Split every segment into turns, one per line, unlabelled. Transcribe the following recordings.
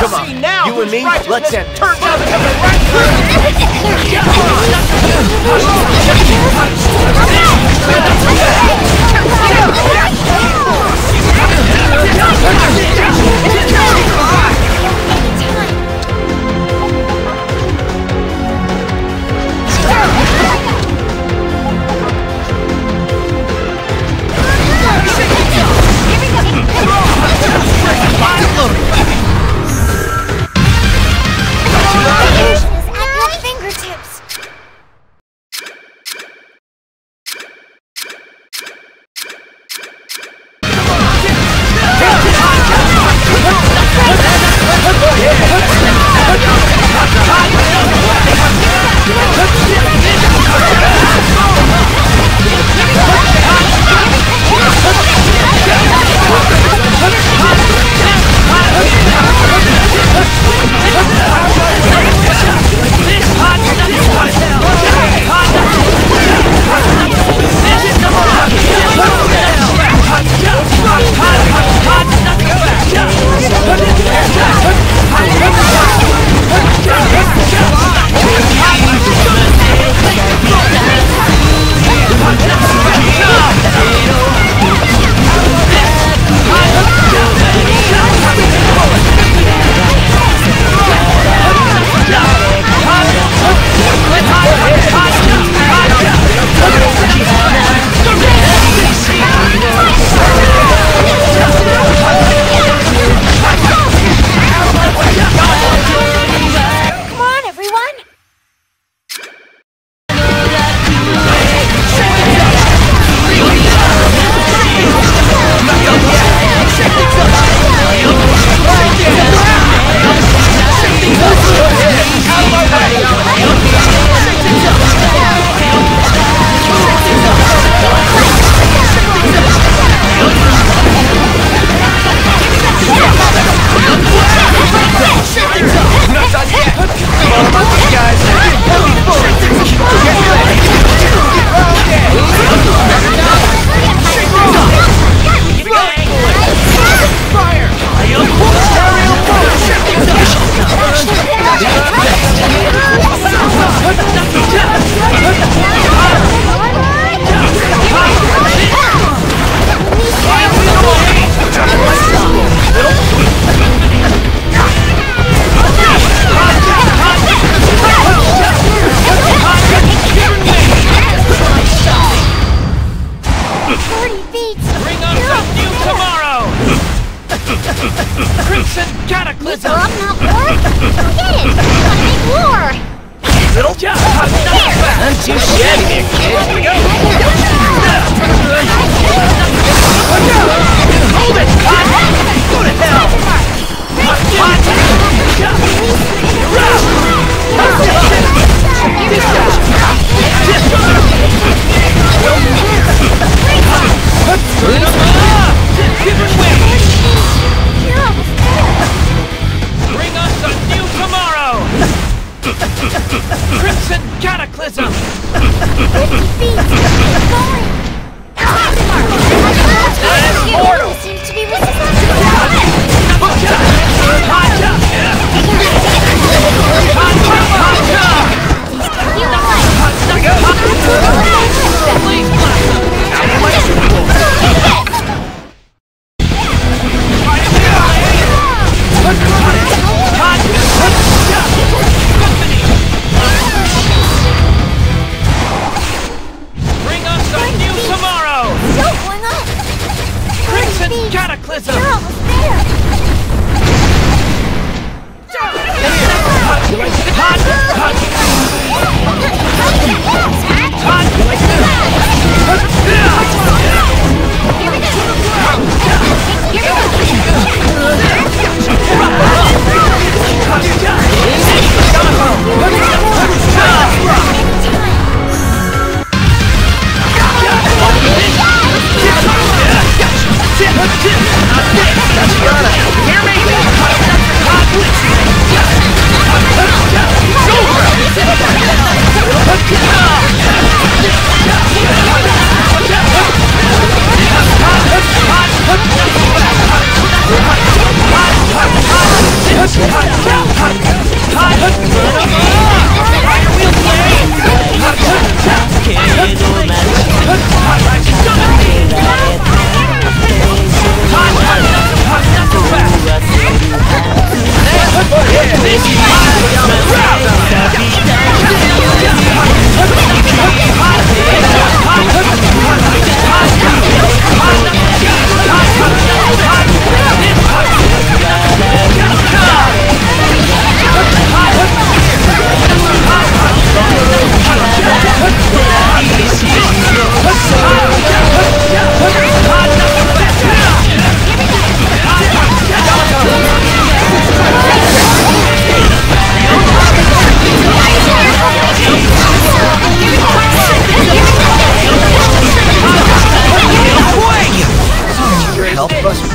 Come on, you and me, let's end it. Turn down the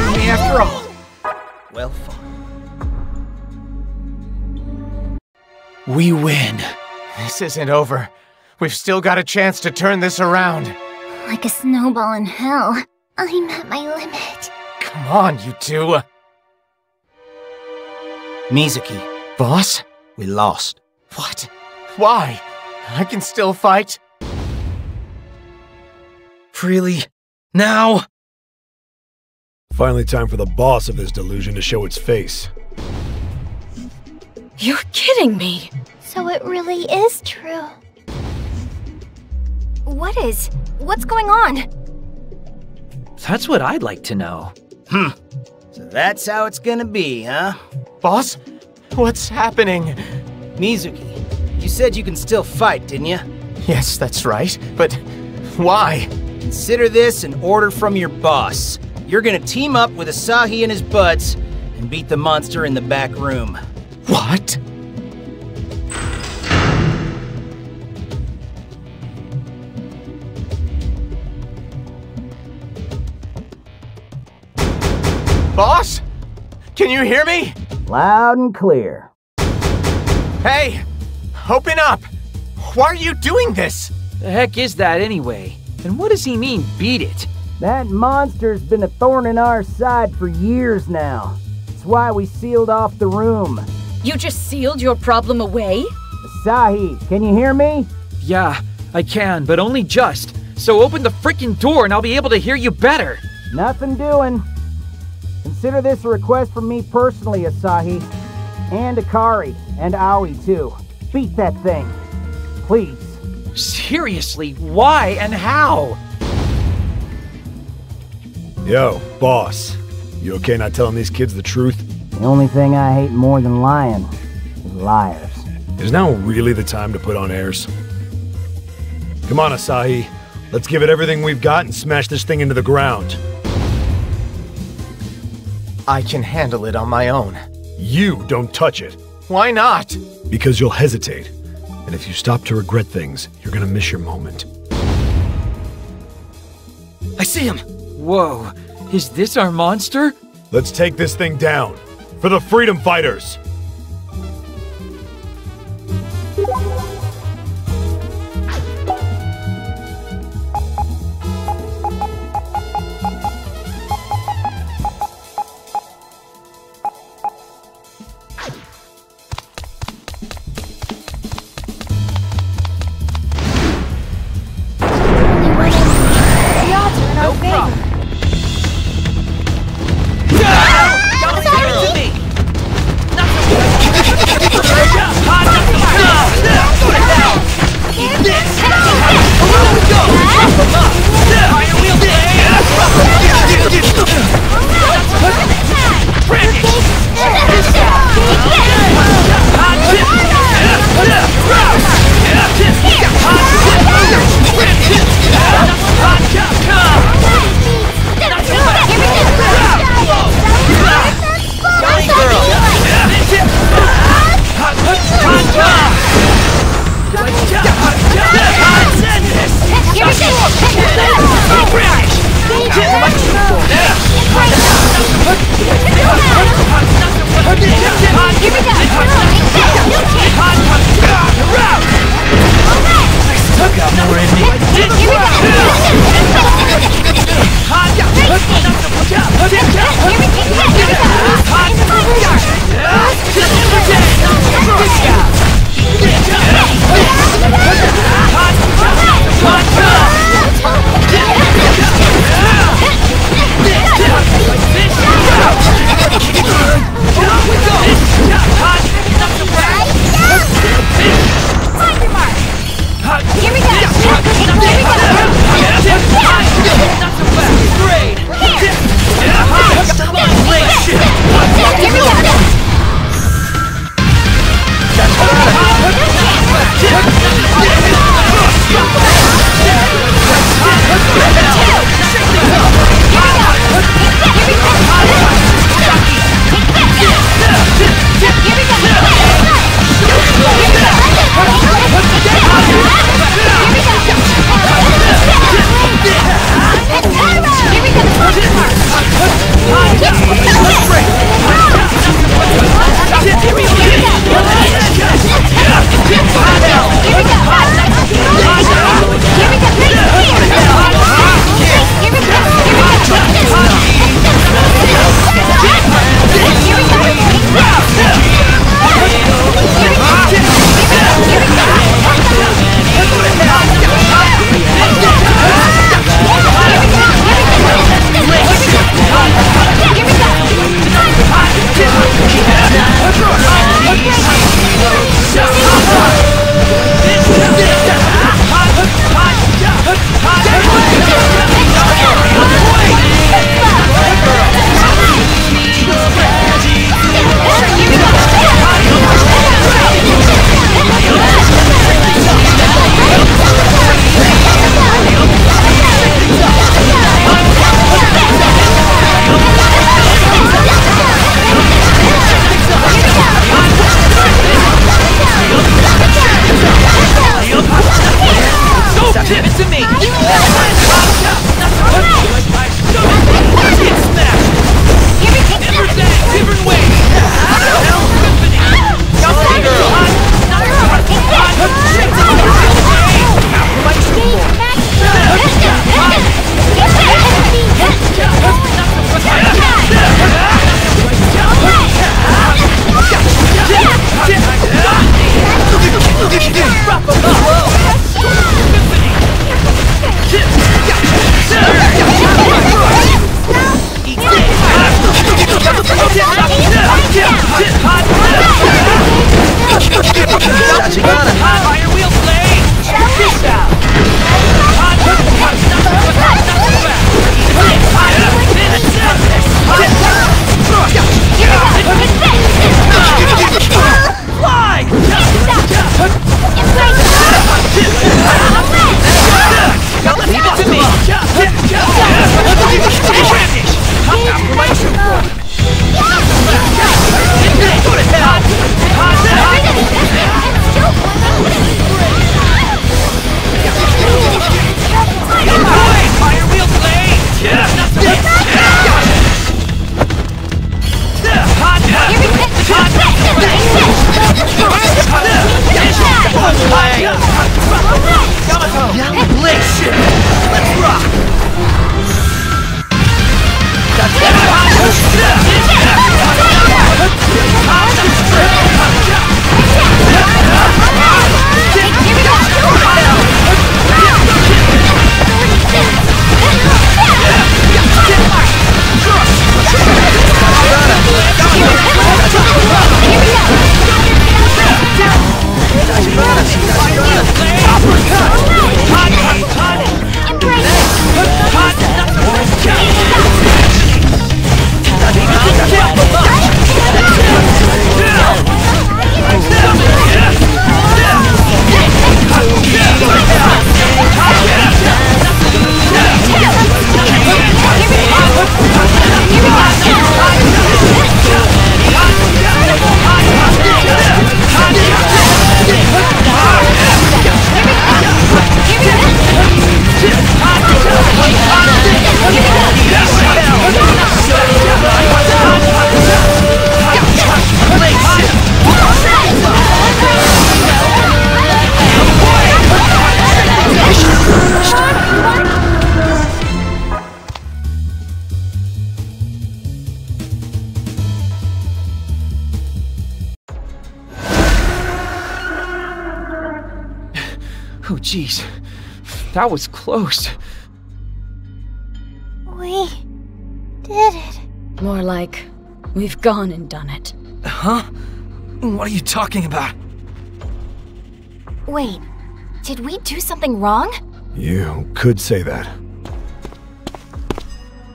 to me after all. Well, fine.
We win. This isn't over. We've still got a chance to turn this around.
Like a snowball in hell. I'm at my limit.
Come on, you two.
Mizuki,
Boss?
we lost.
What? Why? I can still fight.
Really? Now?
Finally time for the boss of this delusion to show its face.
You're kidding me!
So it really is true. What's going on?
That's what I'd like to know.
So that's how it's gonna be, huh?
Boss? What's happening?
Mizuki, you said you can still fight, didn't you?
Yes, that's right. But why?
Consider this an order from your boss. You're gonna team up with Asahi and his buds and beat the monster in the back room.
What? Boss? Can you hear me?
Loud and clear.
Hey! Open up! Why are you doing this?
The heck is that anyway? And what does he mean, beat it?
That monster's been a thorn in our side for years now. That's why we sealed off the room.
You just sealed your problem away?
Asahi, can you hear me?
Yeah, I can, but only just. So open the frickin' door and I'll be able to hear you better.
Nothing doing. Consider this a request from me personally, Asahi. And Akari, and Aoi too. Beat that thing. Please.
Seriously, why and how?
Yo, boss. You okay not telling these kids the truth?
The only thing I hate more than lying is liars.
Is now really the time to put on airs? Come on, Asahi. Let's give it everything we've got and smash this thing into the ground.
I can handle it on my own.
You don't touch it.
Why not?
Because you'll hesitate. And if you stop to regret things, you're gonna miss your moment.
I see him! Whoa, is this our monster?
Let's take this thing down. For the freedom fighters!
Oh, jeez. That was close.
We did it.
More like, we've gone and done it.
Huh? What are you talking about?
Wait, did we do something wrong?
You could say that.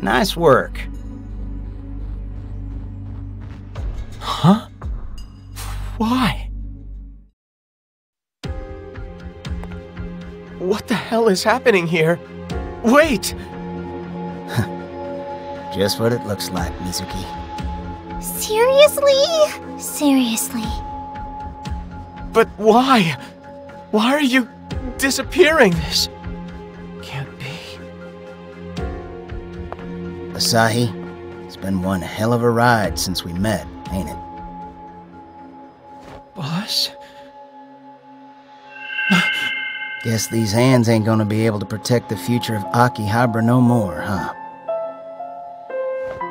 Nice work.
Huh? Why? What the hell is happening here? Wait!
Just what it looks like, Mizuki.
Seriously? Seriously.
But why? Why are you disappearing? This can't be.
Asahi, it's been one hell of a ride since we met, ain't it?
Boss?
Guess these hands ain't gonna be able to protect the future of Akiba no more, huh?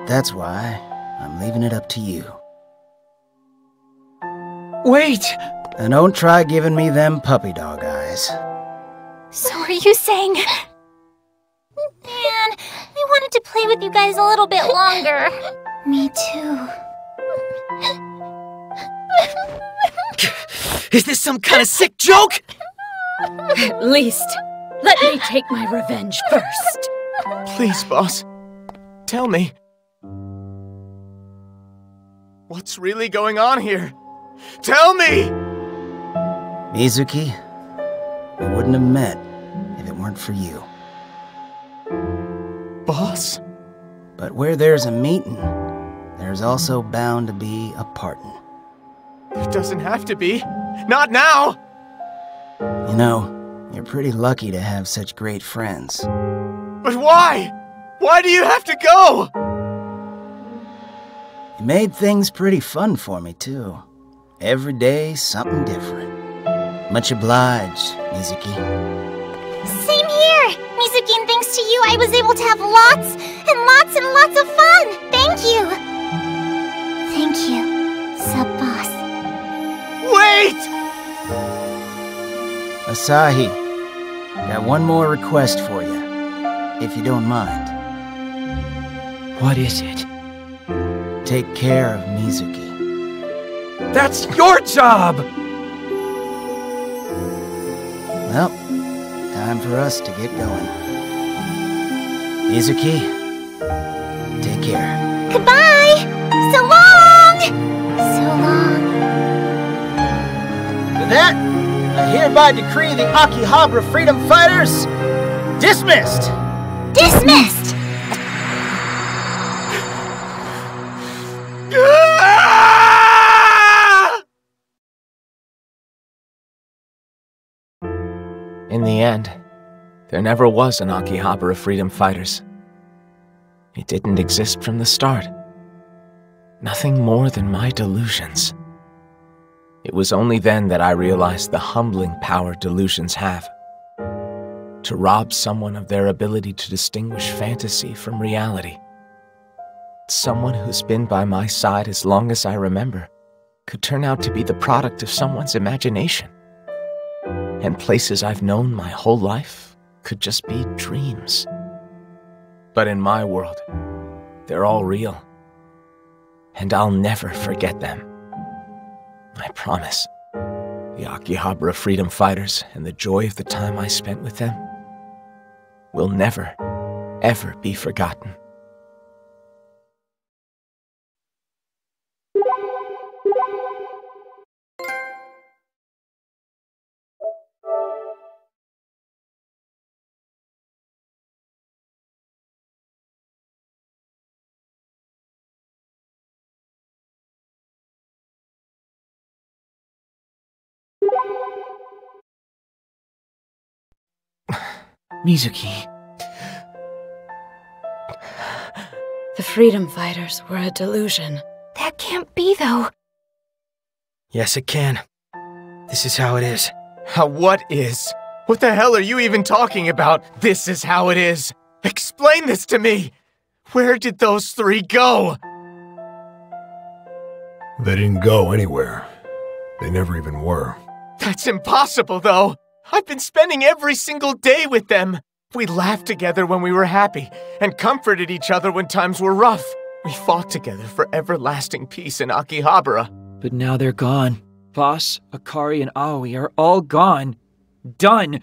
That's why I'm leaving it up to you.
Wait!
And don't try giving me them puppy dog eyes.
So are you saying... Man, I wanted to play with you guys a little bit longer. Me too.
Is this some kind of sick joke?
At least, let me take my revenge first.
Please, boss. Tell me. What's really going on here? Tell me!
Mizuki, we wouldn't have met if it weren't for you.
Boss?
But where there's a meeting, there's also bound to be a parting.
It doesn't have to be. Not now!
You know, you're pretty lucky to have such great friends.
But why? Why do you have to go?
You made things pretty fun for me, too. Every day, something different. Much obliged, Mizuki.
Same here! Mizuki, and thanks to you, I was able to have lots and lots of fun! Thank you! Thank you, sub-boss.
Wait!
Asahi, got one more request for you, if you don't mind.
What is it?
Take care of Mizuki.
That's your job!
Well, time for us to get going. Mizuki, take care.
Goodbye! So long! So long.
With that, I hereby decree the Akiba Freedom Fighters dismissed!
Dismissed!
In the end, there never was an Akiba of Freedom Fighters. It didn't exist from the start. Nothing more than my delusions. It was only then that I realized the humbling power delusions have. To rob someone of their ability to distinguish fantasy from reality. Someone who's been by my side as long as I remember could turn out to be the product of someone's imagination. And places I've known my whole life could just be dreams. But in my world, they're all real. And I'll never forget them. I promise. The Akiba Freedom Fighters and the joy of the time I spent with them will never, ever be forgotten.
Mizuki.
The Freedom Fighters were a delusion.
That can't be, though.
Yes, it can. This is how it is.
How what is? What the hell are you even talking about? This is how it is. Explain this to me. Where did those three go?
They didn't go anywhere. They never even were.
That's impossible, though. I've been spending every single day with them. We laughed together when we were happy, and comforted each other when times were rough. We fought together for everlasting peace in Akihabara.
But now they're gone. Boss, Akari, and Aoi are all gone. Done.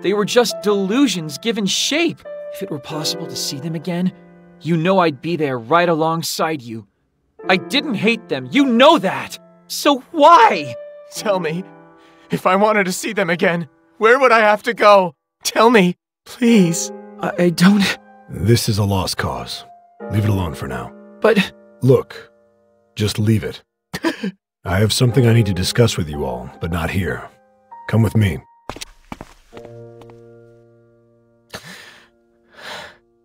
They were just delusions given shape. If it were possible to see them again, you know I'd be there right alongside you. I didn't hate them, you know that! So why?
Tell me, if I wanted to see them again, where would I have to go? Tell me, please.
I don't...
This is a lost cause. Leave it alone for now.
But...
Look, just leave it. I have something I need to discuss with you all, but not here. Come with me.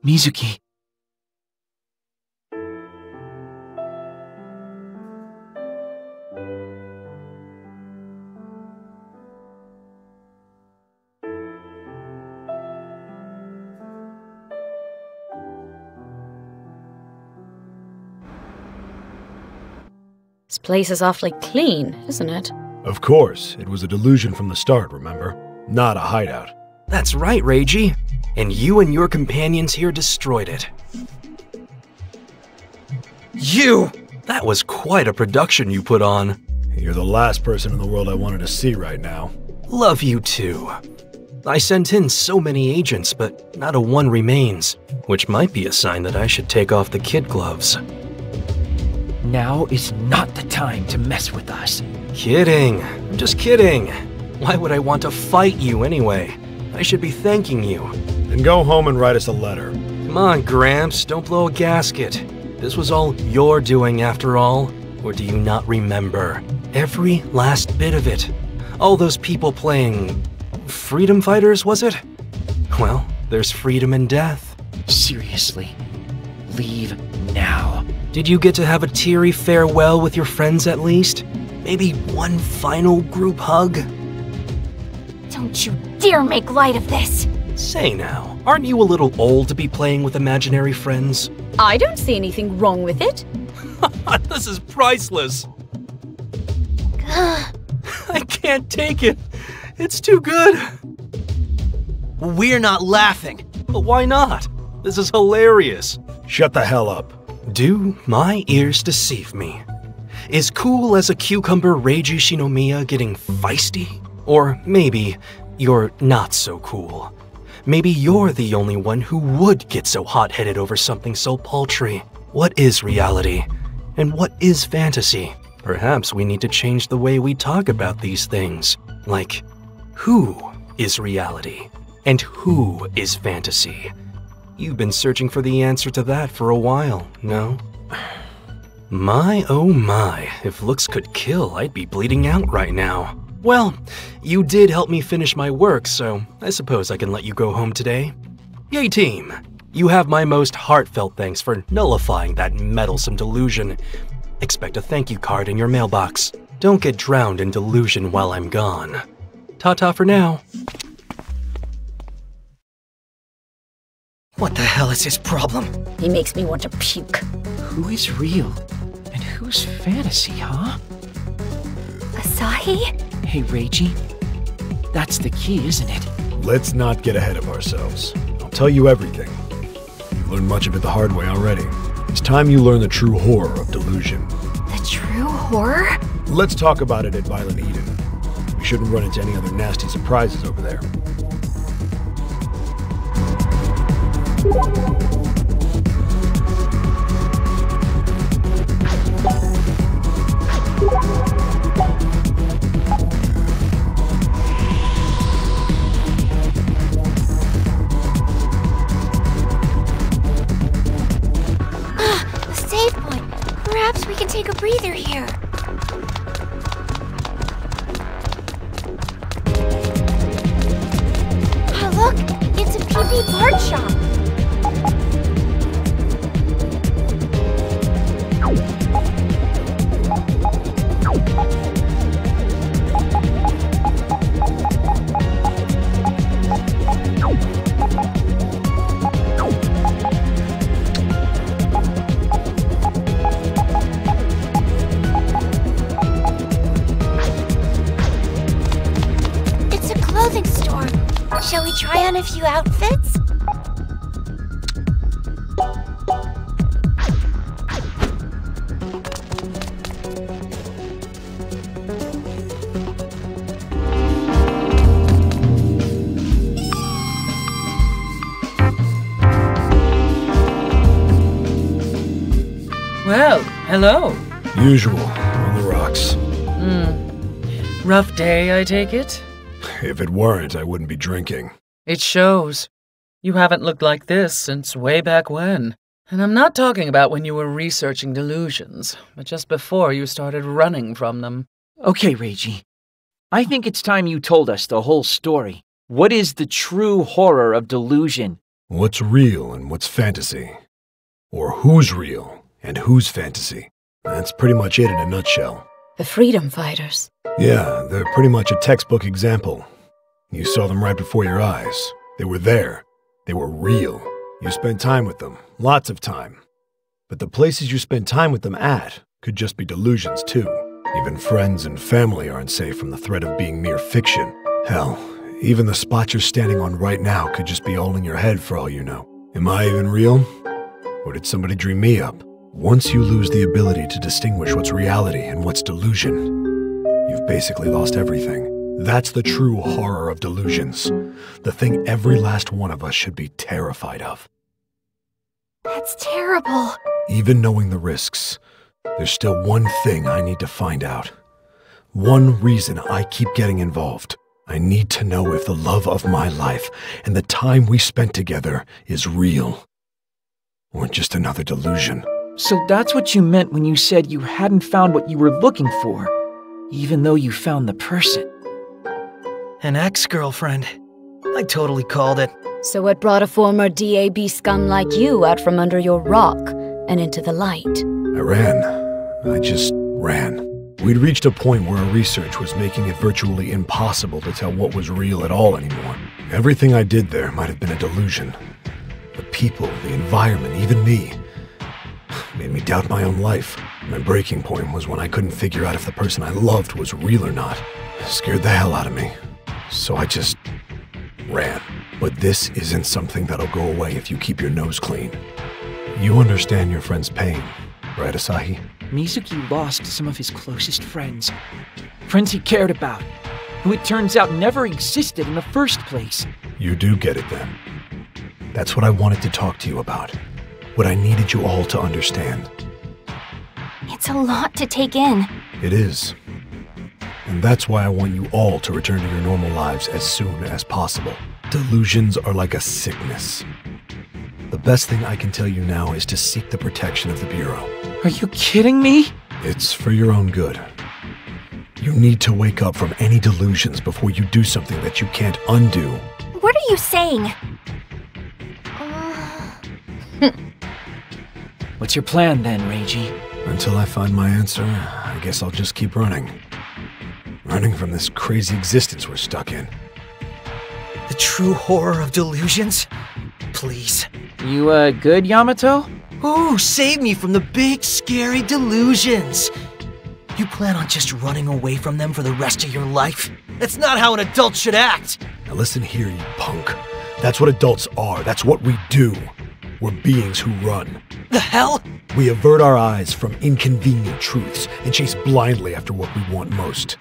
Mizuki.
This place is awfully clean, isn't it?
Of course, it was a delusion from the start, remember? Not a hideout.
That's right, Reiji. And you and your companions here destroyed it. You! That was quite a production you put on.
You're the last person in the world I wanted to see right now.
Love you too. I sent in so many agents, but not a one remains, which might be a sign that I should take off the kid gloves.
Now is not the time to mess with us.
Kidding. I'm just kidding. Why would I want to fight you anyway? I should be thanking you.
Then go home and write us a letter.
Come on, Gramps, don't blow a gasket. This was all your doing after all, or do you not remember? Every last bit of it. All those people playing freedom fighters, was it? Well, there's freedom and death.
Seriously, leave now.
Did you get to have a teary farewell with your friends at least? Maybe one final group hug?
Don't you dare make light of this!
Say now, aren't you a little old to be playing with imaginary friends?
I don't see anything wrong with it.
This is priceless. I can't take it. It's too good.
We're not laughing.
But why not? This is hilarious.
Shut the hell up.
Do my ears deceive me? Is cool as a cucumber Reiji Shinomiya getting feisty? Or maybe you're not so cool. Maybe you're the only one who would get so hot-headed over something so paltry. What is reality? And what is fantasy? Perhaps we need to change the way we talk about these things. Like, who is reality? And who is fantasy? You've been searching for the answer to that for a while, no? My oh my, if looks could kill, I'd be bleeding out right now. Well, you did help me finish my work, so I suppose I can let you go home today. Yay, team! You have my most heartfelt thanks for nullifying that meddlesome delusion. Expect a thank you card in your mailbox. Don't get drowned in delusion while I'm gone. Ta-ta for now.
What the hell is his problem?
He makes me want to puke.
Who is real and who's fantasy, huh?
Asahi?
Hey, Reiji. That's the key, isn't it?
Let's not get ahead of ourselves. I'll tell you everything. You've learned much of it the hard way already. It's time you learn the true horror of delusion.
The true horror?
Let's talk about it at Violent Eden. We shouldn't run into any other nasty surprises over there.
A save point. Perhaps we can take a breather here. Oh, look! It's a PP part shop! It's a clothing store. Shall we try on a few outfits?
Well, hello.
Usual, on the rocks.
Rough day, I take it?
If it weren't, I wouldn't be drinking.
It shows. You haven't looked like this since way back when. And I'm not talking about when you were researching delusions, but just before you started running from them.
Okay, Reiji. I think it's time you told us the whole story. What is the true horror of delusion?
What's real and what's fantasy? Or who's real and who's fantasy? That's pretty much it in a nutshell.
The freedom fighters.
Yeah, they're pretty much a textbook example. You saw them right before your eyes. They were there. They were real. You spent time with them. Lots of time. But the places you spent time with them at Could just be delusions, too. Even friends and family aren't safe from the threat of being mere fiction. Hell, even the spot you're standing on right now could just be all in your head for all you know. Am I even real? Or did somebody dream me up? Once you lose the ability to distinguish what's reality and what's delusion, you've basically lost everything. That's the true horror of delusions. The thing every last one of us should be terrified of.
That's terrible.
Even knowing the risks, there's still one thing I need to find out. One reason I keep getting involved. I need to know if the love of my life and the time we spent together is real. Or just another delusion.
So that's what you meant when you said you hadn't found what you were looking for, even though you found the person.
An ex-girlfriend. I totally called it.
So what brought a former DAB scum like you out from under your rock and into the light?
I ran. I just ran. We'd reached a point where our research was making it virtually impossible to tell what was real at all anymore. Everything I did there might have been a delusion. The people, the environment, even me, made me doubt my own life. My breaking point was when I couldn't figure out if the person I loved was real or not. It scared the hell out of me. So I just ran. But this isn't something that'll go away if you keep your nose clean. You understand your friend's pain, right, Asahi?
Mizuki lost some of his closest friends. Friends he cared about, who it turns out never existed in the first place.
You do get it then. That's what I wanted to talk to you about. What I needed you all to understand.
It's a lot to take in.
It is. And that's why I want you all to return to your normal lives as soon as possible. Delusions are like a sickness. The best thing I can tell you now is to seek the protection of the Bureau.
Are you kidding me?
It's for your own good. You need to wake up from any delusions before you do something that you can't undo.
What are you saying?
What's your plan then, Reiji?
Until I find my answer, I guess I'll just keep running. Running from this crazy existence we're stuck in.
The true horror of delusions? Please.
You, good, Yamato?
Ooh, save me from the big, scary delusions. You plan on just running away from them for the rest of your life? That's not how an adult should act!
Now listen here, you punk. That's what adults are. That's what we do. We're beings who run.
The hell?
We avert our eyes from inconvenient truths and chase blindly after what we want most.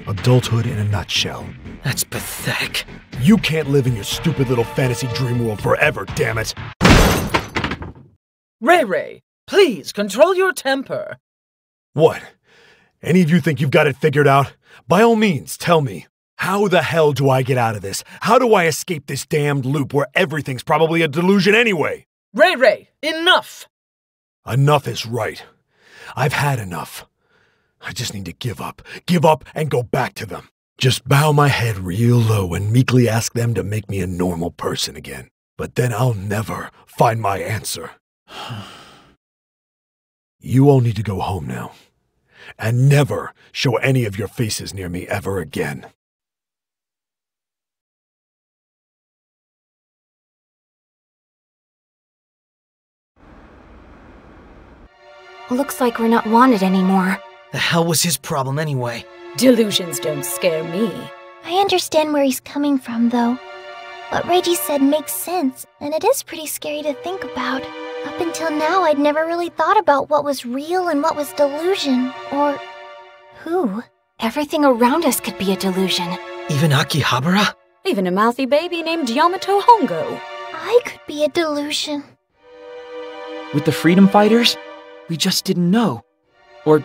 Adulthood in a nutshell.
That's pathetic.
You can't live in your stupid little fantasy dream world forever, damn it!
Ray, please control your temper.
What? Any of you think you've got it figured out? By all means, tell me. How the hell do I get out of this? How do I escape this damned loop where everything's probably a delusion anyway?
Ray, enough!
Enough is right. I've had enough. I just need to give up. Give up and go back to them. Just bow my head real low and meekly ask them to make me a normal person again. But then I'll never find my answer. You all need to go home now. And never show any of your faces near me ever again.
Looks like we're not wanted anymore.
The hell was his problem anyway?
Delusions don't scare me.
I understand where he's coming from, though. What Reiji said makes sense, and it is pretty scary to think about. Up until now, I'd never really thought about what was real and what was delusion, or who. Everything around us could be a delusion.
Even Akihabara?
Even a mouthy baby named Yamato Hongo.
I could be a delusion.
With the freedom fighters? We just didn't know. Or,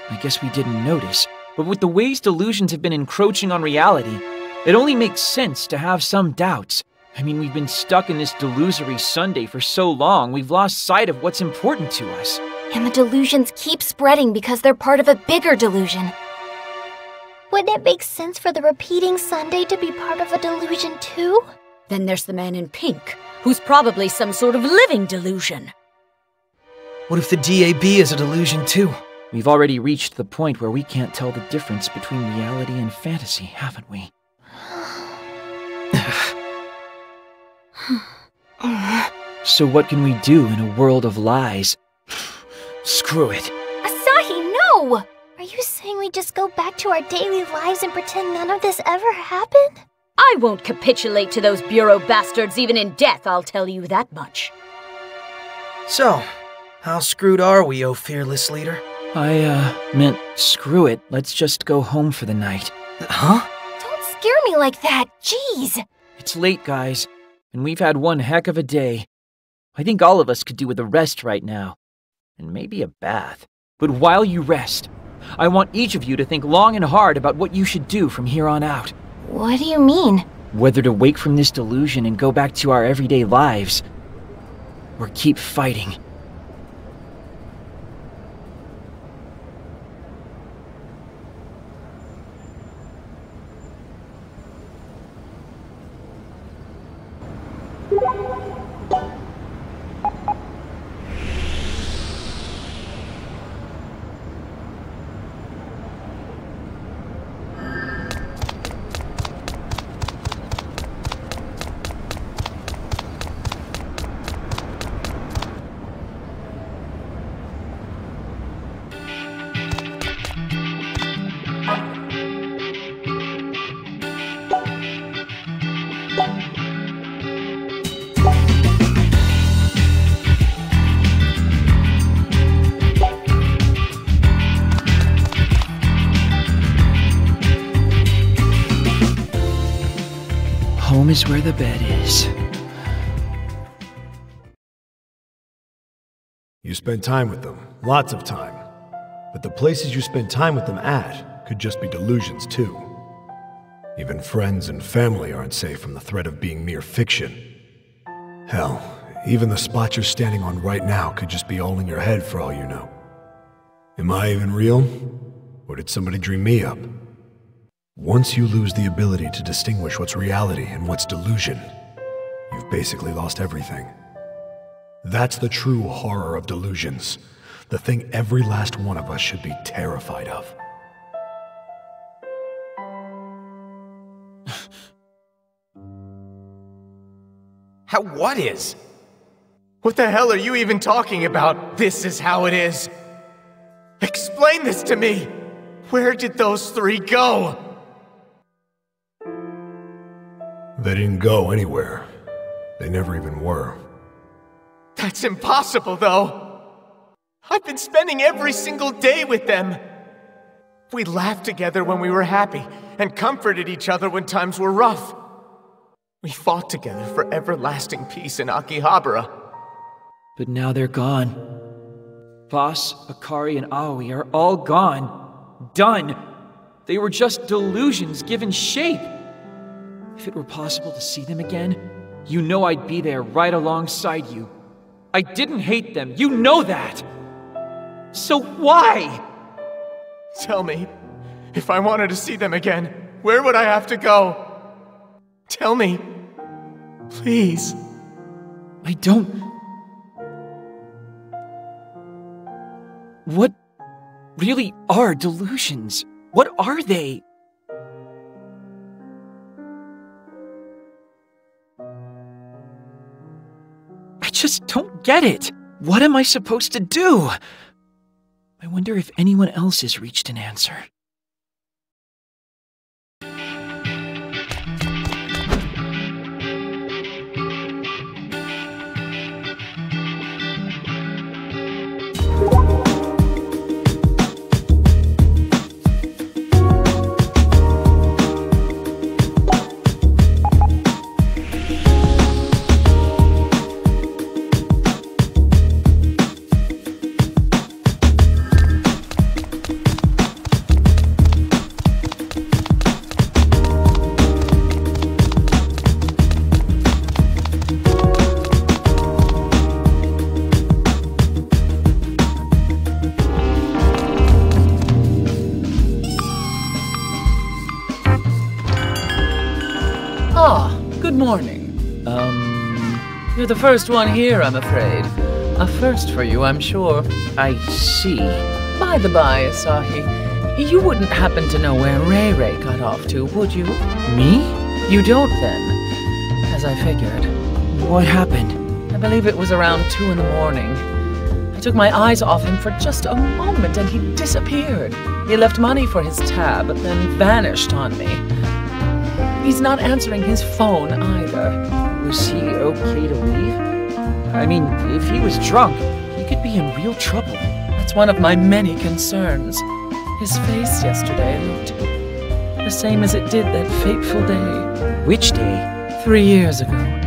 I guess we didn't notice. But with the ways delusions have been encroaching on reality, it only makes sense to have some doubts. I mean, we've been stuck in this delusory Sunday for so long, we've lost sight of what's important to us.
And the delusions keep spreading because they're part of a bigger delusion. Wouldn't it make sense for the repeating Sunday to be part of a delusion too?
Then there's the man in pink, who's probably some sort of living delusion.
What if the DAB is a delusion too?
We've already reached the point where we can't tell the difference between reality and fantasy, haven't we? So what can we do in a world of lies? Screw it.
No! Are you saying we just go back to our daily lives and pretend none of this ever happened?
I won't capitulate to those bureau bastards even in death, I'll tell you that much.
So, how screwed are we, oh fearless leader?
I meant screw it. Let's just go home for the night.
Huh?
Don't scare me like that, jeez!
It's late, guys, and we've had one heck of a day. I think all of us could do with a rest right now. And maybe a bath. But while you rest, I want each of you to think long and hard about what you should do from here on out.
What do you mean?
Whether to wake from this delusion and go back to our everyday lives, or keep fighting. Home is where the bed is.
You spend time with them, lots of time. But the places you spend time with them at could just be delusions too. Even friends and family aren't safe from the threat of being mere fiction. Hell, even the spot you're standing on right now could just be all in your head for all you know. Am I even real? Or did somebody dream me up? Once you lose the ability to distinguish what's reality and what's delusion, you've basically lost everything. That's the true horror of delusions. The thing every last one of us should be terrified of.
What is? What the hell are you even talking about? This is how it is. Explain this to me! Where did those three go?
They didn't go anywhere. They never even were.
That's impossible, though. I've been spending every single day with them. We laughed together when we were happy, and comforted each other when times were rough. We fought together for everlasting peace in Akihabara.
But now they're gone. Boss, Akari, and Aoi are all gone. Done. They were just delusions given shape. If it were possible to see them again, you know I'd be there right alongside you. I didn't hate them, you know that! So why?
Tell me, if I wanted to see them again, where would I have to go? Tell me, please.
I don't... What really are delusions? What are they? I just don't get it. What am I supposed to do? I wonder if anyone else has reached an answer.
Good morning. You're the first one here, I'm afraid. A first for you, I'm sure.
I see.
By the by, Asahi, you wouldn't happen to know where Ray Ray got off to, would you?
Me?
You don't, then? As I figured.
What happened?
I believe it was around 2 in the morning. I took my eyes off him for just a moment and he disappeared. He left money for his tab, then vanished on me. He's not answering his phone either.
Was he okay to leave? I mean, if he was drunk, he could be in real trouble.
That's one of my many concerns. His face yesterday looked the same as it did that fateful day.
Which day?
3 years ago.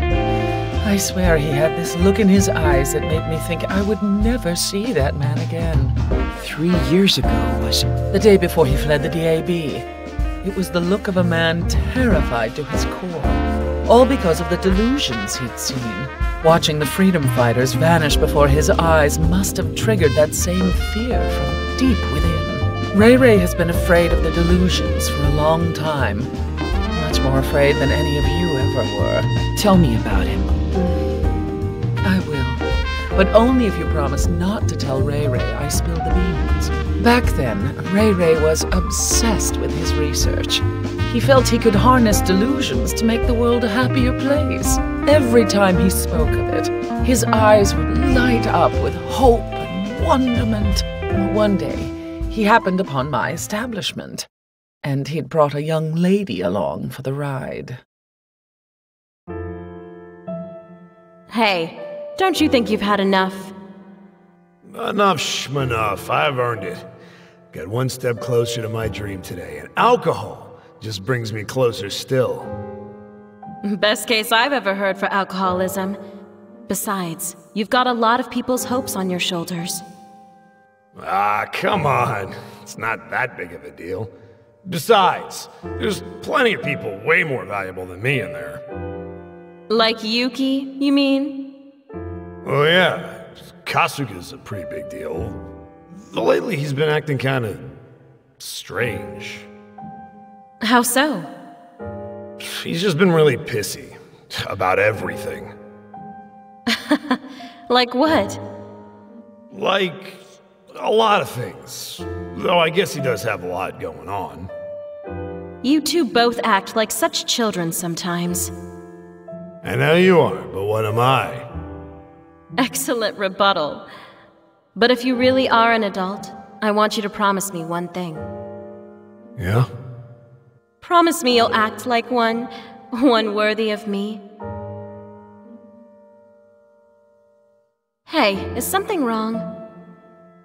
I swear he had this look in his eyes that made me think I would never see that man again.
3 years ago was...
the day before he fled the DAB. It was the look of a man terrified to his core. All because of the delusions he'd seen. Watching the freedom fighters vanish before his eyes must have triggered that same fear from deep within. Ray Ray has been afraid of the delusions for a long time. Much more afraid than any of you ever were.
Tell me about him.
I will, but only if you promise not to tell Ray Ray I spilled the beans. Back then, Ray Ray was obsessed with his research. He felt he could harness delusions to make the world a happier place. Every time he spoke of it, his eyes would light up with hope and wonderment. One day, he happened upon my establishment, and he'd brought a young lady along for the ride.
Hey, don't you think you've had enough?
Enough schmanough. I've earned it. Got one step closer to my dream today, and alcohol just brings me closer still.
Best case I've ever heard for alcoholism. Besides, you've got a lot of people's hopes on your shoulders.
Ah, come on. It's not that big of a deal. Besides, there's plenty of people way more valuable than me in there.
Like Yuki, you mean?
Oh yeah, Kasuga's a pretty big deal. Lately he's been acting kinda strange.
How so?
He's just been really pissy about everything.
Like what?
Like a lot of things. Though I guess he does have a lot going on.
You two both act like such children sometimes.
I know you are, but what am I?
Excellent rebuttal. But if you really are an adult, I want you to promise me one thing.
Yeah?
Promise me you'll act like one worthy of me. Hey, is something wrong?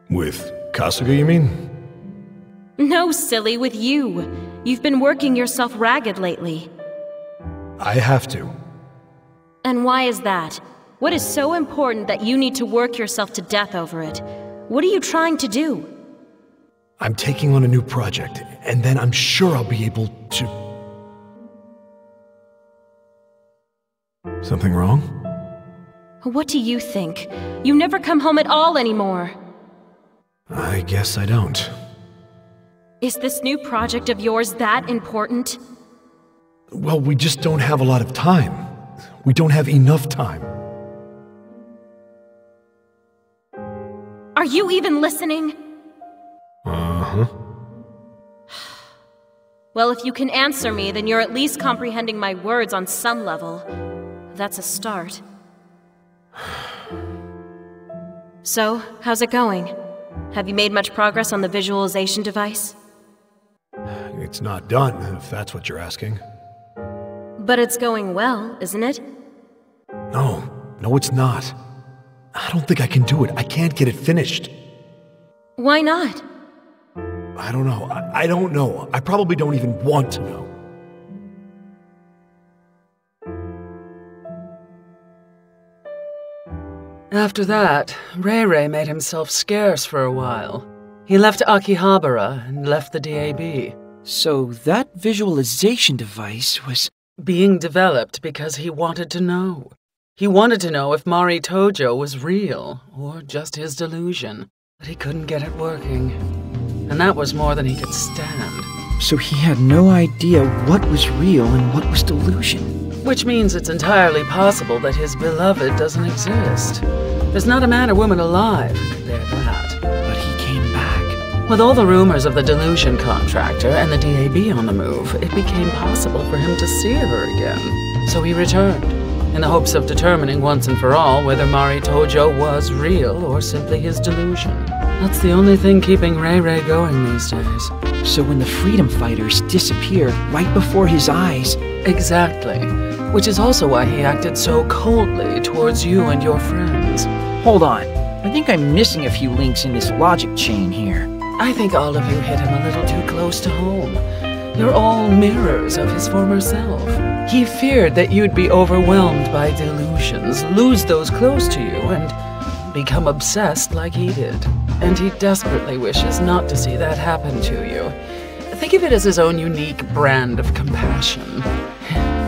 With Kasuga, you mean?
No, silly, with you. You've been working yourself ragged lately.
I have to.
And why is that? What is so important that you need to work yourself to death over it? What are you trying to do?
I'm taking on a new project, and then I'm sure I'll be able to... Something wrong?
What do you think? You never come home at all anymore.
I guess I don't.
Is this new project of yours that important?
Well, we just don't have a lot of time. We don't have enough time.
Are you even listening?
Uh-huh.
Well, if you can answer me, then you're at least comprehending my words on some level. That's a start. So, how's it going? Have you made much progress on the visualization device?
It's not done, if that's what you're asking.
But it's going well, isn't it?
No, it's not. I don't think I can do it. I can't get it finished.
Why not?
I don't know. I don't know. I probably don't even want to know.
After that, Ray Ray made himself scarce for a while. He left Akihabara and left the DAB.
So that visualization device was...
being developed because he wanted to know. He wanted to know if Mari Tojo was real, or just his delusion. But he couldn't get it working. And that was more than he could stand.
So he had no idea what was real and what was delusion.
Which means it's entirely possible that his beloved doesn't exist. There's not a man or woman alive who could bear that.
But he came back.
With all the rumors of the Delusion contractor and the DAB on the move, it became possible for him to see her again. So he returned. in the hopes of determining once and for all whether Mari Tojo was real or simply his delusion. That's the only thing keeping Ray Ray going these days.
So when the freedom fighters disappeared right before his eyes...
Exactly. Which is also why he acted so coldly towards you and your friends.
Hold on. I think I'm missing a few links in this logic chain here.
I think all of you hit him a little too close to home. You're all mirrors of his former self. He feared that you'd be overwhelmed by delusions, lose those close to you, and become obsessed like he did. And he desperately wishes not to see that happen to you. Think of it as his own unique brand of compassion.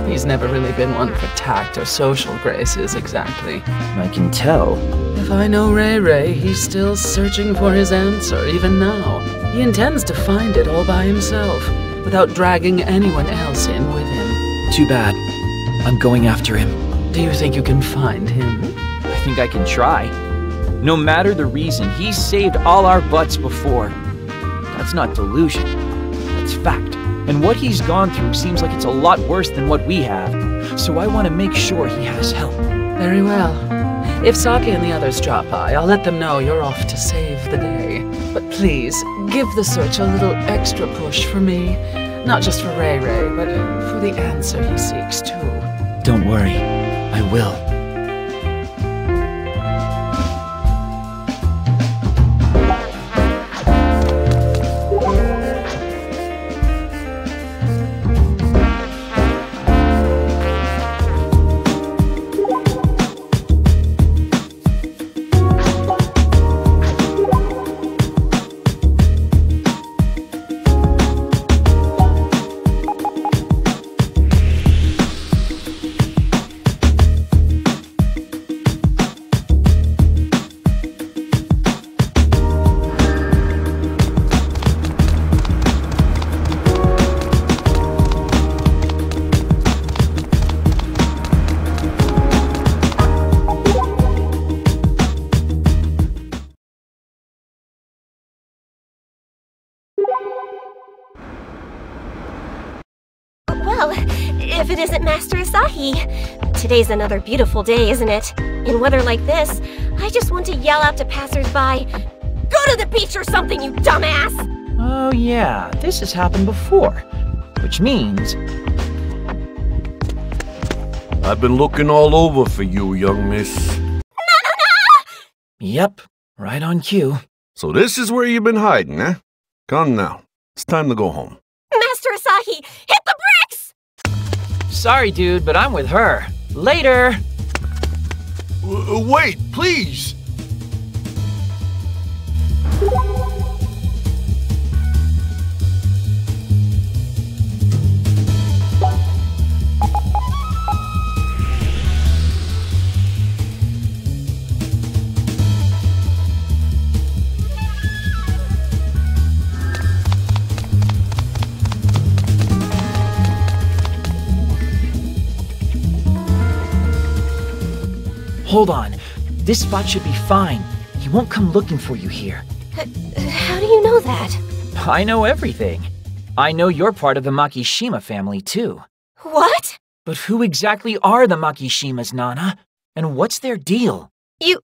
He's never really been one for tact or social graces, exactly.
I can tell.
If I know Ray Ray, he's still searching for his answer, even now. He intends to find it all by himself, without dragging anyone else in with him.
Too bad. I'm going after him.
Do you think you can find him?
I think I can try. No matter the reason, he's saved all our butts before. That's not delusion. That's fact. And what he's gone through seems like it's a lot worse than what we have. So I want to make sure he has help.
Very well. If Saki and the others drop by, I'll let them know you're off to save the day. But please, give the search a little extra push for me. Not just for Ray Ray, but for the answer he seeks too.
Don't worry. I will.
If it isn't Master Asahi. Today's another beautiful day, isn't it? In weather like this, I just want to yell out to passersby, "Go to the beach or something, you dumbass!"
Oh yeah, this has happened before. Which means...
I've been looking all over for you, young miss.
Yep, right on cue.
So this is where you've been hiding, eh? Come now. It's time to go home.
Master Asahi, hit the bricks!
Sorry, dude, but I'm with her. Later!
Wait, please!
Hold on. This spot should be fine. He won't come looking for you here.
How do you know that?
I know everything. I know you're part of the Makishima family, too.
What?
But who exactly are the Makishimas, Nana? And what's their deal?
You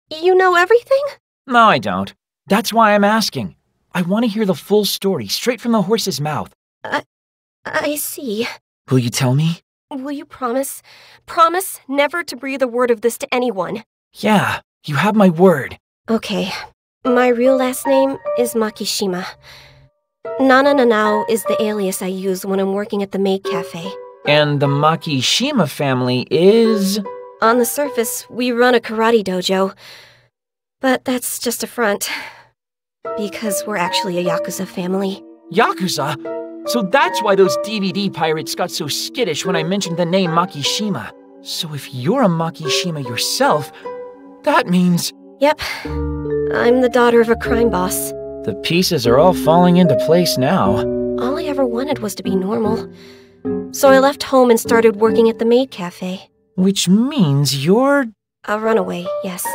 know everything?
No, I don't. That's why I'm asking. I want to hear the full story, straight from the horse's mouth.
I see.
Will you tell me?
Will you promise never to breathe a word of this to anyone?
Yeah, you have my word.
Okay. My real last name is Makishima. Nana Nanao is the alias I use when I'm working at the maid cafe.
And the Makishima family is...
On the surface, we run a karate dojo. But that's just a front. Because we're actually a Yakuza family.
Yakuza? So that's why those DVD pirates got so skittish when I mentioned the name Makishima. So if you're a Makishima yourself, that means...
Yep. I'm the daughter of a crime boss.
The pieces are all falling into place now.
All I ever wanted was to be normal. So I left home and started working at the maid cafe.
Which means you're...
A runaway, yes.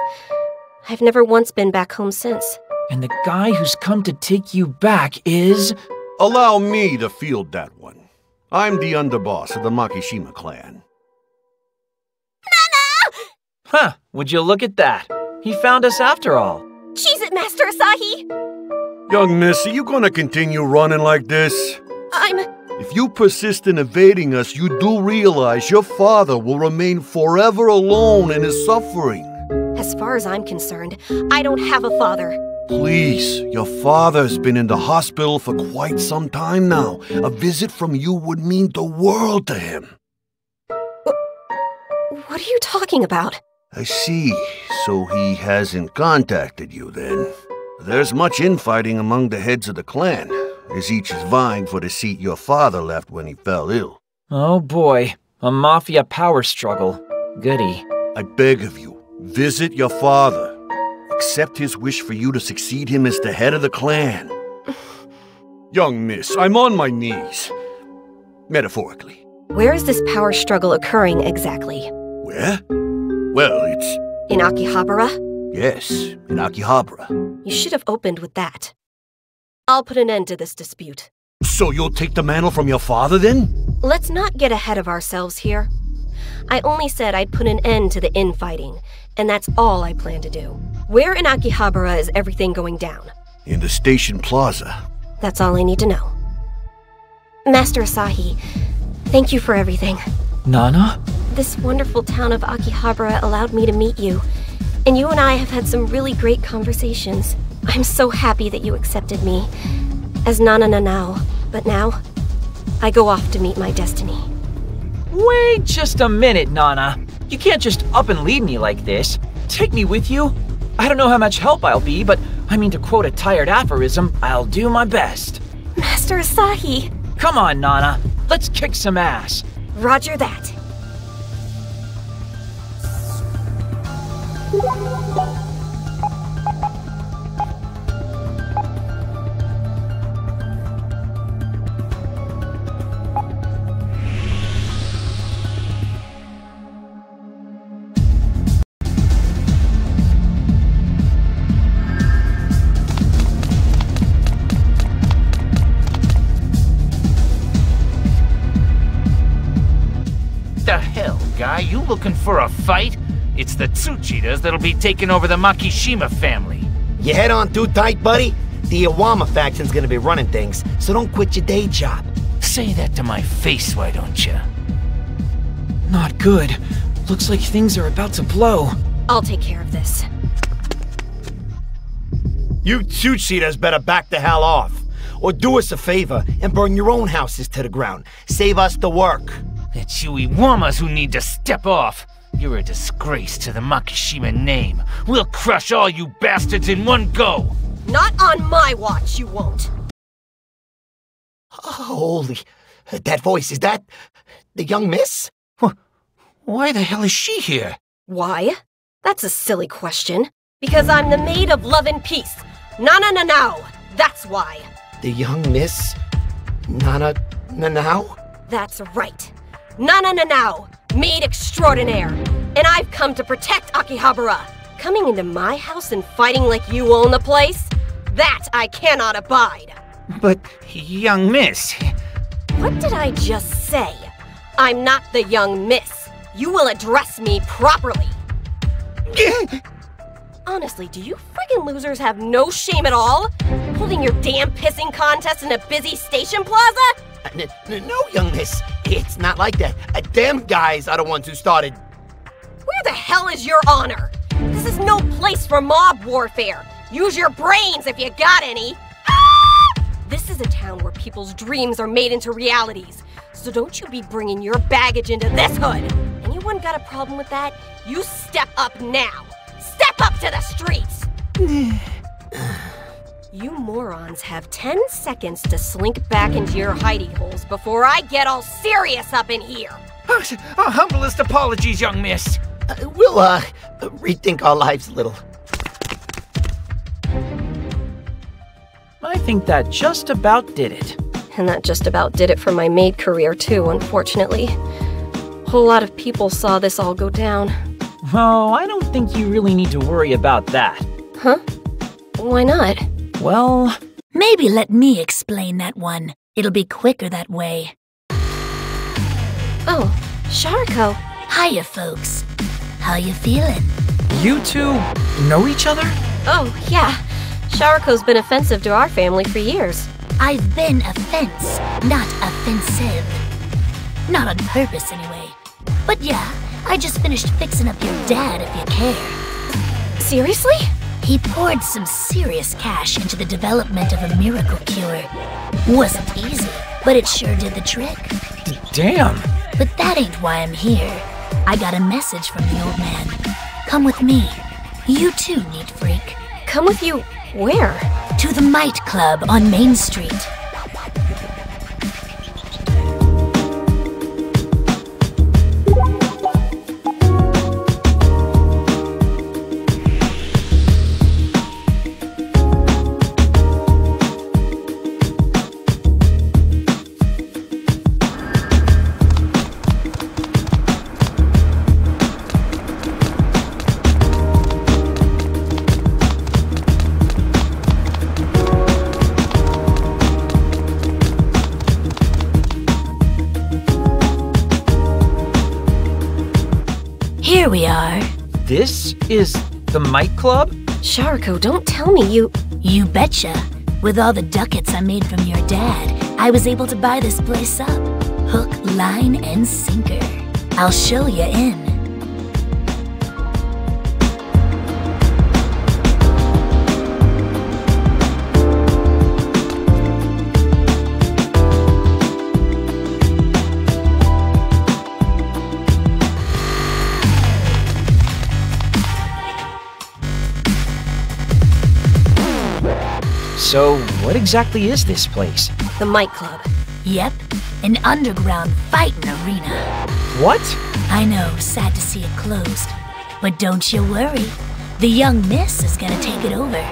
I've never once been back home since.
And the guy who's come to take you back is...
Allow me to field that one. I'm the underboss of the Makishima clan.
Huh, would you look at that? He found us after all.
Cheese it, Master Asahi!
Young miss, are you gonna continue running like this?
If
you persist in evading us, you do realize your father will remain forever alone in his suffering.
As far as I'm concerned, I don't have a father.
Please, your father's been in the hospital for quite some time now. A visit from you would mean the world to him.
What are you talking about?
I see. So he hasn't contacted you then. There's much infighting among the heads of the clan, as each is vying for the seat your father left when he fell ill.
Oh boy, a mafia power struggle. Goody.
I beg of you, visit your father. Accept his wish for you to succeed him as the head of the clan. Young miss, I'm on my knees. Metaphorically.
Where is this power struggle occurring exactly?
Where? Well, it's...
In Akihabara?
Yes, in Akihabara.
You should have opened with that. I'll put an end to this dispute.
So you'll take the mantle from your father, then?
Let's not get ahead of ourselves here. I only said I'd put an end to the infighting, and that's all I plan to do. Where in Akihabara is everything going down?
In the station plaza.
That's all I need to know. Master Asahi, thank you for everything.
Nana?
This wonderful town of Akihabara allowed me to meet you, and you and I have had some really great conversations. I'm so happy that you accepted me as Nana Nanao, but now I go off to meet my destiny.
Wait just a minute, Nana. You can't just up and leave me like this. Take me with you. I don't know how much help I'll be, but I mean, to quote a tired aphorism, I'll do my best.
Master Asahi!
Come on, Nana. Let's kick some ass.
Roger that.
The hell, guy? You looking for a fight? It's the Tsuchidas that'll be taking over the Makishima family.
You head on too tight, buddy? The Iwama faction's gonna be running things, so don't quit your day job.
Say that to my face, why don't you?
Not good. Looks like things are about to blow.
I'll take care of this.
You Tsuchidas better back the hell off. Or do us a favor and burn your own houses to the ground. Save us the work.
It's you Iwamas who need to step off. You're a disgrace to the Makishima name. We'll crush all you bastards in one go.
Not on my watch, you won't.
Holy... that voice, is that... the young miss?
Why the hell is she here?
Why? That's a silly question. Because I'm the maid of love and peace. Nana Nanao. That's why.
The young miss? Nana Nanao?
That's right. Nana Nanao, maid extraordinaire. And I've come to protect Akihabara. Coming into my house and fighting like you own the place? That I cannot abide.
But, young miss...
What did I just say? I'm not the young miss. You will address me properly. Honestly, do you friggin' losers have no shame at all? Holding your damn pissing contest in a busy station plaza?
No, young miss. It's not like that. Them guys are the ones who started.
Where the hell is your honor? This is no place for mob warfare. Use your brains if you got any. This is a town where people's dreams are made into realities. So don't you be bringing your baggage into this hood. Anyone got a problem with that? You step up now. Step up to the streets. You morons have 10 seconds to slink back into your hidey holes before I get all serious up in here.
Humblest apologies, young miss.
We'll, rethink our lives a little.
I think that just about did it.
And that just about did it for my maid career too, unfortunately. A whole lot of people saw this all go down.
Oh, I don't think you really need to worry about that.
Huh? Why not?
Well...
Maybe let me explain that one. It'll be quicker that way.
Oh, Shariko.
Hiya, folks.
How you feeling?
You two know each other?
Oh, yeah. Sharuko's been offensive to our family for years.
I've been offense, not offensive. Not on purpose, anyway. But yeah, I just finished fixing up your dad, if you care.
Seriously?
He poured some serious cash into the development of a miracle cure. Wasn't easy, but it sure did the trick.
Damn.
But that ain't why I'm here. I got a message from the old man. Come with me. You too, neat freak.
Come with you where?
To the Might Club on Main Street. Here we are.
This is the Might Club?
Sharuko, don't tell me you...
You betcha. With all the ducats I made from your dad, I was able to buy this place up. Hook, line, and sinker. I'll show you in.
So, what exactly is this place?
The Might Club.
Yep, an underground fighting arena.
What?
I know, sad to see it closed. But don't you worry. The young miss is gonna take it over.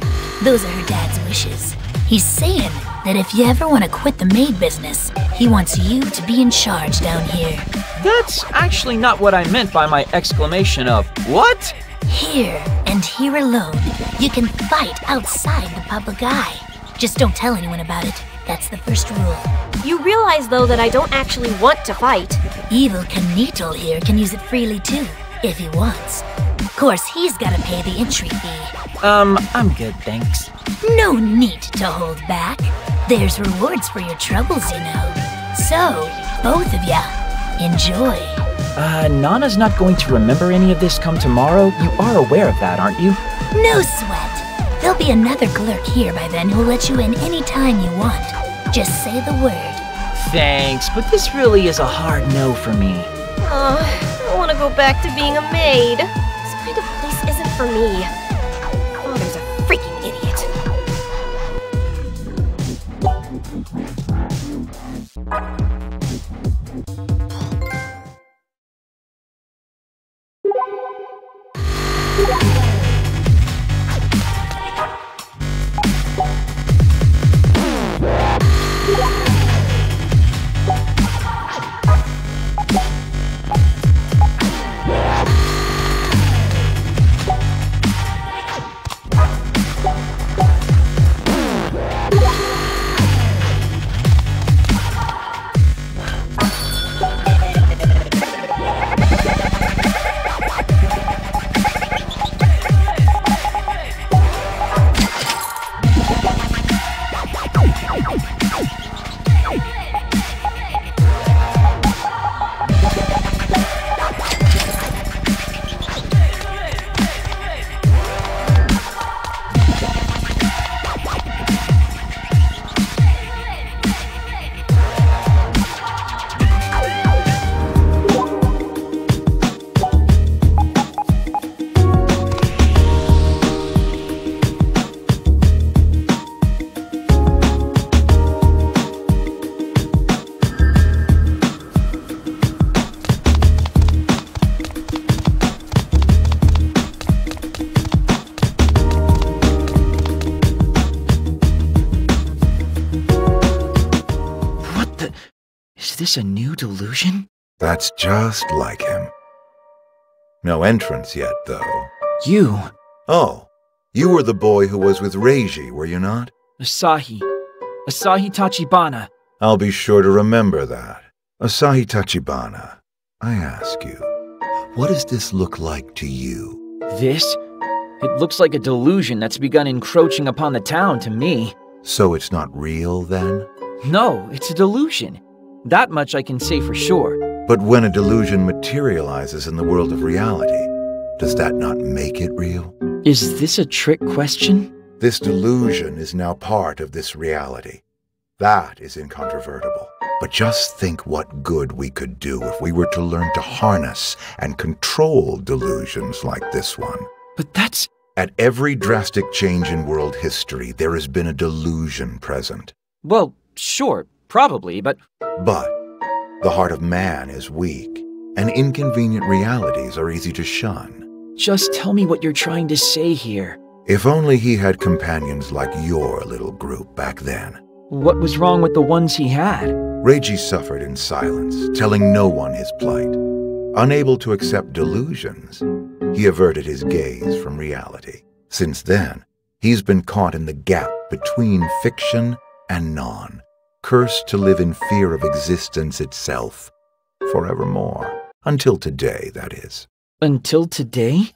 Those are her dad's wishes. He's saying that if you ever want to quit the maid business, he wants you to be in charge down here.
That's actually not what I meant by my exclamation of, what?
Here, and here alone, you can fight outside the public eye. Just don't tell anyone about it. That's the first rule.
You realize, though, that I don't actually want to fight.
Evil Knietel here can use it freely, too, if he wants. Of course, he's gotta pay the entry fee.
I'm good, thanks.
No need to hold back. There's rewards for your troubles, you know. So, both of ya, enjoy.
Nana's not going to remember any of this come tomorrow. You are aware of that, aren't you?
No sweat. There'll be another clerk here by then who'll let you in any time you want. Just say the word.
Thanks, but this really is a hard no for me.
I want to go back to being a maid. This kind of place isn't for me. Father's a freaking idiot.
Is this a new delusion?
That's just like him. No entrance yet, though.
You?
Oh, you were the boy who was with Reiji, were you not?
Asahi. Asahi Tachibana.
I'll be sure to remember that. Asahi Tachibana, I ask you, What does this look like to you?
This? It looks like a delusion that's begun encroaching upon the town to me.
So it's not real, then?
No, it's a delusion. That much I can say for sure.
But when a delusion materializes in the world of reality, does that not make it real?
Is this a trick question?
This delusion is now part of this reality. That is incontrovertible. But just think what good we could do if we were to learn to harness and control delusions like this one.
But that's...
At every drastic change in world history, there has been a delusion present.
Well, sure, probably, but...
But the heart of man is weak, and inconvenient realities are easy to shun.
Just tell me what you're trying to say here.
If only he had companions like your little group back then.
What was wrong with the ones he had?
Reiji suffered in silence, telling no one his plight. Unable to accept delusions, he averted his gaze from reality. Since then, he's been caught in the gap between fiction and non, cursed to live in fear of existence itself, forevermore. Until today, that is.
Until today?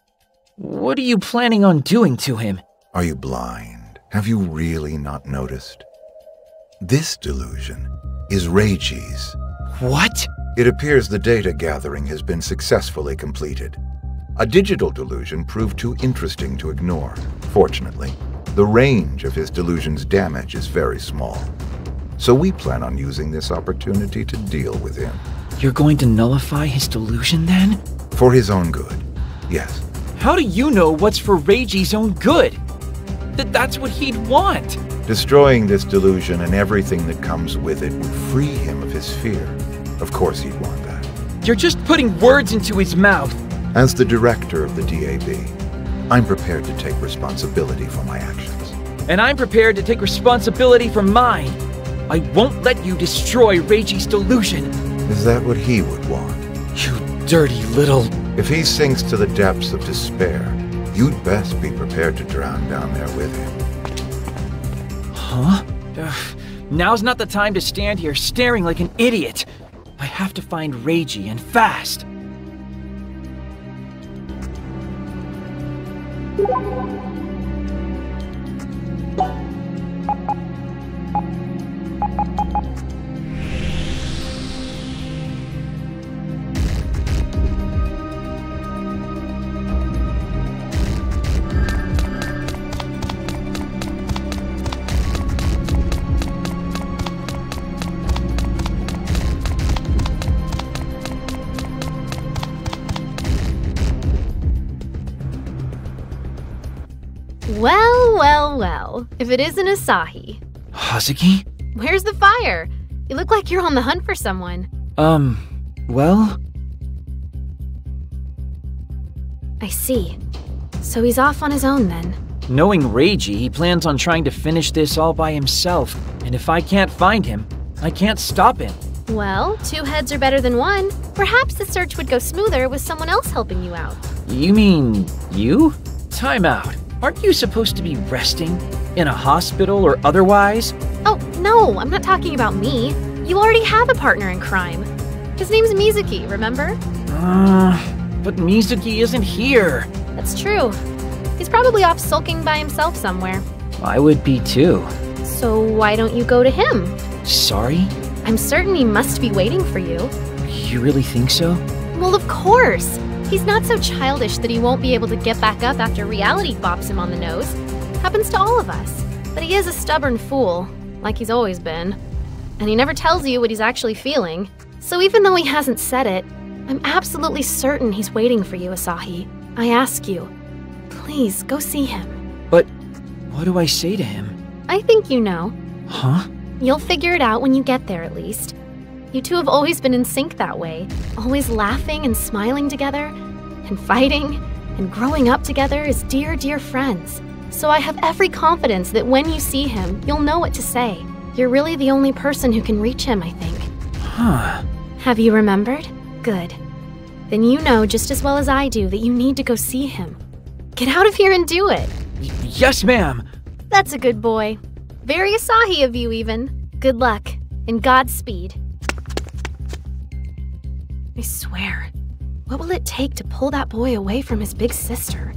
What are you planning on doing to him?
Are you blind? Have you really not noticed? This delusion is Reiji's.
What?
It appears the data gathering has been successfully completed. A digital delusion proved too interesting to ignore. Fortunately, the range of his delusion's damage is very small. So we plan on using this opportunity to deal with him.
You're going to nullify his delusion then?
For his own good, yes.
How do you know what's for Reiji's own good? That's what he'd want.
Destroying this delusion and everything that comes with it would free him of his fear. Of course he'd want that.
You're just putting words into his mouth.
As the director of the DAB, I'm prepared to take responsibility for my actions.
And I'm prepared to take responsibility for mine. I won't let you destroy Reiji's delusion.
Is that what he would want?
You dirty little...
If he sinks to the depths of despair, you'd best be prepared to drown down there with him.
Huh? Now's not the time to stand here staring like an idiot. I have to find Reiji, and fast.
Well, if it isn't Asahi.
Hazuki?
Where's the fire? You look like you're on the hunt for someone.
Well?
I see. So he's off on his own then.
Knowing Reiji, he plans on trying to finish this all by himself. And if I can't find him, I can't stop him.
Well, two heads are better than one. Perhaps the search would go smoother with someone else helping you out.
You mean you? Time out. Aren't you supposed to be resting? In a hospital or otherwise?
Oh, no, I'm not talking about me. You already have a partner in crime. His name's Mizuki, remember?
But Mizuki isn't here.
That's true. He's probably off sulking by himself somewhere.
I would be too.
So why don't you go to him?
Sorry?
I'm certain he must be waiting for you.
You really think so?
Well, of course. He's not so childish that he won't be able to get back up after reality bops him on the nose. Happens to all of us. But he is a stubborn fool, like he's always been. And he never tells you what he's actually feeling. So even though he hasn't said it, I'm absolutely certain he's waiting for you, Asahi. I ask you, please go see him.
But what do I say to him?
I think you know.
Huh?
You'll figure it out when you get there, at least. You two have always been in sync that way, always laughing and smiling together, and fighting, and growing up together as dear, dear friends. So I have every confidence that when you see him, you'll know what to say. You're really the only person who can reach him, I think.
Huh.
Have you remembered? Good. Then you know just as well as I do that you need to go see him. Get out of here and do it.
Yes, ma'am.
That's a good boy. Very Asahi of you, even. Good luck, and Godspeed. I swear, What will it take to pull that boy away from his big sister?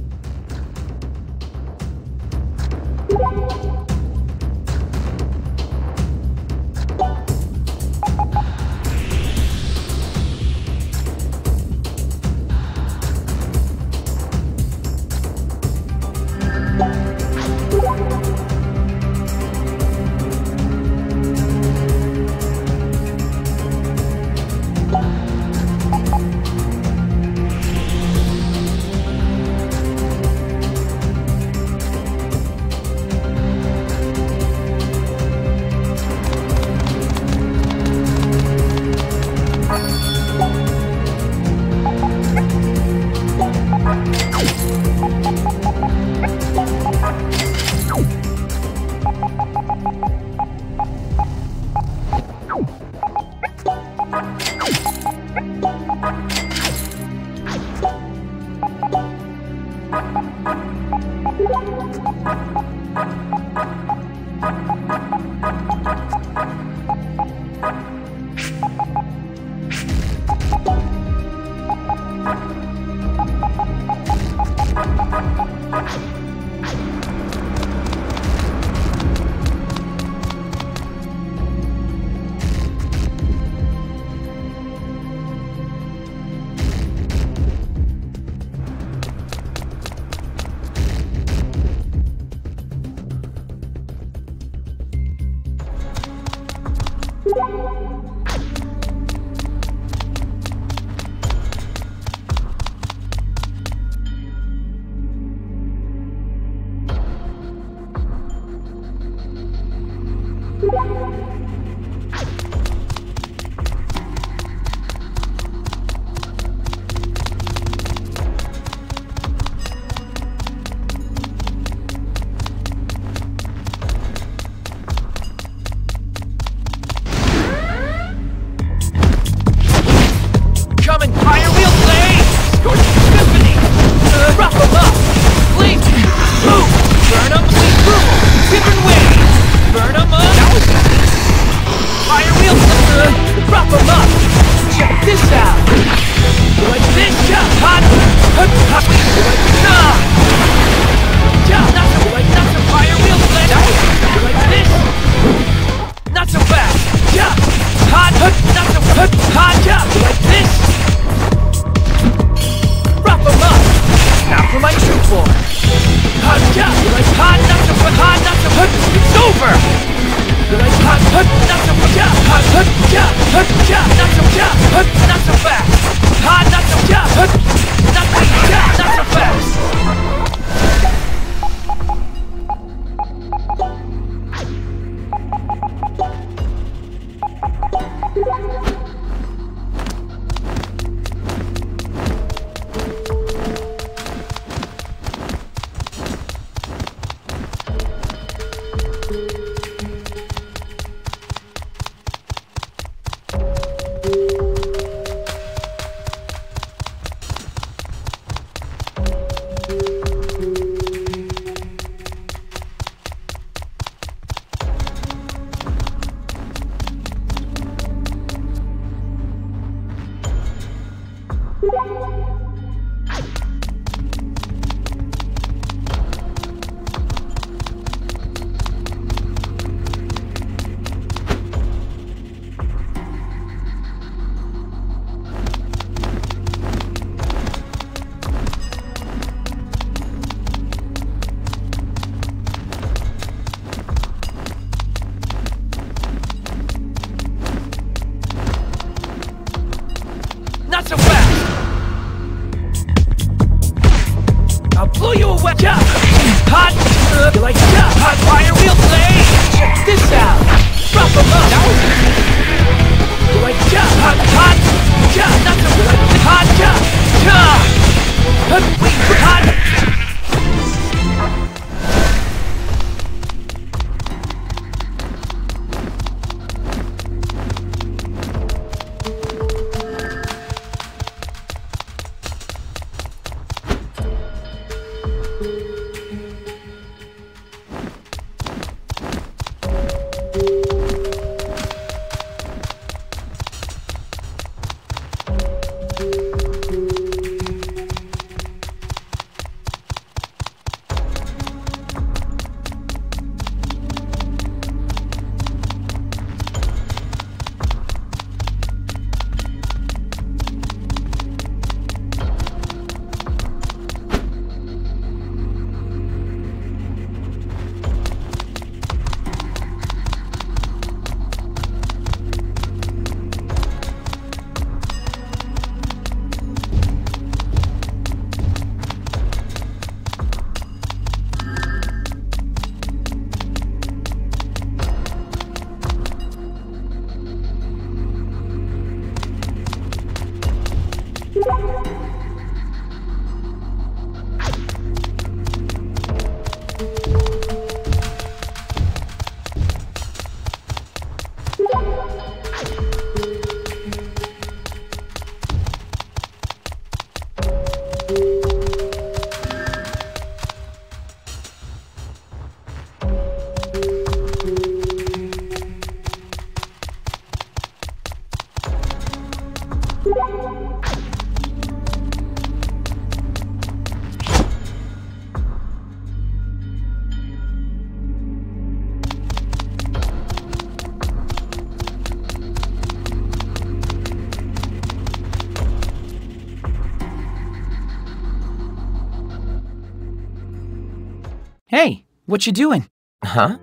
What you doing?
Huh?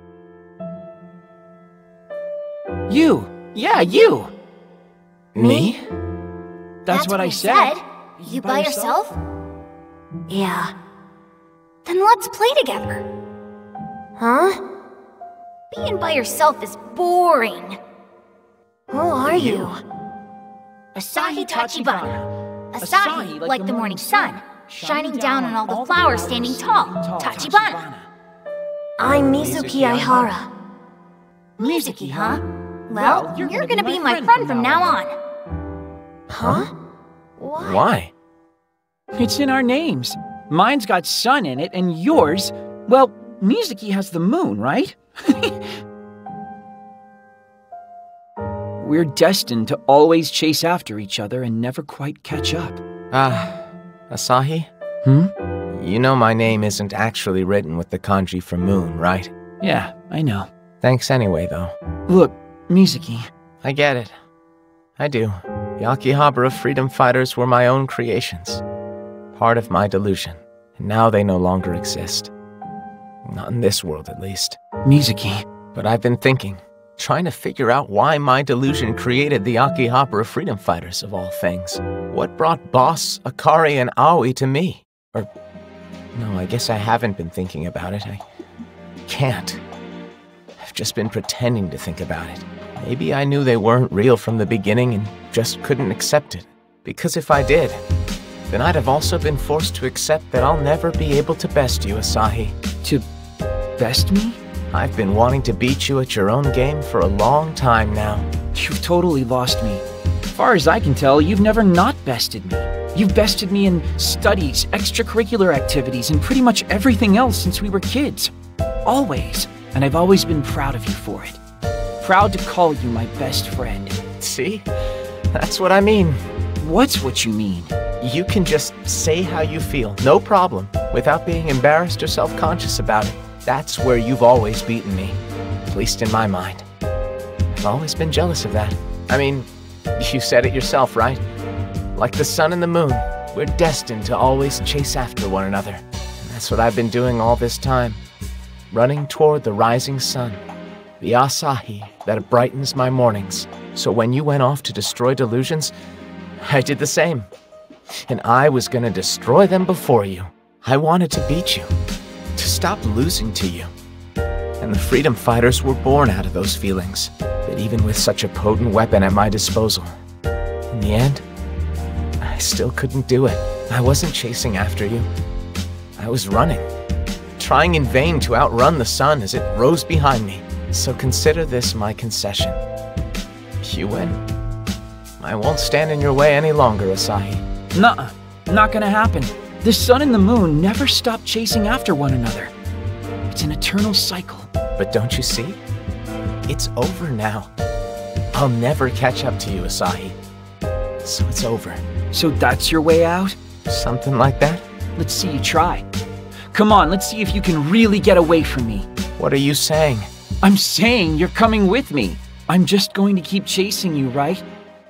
You. Yeah, you.
Me?
That's what I said.
You by yourself? Yeah. Then let's play together. Huh? Being by yourself is boring. Who are you? Asahi Tachibana. Asahi, like the morning sun, shining down on all the flowers standing tall. Tachibana. I'm Mizuki Aihara. Mizuki, huh? Well, you're gonna be my friend from now on.
Huh? Why?
It's in our names. Mine's got sun in it, and yours, well, Mizuki has the moon, right? We're destined to always chase after each other and never quite catch up.
Asahi? You know my name isn't actually written with the kanji for moon, right?
Yeah, I know.
Thanks anyway, though.
Look, Mizuki.
I get it. I do. The Akihabara freedom fighters were my own creations. Part of my delusion. And now they no longer exist. Not in this world, at least.
Mizuki.
But I've been thinking, trying to figure out why my delusion created the Akihabara freedom fighters, of all things. What brought Boss, Akari, and Aoi to me? Or, no, I guess I haven't been thinking about it. I can't. I've just been pretending to think about it. Maybe I knew they weren't real from the beginning and just couldn't accept it. Because if I did, then I'd have also been forced to accept that I'll never be able to best you, Asahi.
To best me?
I've been wanting to beat you at your own game for a long time now.
You've totally lost me. As far as I can tell, you've never not bested me. You've bested me in studies, extracurricular activities, and pretty much everything else since we were kids. Always. And I've always been proud of you for it. Proud to call you my best friend.
See? That's what I mean.
What's what you mean?
You can just say how you feel, no problem, without being embarrassed or self-conscious about it. That's where you've always beaten me, at least in my mind. I've always been jealous of that. I mean, you said it yourself, right? Like the sun and the moon, we're destined to always chase after one another. And that's what I've been doing all this time. Running toward the rising sun, the Asahi that brightens my mornings. So when you went off to destroy delusions, I did the same. And I was gonna destroy them before you. I wanted to beat you, to stop losing to you. And the freedom fighters were born out of those feelings. But even with such a potent weapon at my disposal, in the end, I still couldn't do it. I wasn't chasing after you. I was running, trying in vain to outrun the sun as it rose behind me. So consider this my concession. You win. I won't stand in your way any longer, Asahi.
Nuh-uh. Not gonna happen. The sun and the moon never stop chasing after one another. It's an eternal cycle.
But don't you see? It's over now. I'll never catch up to you, Asahi. So it's over.
So that's your way out?
Something like that?
Let's see you try. Come on, let's see if you can really get away from me.
What are you saying?
I'm saying you're coming with me. I'm just going to keep chasing you, right?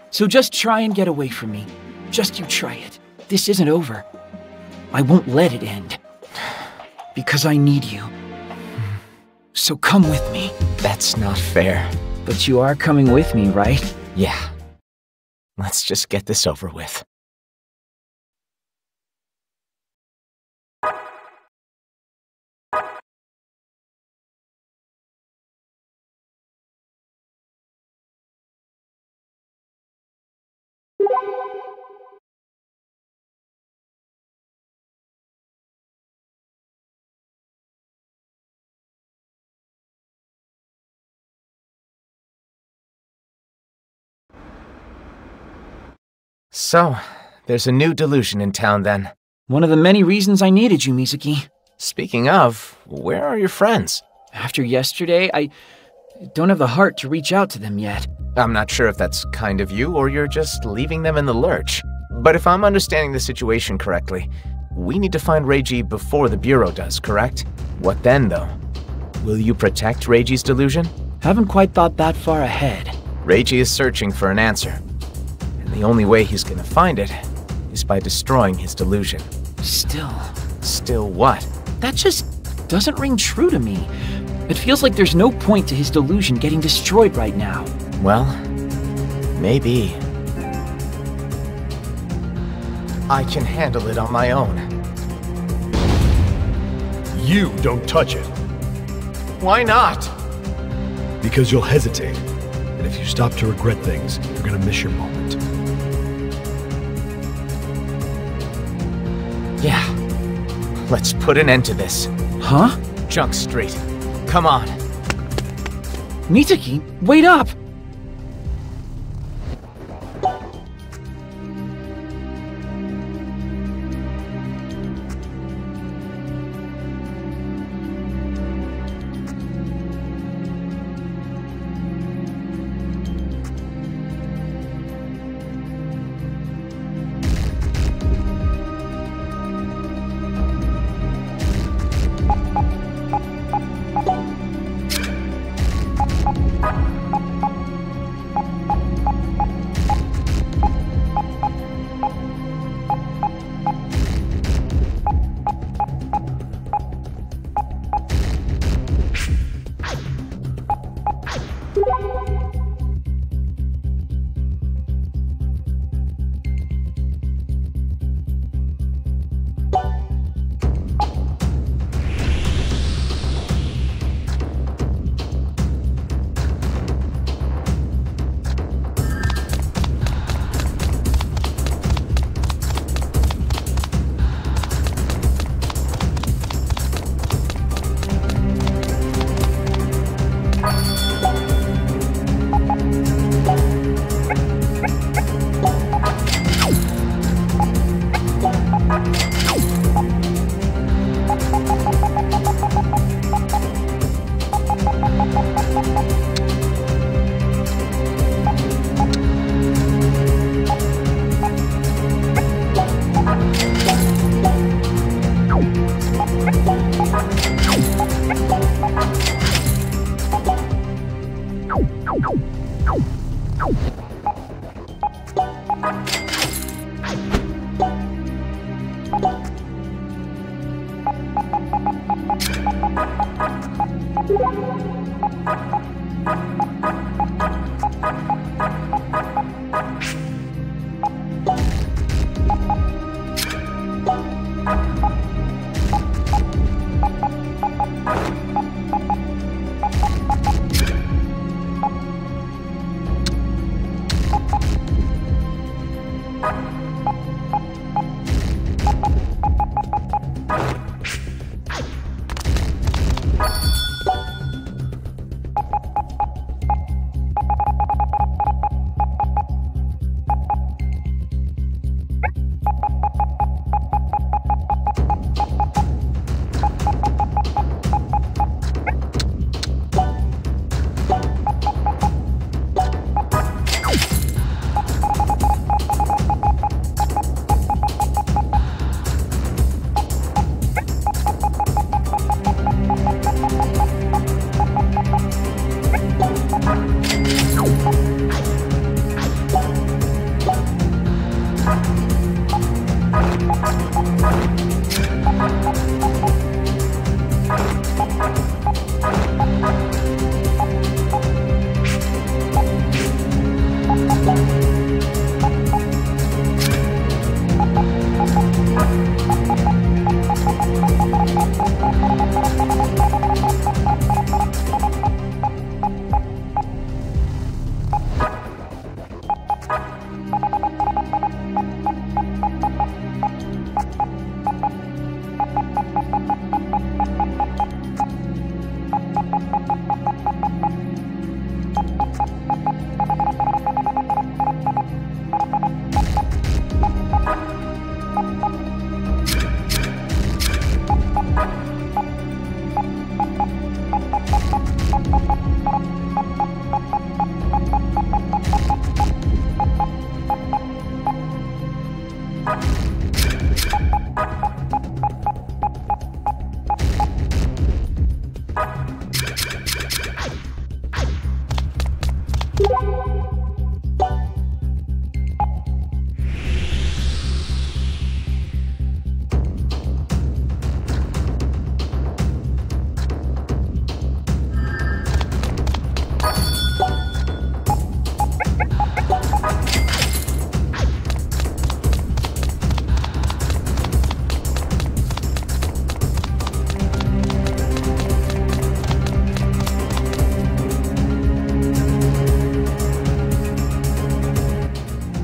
So just try and get away from me. Just you try it. This isn't over. I won't let it end. Because I need you. So come with me.
That's not fair.
But you are coming with me, right?
Yeah. Let's just get this over with. So, there's a new delusion in town then.
One of the many reasons I needed you, Mizuki.
Speaking of, where are your friends?
After yesterday, I don't have the heart to reach out to them yet.
I'm not sure if that's kind of you or you're just leaving them in the lurch. But if I'm understanding the situation correctly, we need to find Reiji before the Bureau does, correct? What then, though? Will you protect Reiji's delusion?
Haven't quite thought that far ahead.
Reiji is searching for an answer. And the only way he's gonna find it is by destroying his delusion.
Still
what?
That just doesn't ring true to me. It feels like there's no point to his delusion getting destroyed right now.
Well, maybe. I can handle it on my own.
You don't touch it.
Why not?
Because you'll hesitate. And if you stop to regret things, you're gonna miss your moment.
Yeah. Let's put an end to this.
Huh?
Junk Street. Come on.
Mizuki, wait up!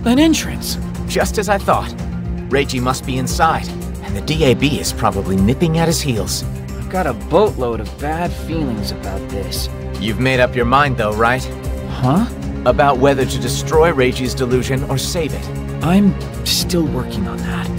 An entrance.
Just as I thought. Reiji must be inside, and the DAB is probably nipping at his heels.
I've got a boatload of bad feelings about this.
You've made up your mind though, right?
Huh?
About whether to destroy Reiji's delusion or save it.
I'm still working on that.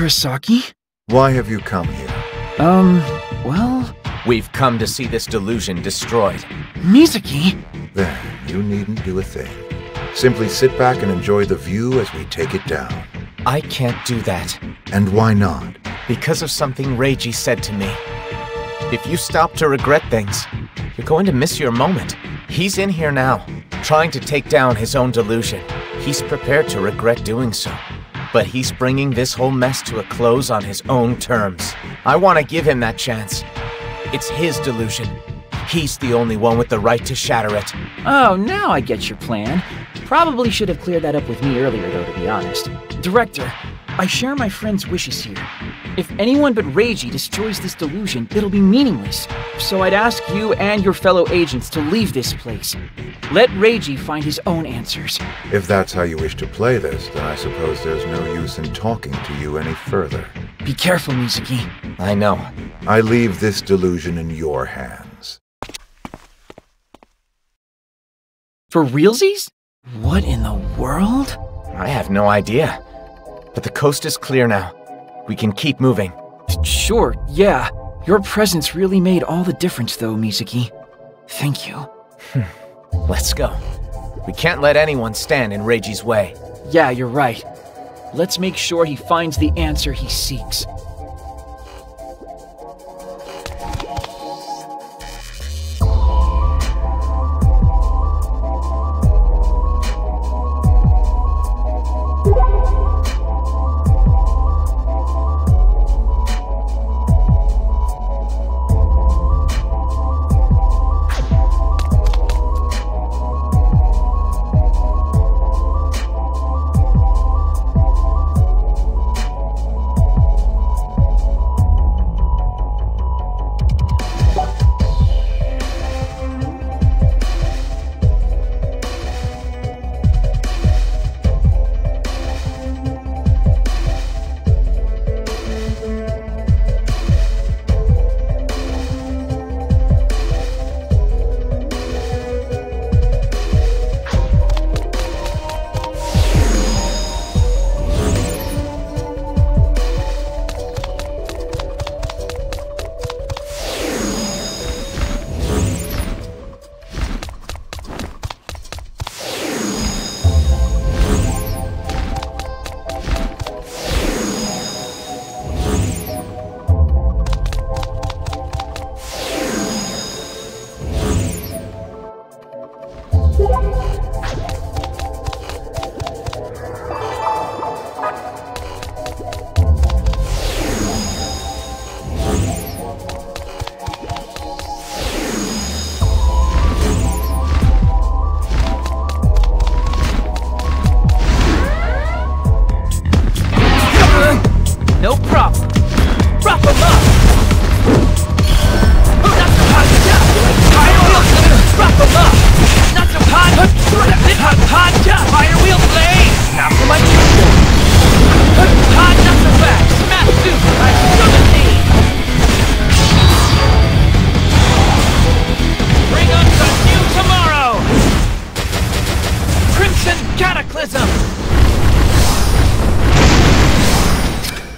Kurosaki?
Why have you come here?
Well...
We've come to see this delusion destroyed.
Mizuki?
Then, you needn't do a thing. Simply sit back and enjoy the view as we take it down.
I can't do that.
And why not?
Because of something Reiji said to me. If you stop to regret things, you're going to miss your moment. He's in here now, trying to take down his own delusion. He's prepared to regret doing so. But he's bringing this whole mess to a close on his own terms. I want to give him that chance. It's his delusion. He's the only one with the right to shatter it.
Oh, now I get your plan. Probably should have cleared that up with me earlier, though, to be honest. Director, I share my friend's wishes here. If anyone but Reiji destroys this delusion, it'll be meaningless. So I'd ask you and your fellow agents to leave this place. Let Reiji find his own answers.
If that's how you wish to play this, then I suppose there's no use in talking to you any further.
Be careful, Mizuki.
I know.
I leave this delusion in your hands.
For realsies? What in the world?
I have no idea. But the coast is clear now. We can keep moving.
Sure, yeah. Your presence really made all the difference, though, Mizuki. Thank you.
Let's go. We can't let anyone stand in Reiji's way.
Yeah, you're right. Let's make sure he finds the answer he seeks.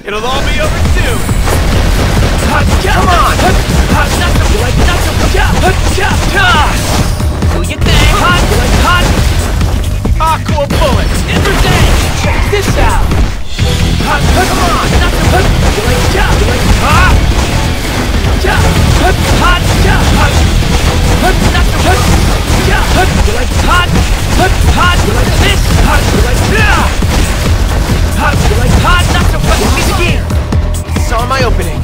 It'll all be over soon.
Come on! Do your thing!
Aqua bullet!
Revenge! Check this out! Come on!
Saw my opening.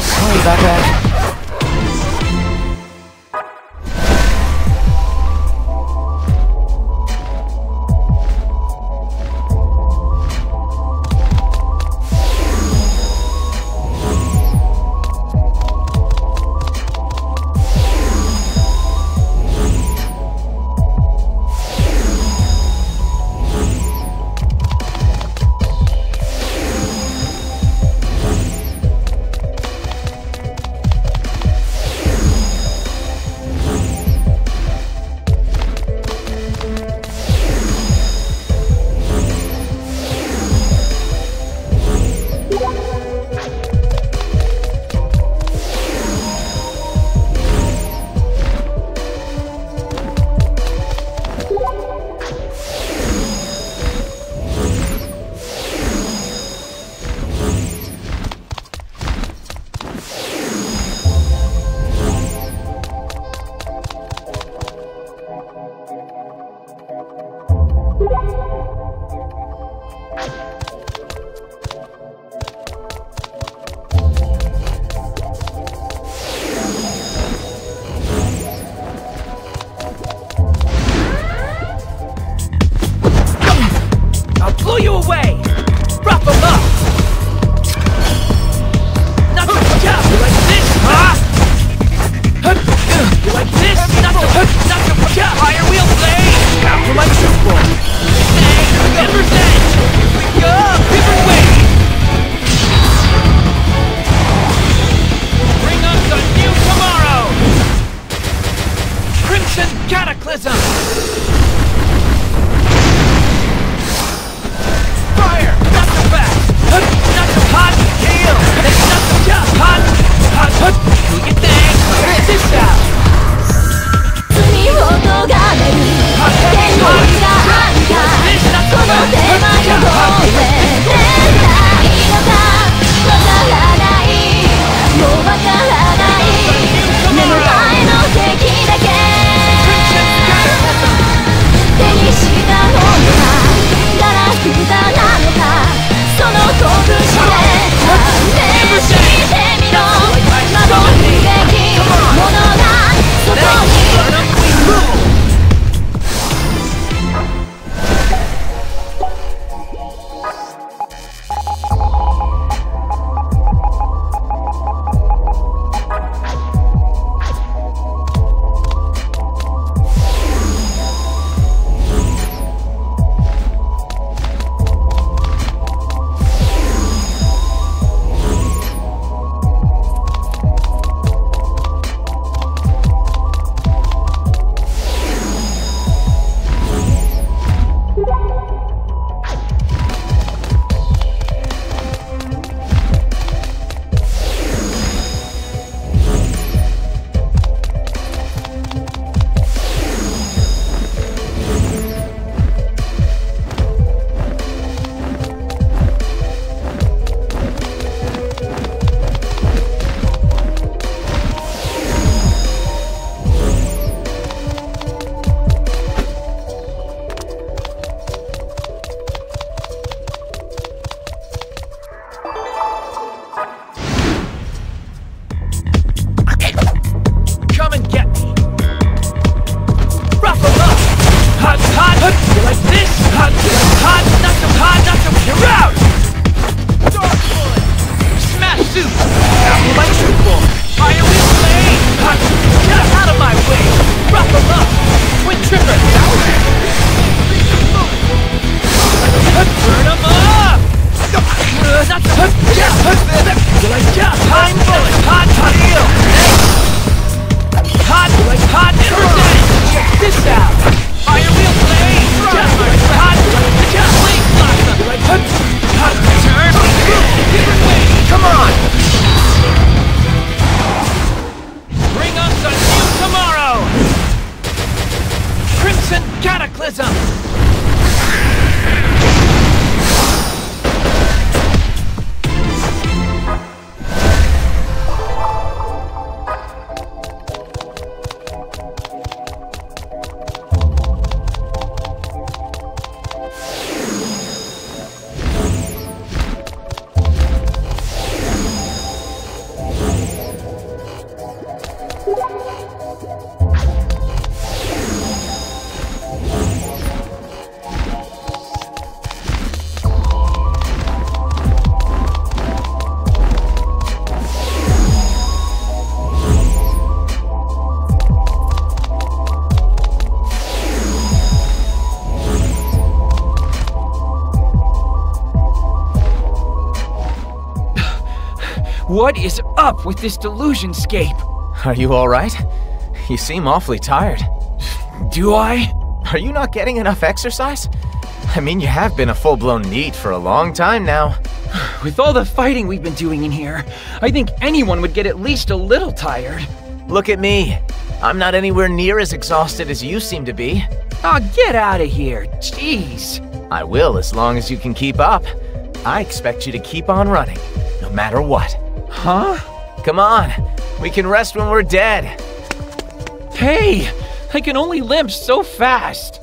Sorry about that.
What is up with this delusionscape?
Are you alright? You seem awfully tired.
Do I?
Are you not getting enough exercise? I mean, you have been a full-blown NEET for a long time now.
With all the fighting we've been doing in here, I think anyone would get at least a little tired.
Look at me. I'm not anywhere near as exhausted as you seem to be.
Aw, get out of here. Jeez.
I will, as long as you can keep up. I expect you to keep on running, no matter what.
Huh?
Come on. We can rest when we're dead.
Hey! I can only limp so fast.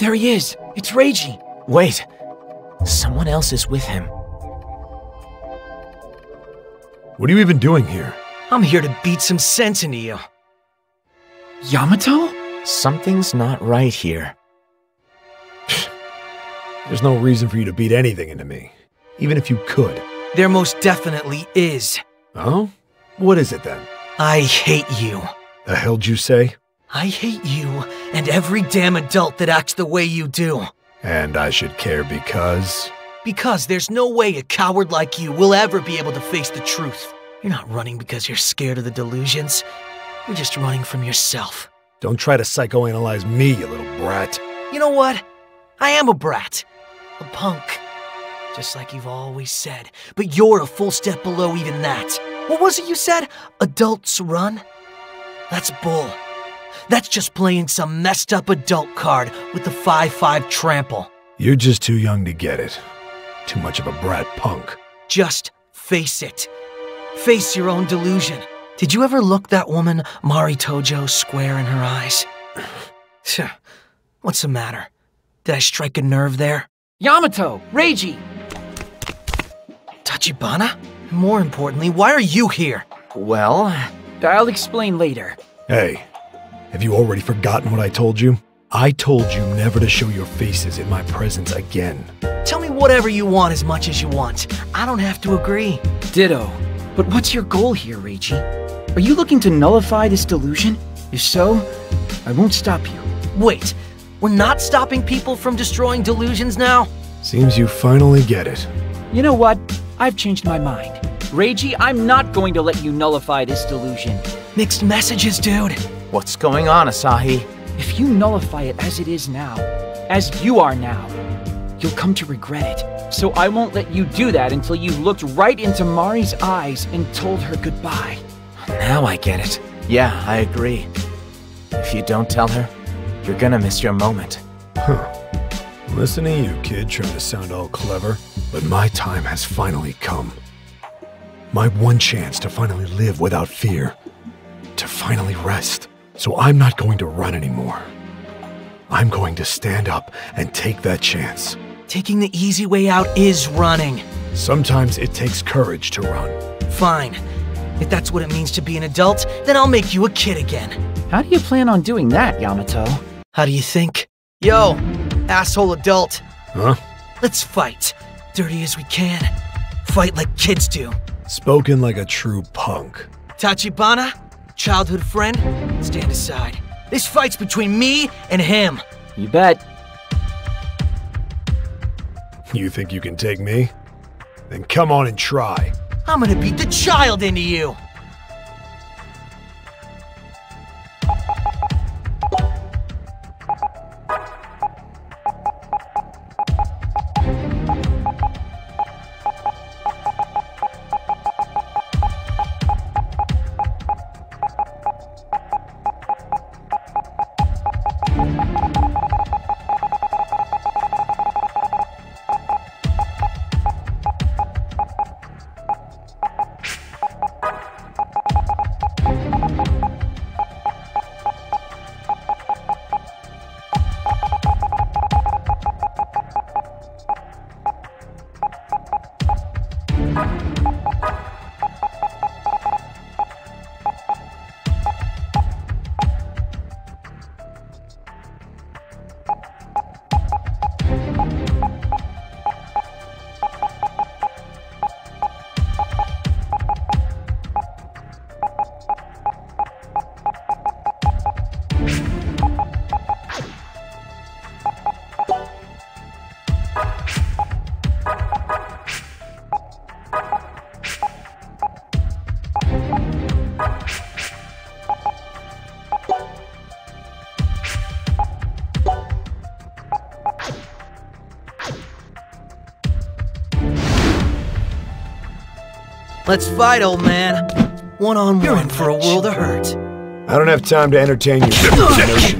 There he is! It's Reiji!
Wait! Someone else is with him.
What are you even doing here?
I'm here to beat some sense into you.
Yamato?
Something's not right here.
There's no reason for you to beat anything into me, even if you could.
There most definitely is.
Oh? What is it then?
I hate you.
The hell'd you say?
I hate you and every damn adult that acts the way you do.
And I should care because?
Because there's no way a coward like you will ever be able to face the truth. You're not running because you're scared of the delusions. You're just running from yourself.
Don't try to psychoanalyze me, you little brat.
You know what? I am a brat. A punk. Just like you've always said. But you're a full step below even that. What was it you said? Adults run? That's bull. That's just playing some messed up adult card with the 5-5 trample.
You're just too young to get it. Too much of a brat punk.
Just face it. Face your own delusion. Did you ever look that woman, Mari Tojo, square in her eyes? What's the matter? Did I strike a nerve there?
Yamato! Reiji!
Tachibana? More importantly, why are you here?
Well, I'll explain later.
Hey, have you already forgotten what I told you? I told you never to show your faces in my presence again.
Tell me whatever you want as much as you want. I don't have to agree.
Ditto. But what's your goal here, Reiji? Are you looking to nullify this delusion? If so, I won't stop you.
Wait, we're not stopping people from destroying delusions now?
Seems you finally get it.
You know what? I've changed my mind. Reiji, I'm not going to let you nullify this delusion.
Mixed messages, dude.
What's going on, Asahi?
If you nullify it as it is now, as you are now, you'll come to regret it. So I won't let you do that until you've looked right into Mari's eyes and told her goodbye.
Now I get it. Yeah, I agree. If you don't tell her, you're gonna miss your moment.
Huh. Listen to you, kid, trying to sound all clever. But my time has finally come. My one chance to finally live without fear. To finally rest. So I'm not going to run anymore. I'm going to stand up and take that chance.
Taking the easy way out is running.
Sometimes it takes courage to run.
Fine. If that's what it means to be an adult, then I'll make you a kid again.
How do you plan on doing that, Yamato?
How do you think? Yo, asshole adult.
Huh?
Let's fight. Dirty as we can. Fight like kids do.
Spoken like a true punk.
Tachibana, childhood friend, stand aside. This fight's between me and him.
You bet.
You think you can take me? Then come on and try.
I'm gonna beat the child into you. Let's fight, old man. One-on-one. You're in for a world of hurt.
I don't have time to entertain your notions.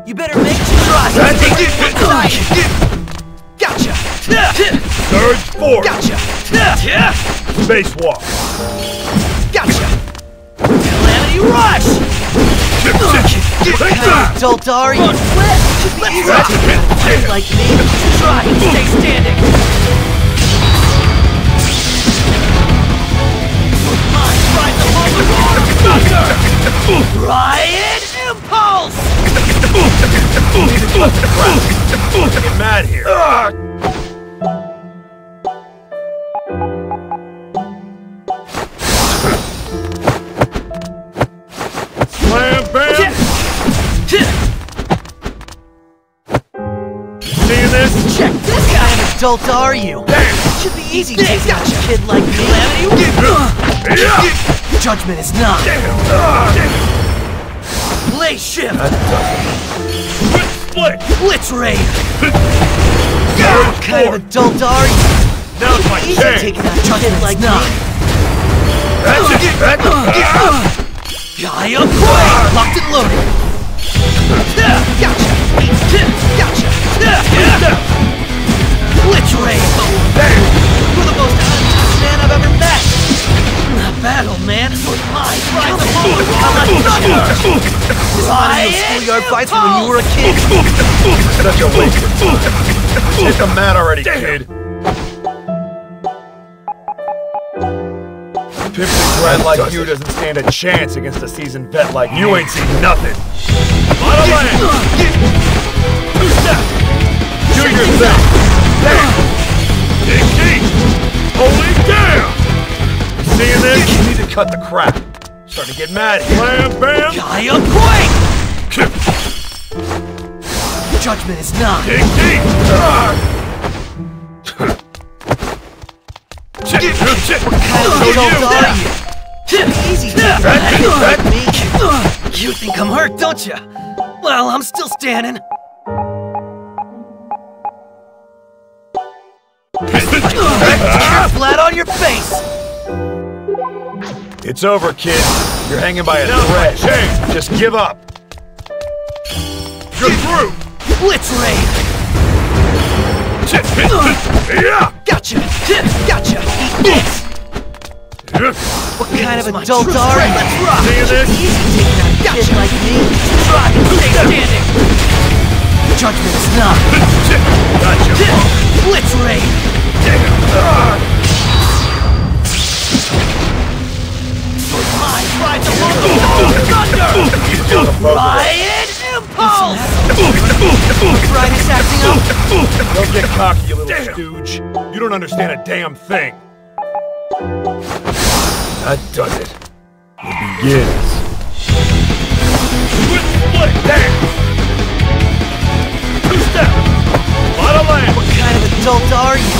You better make some try. Gotcha.
Surge forward.
Gotcha.
Spacewalk.
Gotcha. Calamity rush. What kind of adult are you? Should be easy to take out a kid like me. Try and stay standing. Mind rides upon the roar of thunder. Riot impulse.
Get mad here. Slam bam! Seeing this?
Check this guy. What kind of adult are you?
Damn!
Should be easy taking out a kid like me. Judgment is not. Blaze shift.
Split!
Blitz raid. What kind of adult are you?
Now's my
Easy
chance.
taking out a kid like me.
That's it!
Gaia Quake! Locked and loaded! Gotcha! Gotcha! Glitch Raid! You're the most untouched man I've ever met! Not bad, old man. My ride the ball like thunder! This reminded me of schoolyard fights from when you were a kid.
Such a waste of time. Just hit the mat already, kid. Pimply brat like you doesn't stand a chance against a seasoned vet like you. Ain't seen nothing. Bottom line. Two steps. Do your thing. Damn. Dig deep. Holy damn. Seeing this? You need to cut the crap. Starting to get mad here. Blam bam.
Gaia Quake! Judgment is not.
Dig deep.
What kind of adult are you? Easy to like me. You think I'm hurt, don't you? Well, I'm still standing. Flat on your face.
It's over, kid. You're hanging by a thread. Just give up. You're through.
Blitz raid. Gotcha! Gotcha! Eat this! What kind of adult are you? Let's rock!
Seeing this?
Easy taking out a kid like me. Try and stay standing! Judgment is not.
Gotcha!
Blitz raid! Mind rides along the wall of thunder! Riot impulse! Right is acting up!
Don't get cocky, you little stooge. You don't understand a damn thing. That does it. It begins. Split! Damn! Two steps! Bottom land!
What kind of adult are you?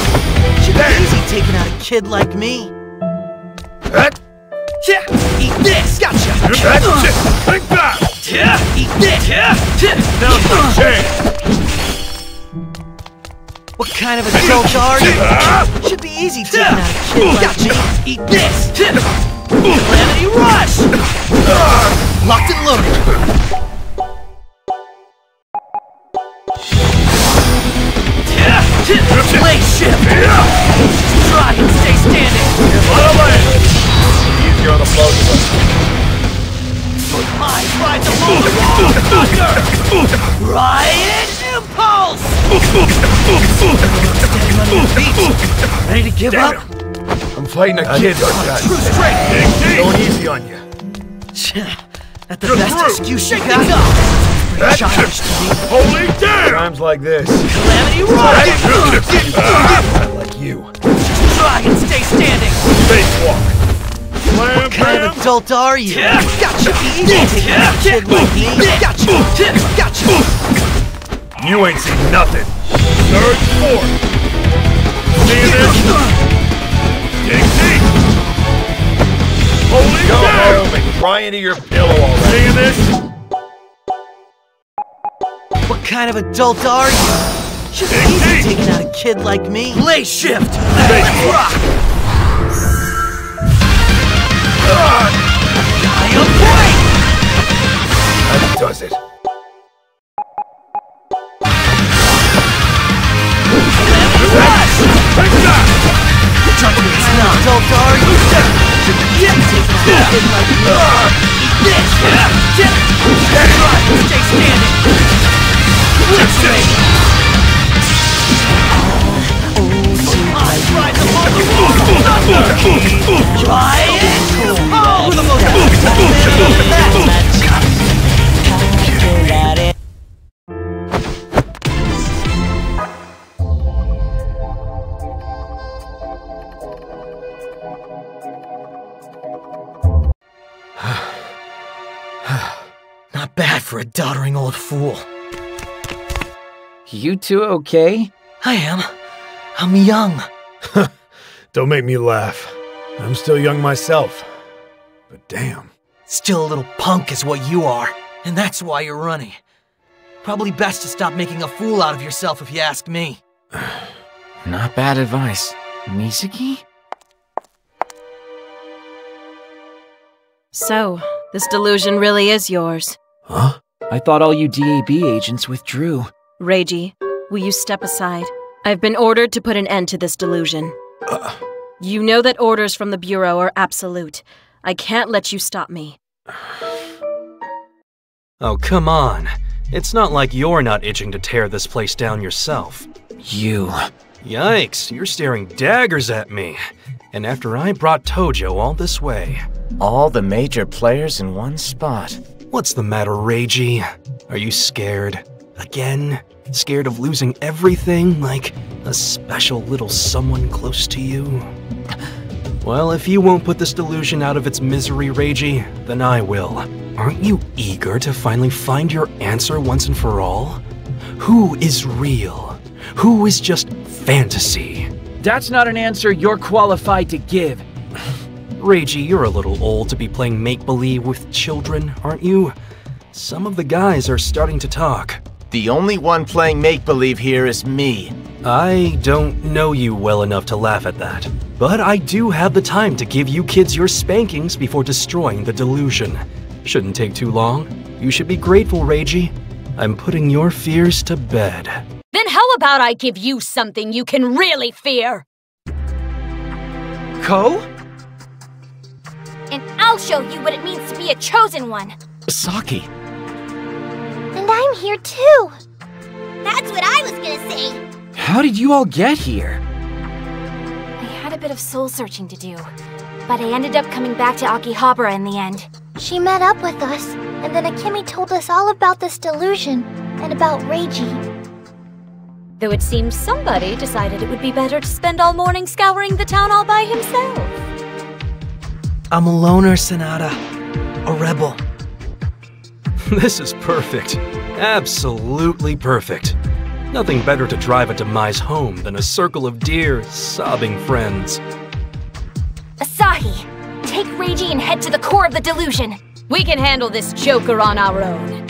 Should be easy taking out a kid like me. Yeah! Eat this! Gotcha!
Think back!
Yeah! Eat this!
Now's my chance!
What kind of adult are you? Should be easy taking out a kid like me. Eat this! Calamity Rush! Locked and loaded! Blaze shift! Try and stay standing!
Bottom land! Easier on the both of us.
Mind rides along the wall of thunder! Riot impulse! Standing on your feet. Ready to give up?
I'm fighting a kid,
True strength!
Going easy on you.
At the best excuse you got? Pretty childish to me.
Holy damn! Times like this.
Calamity Rush!
Like you.
Try and stay standing!
Spacewalk.
What kind of adult are you? Gotcha! Easy taking out a kid like me. Gotcha! Gotcha!
You ain't seen nothing. Surge forth. See this? Dig deep. Holy damn! Cry into your pillow already. See this?
What kind of adult are you? Should be easy taking out a kid like me. Blaze shift! Let's rock! Gaia Quake!
That does it.
Judgment is not adult, are you? Not bad for a doddering old fool.
You two okay?
I am. I'm young.
Don't make me laugh. I'm still young myself. But damn.
Still a little punk is what you are, and that's why you're running. Probably best to stop making a fool out of yourself if you ask me.
Not bad advice. Mizuki?
So, this delusion really is yours.
Huh?
I thought all you DAB agents withdrew.
Reiji, will you step aside? I've been ordered to put an end to this delusion. You know that orders from the Bureau are absolute. I can't let you stop me.
Oh, come on. It's not like you're not itching to tear this place down yourself.
You.
Yikes, you're staring daggers at me. And after I brought Tojo all this way.
All the major players in one spot.
What's the matter, Reiji? Are you scared? Again? Scared of losing everything, like a special little someone close to you? Well, if you won't put this delusion out of its misery, Reiji, then I will. Aren't you eager to finally find your answer once and for all? Who is real? Who is just fantasy?
That's not an answer you're qualified to give.
Reiji, you're a little old to be playing make-believe with children, aren't you? Some of the guys are starting to talk.
The only one playing make-believe here is me.
I don't know you well enough to laugh at that. But I do have the time to give you kids your spankings before destroying the delusion. Shouldn't take too long. You should be grateful, Reiji. I'm putting your fears to bed.
Then how about I give you something you can really fear?
Ko?
And I'll show you what it means to be a chosen one.
Saki.
And I'm here too. That's what I was gonna say.
How did you all get here?
I had a bit of soul searching to do, but I ended up coming back to Akihabara in the end.
She met up with us, and then Akemi told us all about this delusion and about Reiji.
Though it seems somebody decided it would be better to spend all morning scouring the town all by himself.
I'm a loner, Sonata. A rebel.
This is perfect. Absolutely perfect. Nothing better to drive a demise home than a circle of dear, sobbing friends.
Asahi, take Reiji and head to the core of the delusion.
We can handle this joker on our own.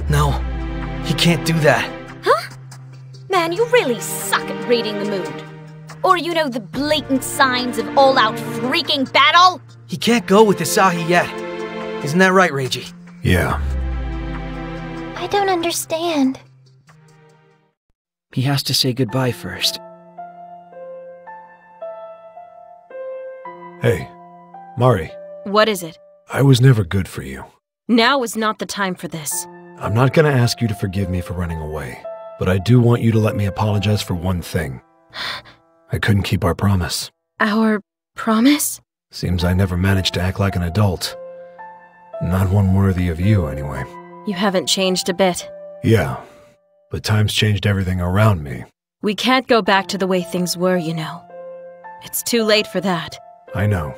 No, you can't do that.
Huh? Man, you really suck at reading the mood. Or you know the blatant signs of all-out freaking battle?
He can't go with Asahi yet. Isn't that right, Reiji?
Yeah.
I don't understand.
He has to say goodbye first.
Hey, Mari.
What is it?
I was never good for you.
Now is not the time for this.
I'm not gonna ask you to forgive me for running away, but I do want you to let me apologize for one thing. I couldn't keep our promise.
Our promise?
Seems I never managed to act like an adult. Not one worthy of you, anyway.
You haven't changed a bit.
Yeah, but times changed everything around me.
We can't go back to the way things were, you know. It's too late for that.
I know.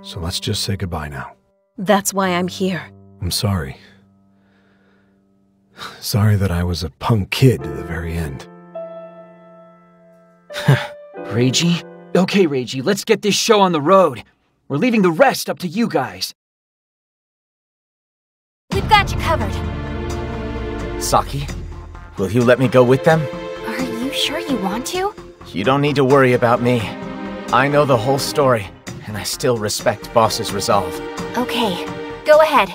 So let's just say goodbye now.
That's why I'm here.
I'm sorry. Sorry that I was a punk kid to the very end.
Reiji? Okay, Reiji, let's get this show on the road. We're leaving the rest up to you guys.
We've got you covered.
Saki, will you let me go with them?
Are you sure you want to?
You don't need to worry about me. I know the whole story, and I still respect Boss's resolve.
Okay, go ahead.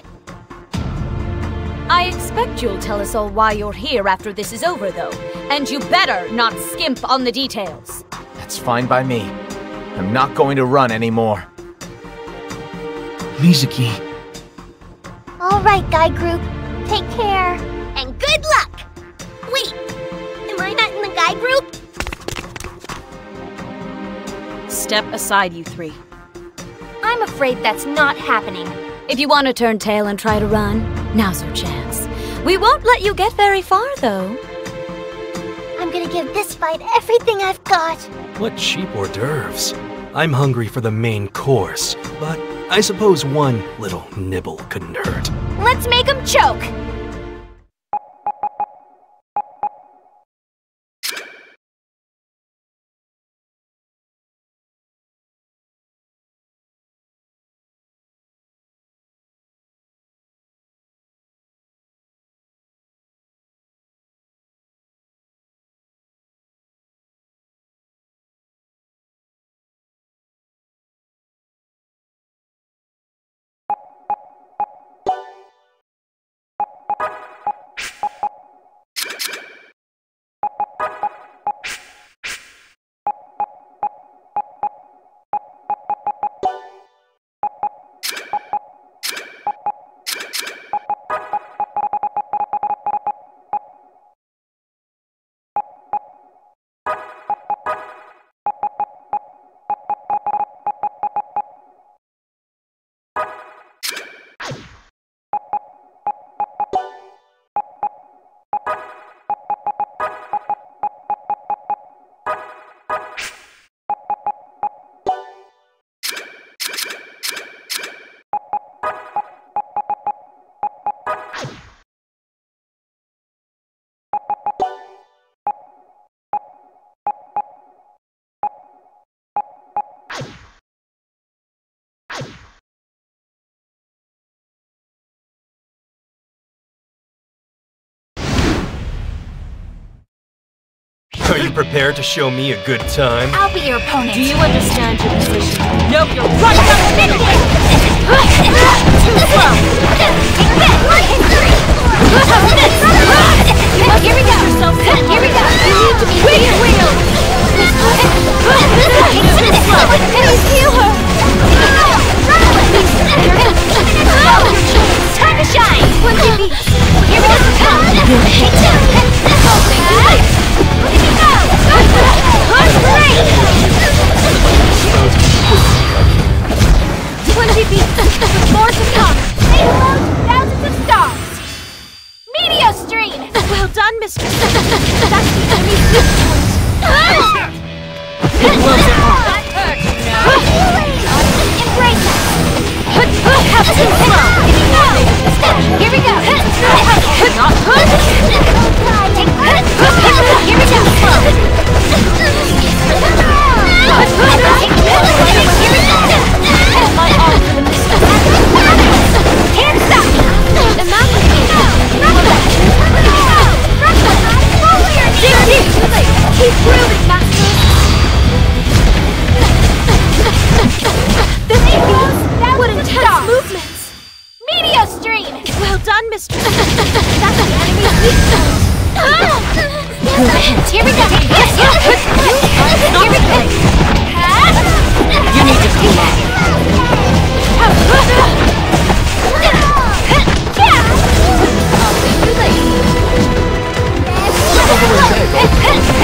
I expect you'll tell us all why you're here after this is over, though. And you better not skimp on the details.
That's fine by me. I'm not going to run anymore.
Mizuki.
All right, guy group. Take care. And good luck! Wait, am I not in the guy group?
Step aside, you three.
I'm afraid that's not happening.
If you want to turn tail and try to run, now's your chance. We won't let you get very far, though.
I'm gonna give this fight everything I've got.
What cheap hors d'oeuvres. I'm hungry for the main course, but I suppose one little nibble couldn't hurt.
Let's make him choke!
Are you prepared to show me a good time?
I'll be your opponent.
Do you understand your position?
No, you're right up the middle! Too slow!
Here we go! Here we go! You need to be wheel! Heal her! Time to shine! Here we go! More to come! Say hello to thousands of stars! Meteor stream!
Well done, mistress.
That's the enemy's weak point! Embrace us! Here we go! Keep grooving, Master! What intense movements! Meteor stream!
Well done, mistress.
That's the enemy's weak point! Good hands. Here we go! Yes! Here we go!
You need to cool off.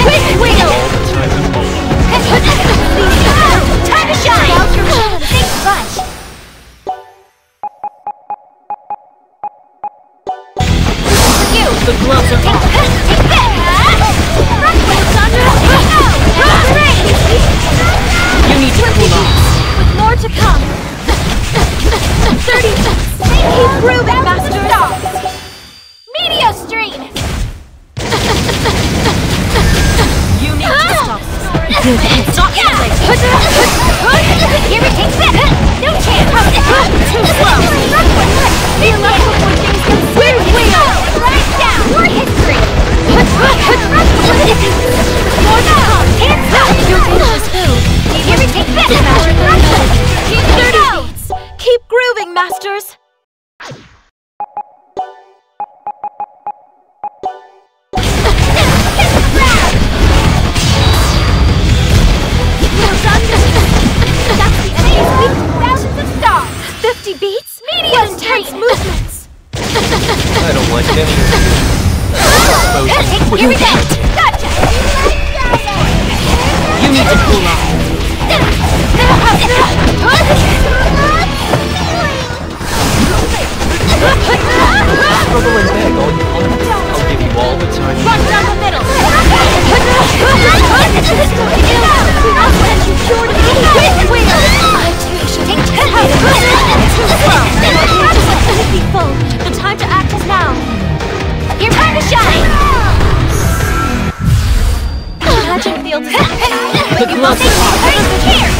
Quick wheel! Time to shine! Big bunch! You!
The gloves are off.
Take that!
You need to cool off.
With more to come! 30! Keep grooving, Master! Meteor stream!
You need to stop.
Good head.
Stop too late.
Here we take that! No chance! Too slow! Be lucky before things get sweet! Right down! More history! More to come! Can't stop!
You're dangerous food.
Here we take that!
30 beats. Keep grooving, masters.
Well done,
field is empty.
The gloves are hot.
Here!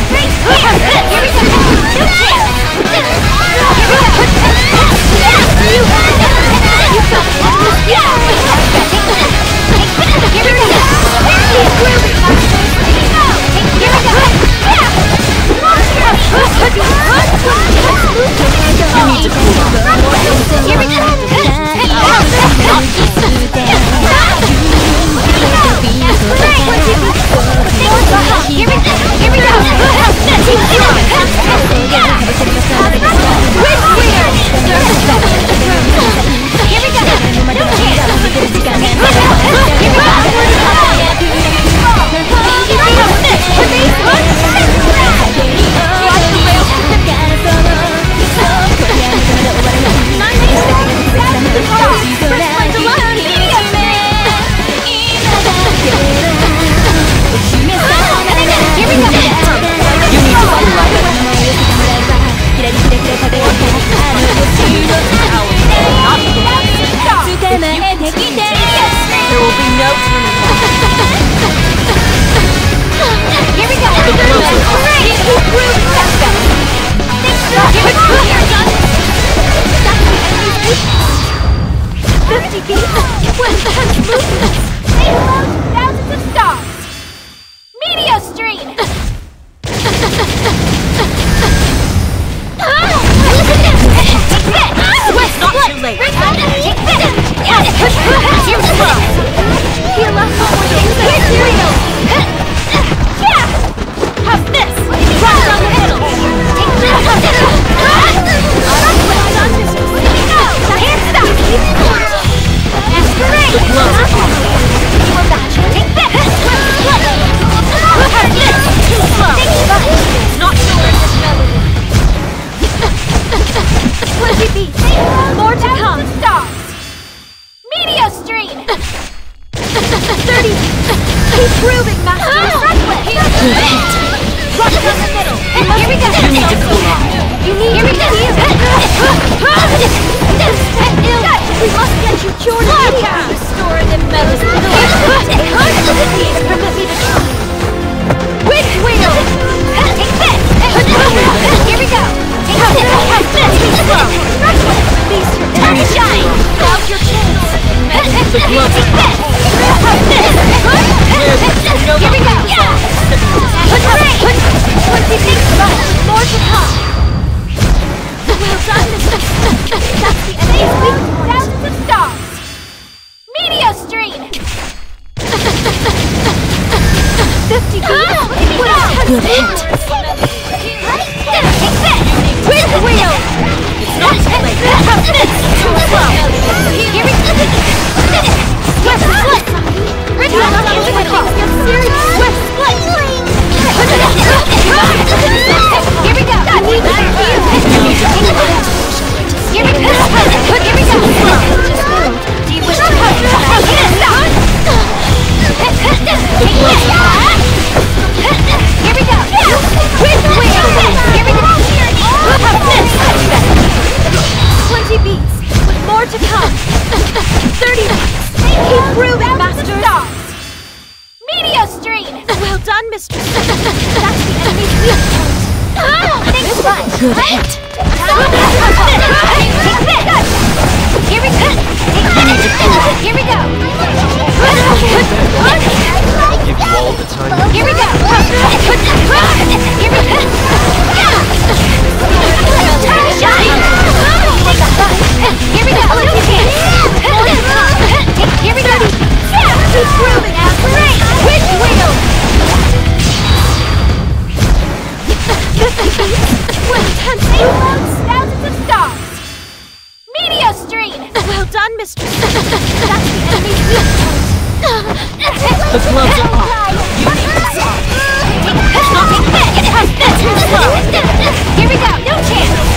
Here we go! No chance!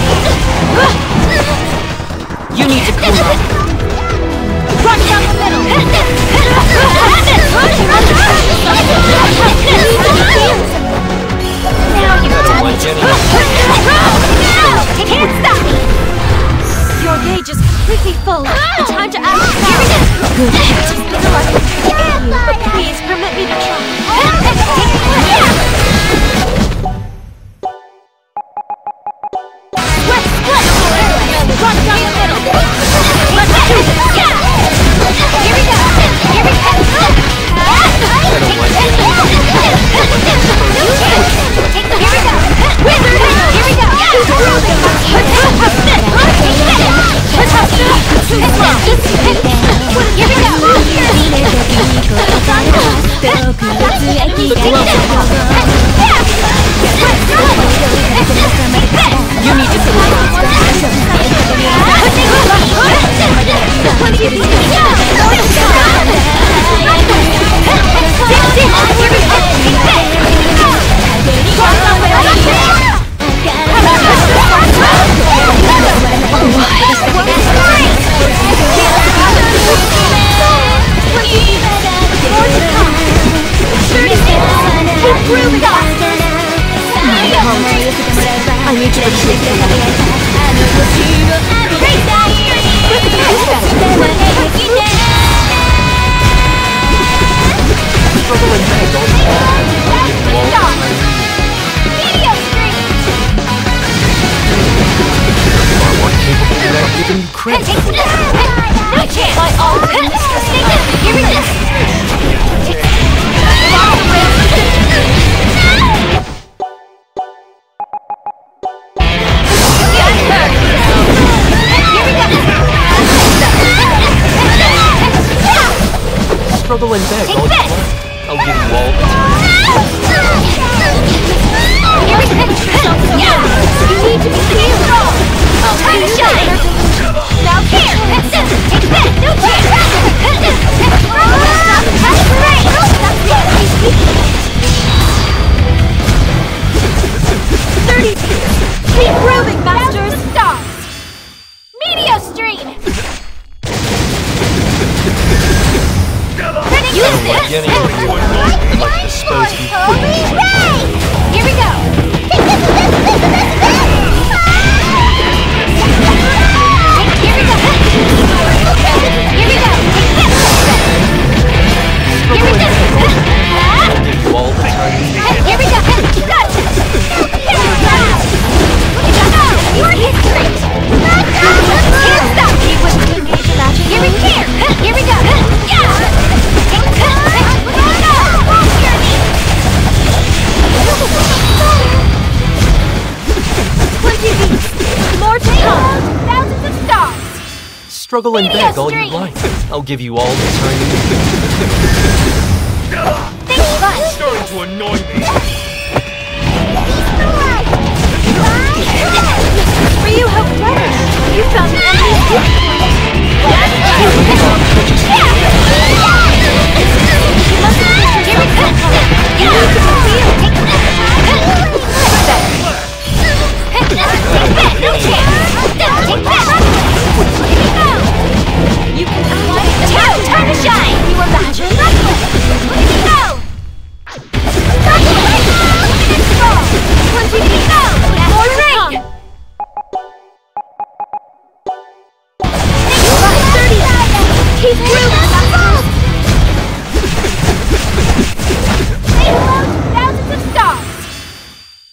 Please permit me to try.
the gloves of power. You need to I need to giving you credit for.
No chance! I always here we go!
Struggle and beg all you want. I'll give you all the time.
You need to be careful! Time to shine! Now here! Take that! No chance! That's great! Keep proving, masters! Stars! Meteor Stream!
I don't like any of you. I'd like to dispose of you quickly.
Here we go!
I'll give you all the time you need.
Here we go! Gotcha! Your history! Can't stop! You wish to engage in action? Here we go! More to come! Thousands of stars!
Struggle and beg all you like. I'll give you all the time you need.
Thanks much!
It's starting to annoy me.
Ryu, how clever! You found an enemy's weak point. You can time to shine! You imagine? Go! More rain! Keep moving! Thousands of stars!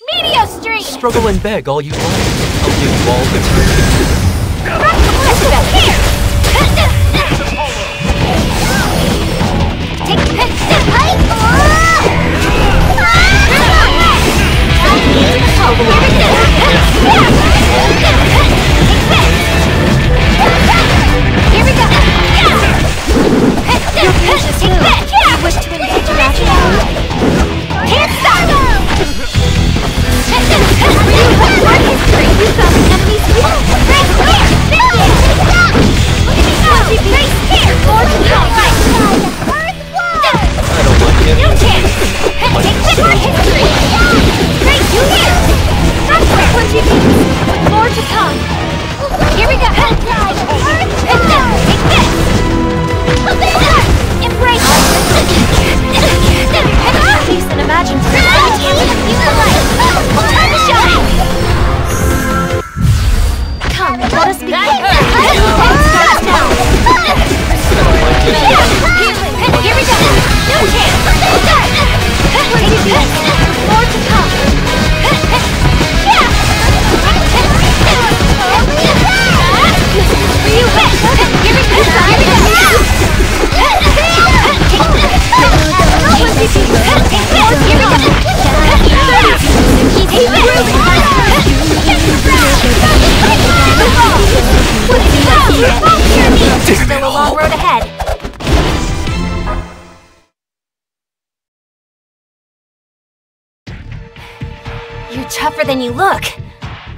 Meteor Stream!
Struggle and beg all you want. I'll give you all the time.
Here! Take the Here we go! Take that! You wish to engage in action? Can't stop! What history? You found an enemy's weak point. Right here! Right here! More to come!
I don't like it.
No chance! Take this for history! Right here! That's right! More to come! Here we go! Take this! Embrace it! Face and imagine for time to shine! Come, let us begin! Here we go! No chance! More to come! This is
You're tougher than you look.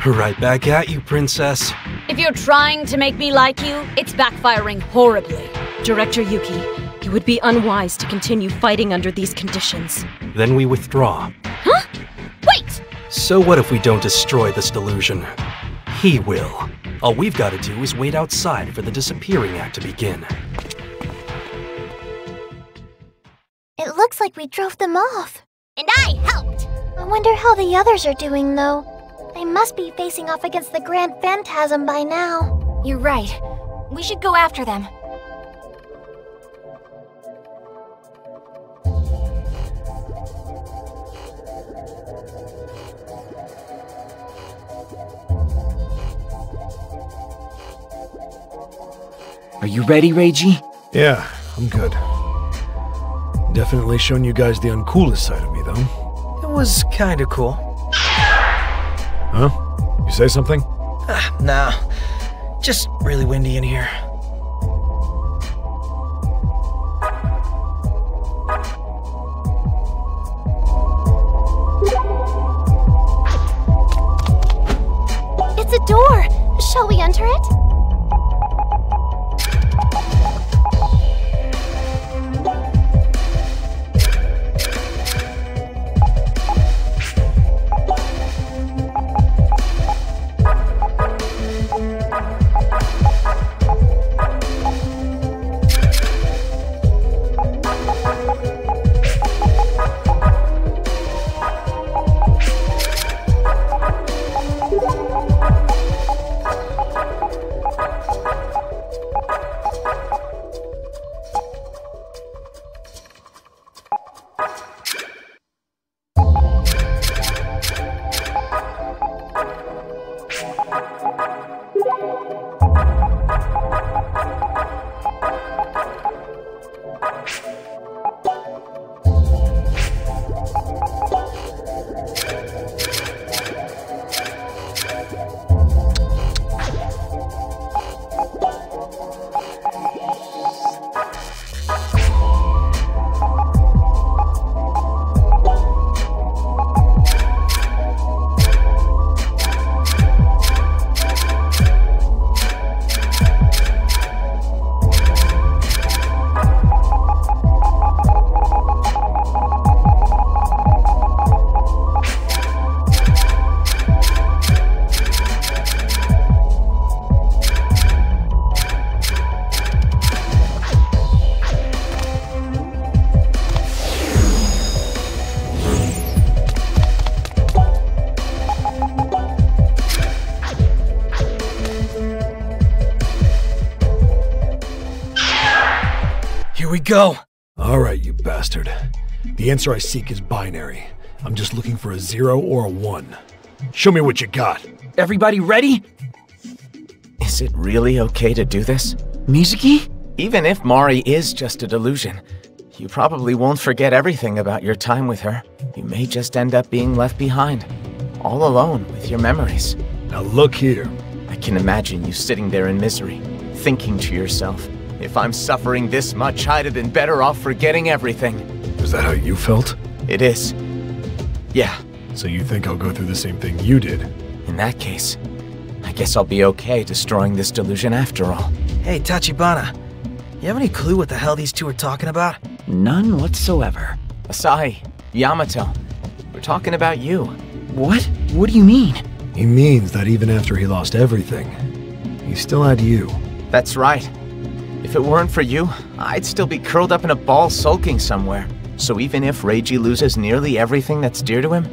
Right back at you, princess.
If you're trying to make me like you, it's backfiring horribly.
Director Yuki, it would be unwise to continue fighting under these conditions.
Then we withdraw.
Huh? Wait!
So what if we don't destroy this delusion? He will. All we've got to do is wait outside for the disappearing act to begin.
It looks like we drove them off.
And I helped!
I wonder how the others are doing, though. They must be facing off against the Grand Phantasm by now.
You're right. We should go after them.
Are you ready, Reiji?
Yeah, I'm good. Definitely shown you guys the uncoolest side of me, though.
It was kinda cool.
Huh? You say something?
Nah. Just really windy in here.
It's a door! Shall we enter it?
Here we go.
All right, you bastard. The answer I seek is binary. I'm just looking for a 0 or a 1. Show me what you got.
Everybody ready?
Is it really okay to do this?
Mizuki?
Even if Mari is just a delusion, you probably won't forget everything about your time with her. You may just end up being left behind, all alone with your memories.
Now look here.
I can imagine you sitting there in misery, thinking to yourself, if I'm suffering this much, I'd have been better off forgetting everything.
Is that how you felt?
It is. Yeah.
So you think I'll go through the same thing you did?
In that case, I guess I'll be okay destroying this delusion after all.
Hey, Tachibana. You have any clue what the hell these two are talking about?
None whatsoever.
Asahi, Yamato, we're talking about you.
What? What do you mean?
He means that even after he lost everything, he still had you.
That's right. If it weren't for you, I'd still be curled up in a ball sulking somewhere. So even if Reiji loses nearly everything that's dear to him,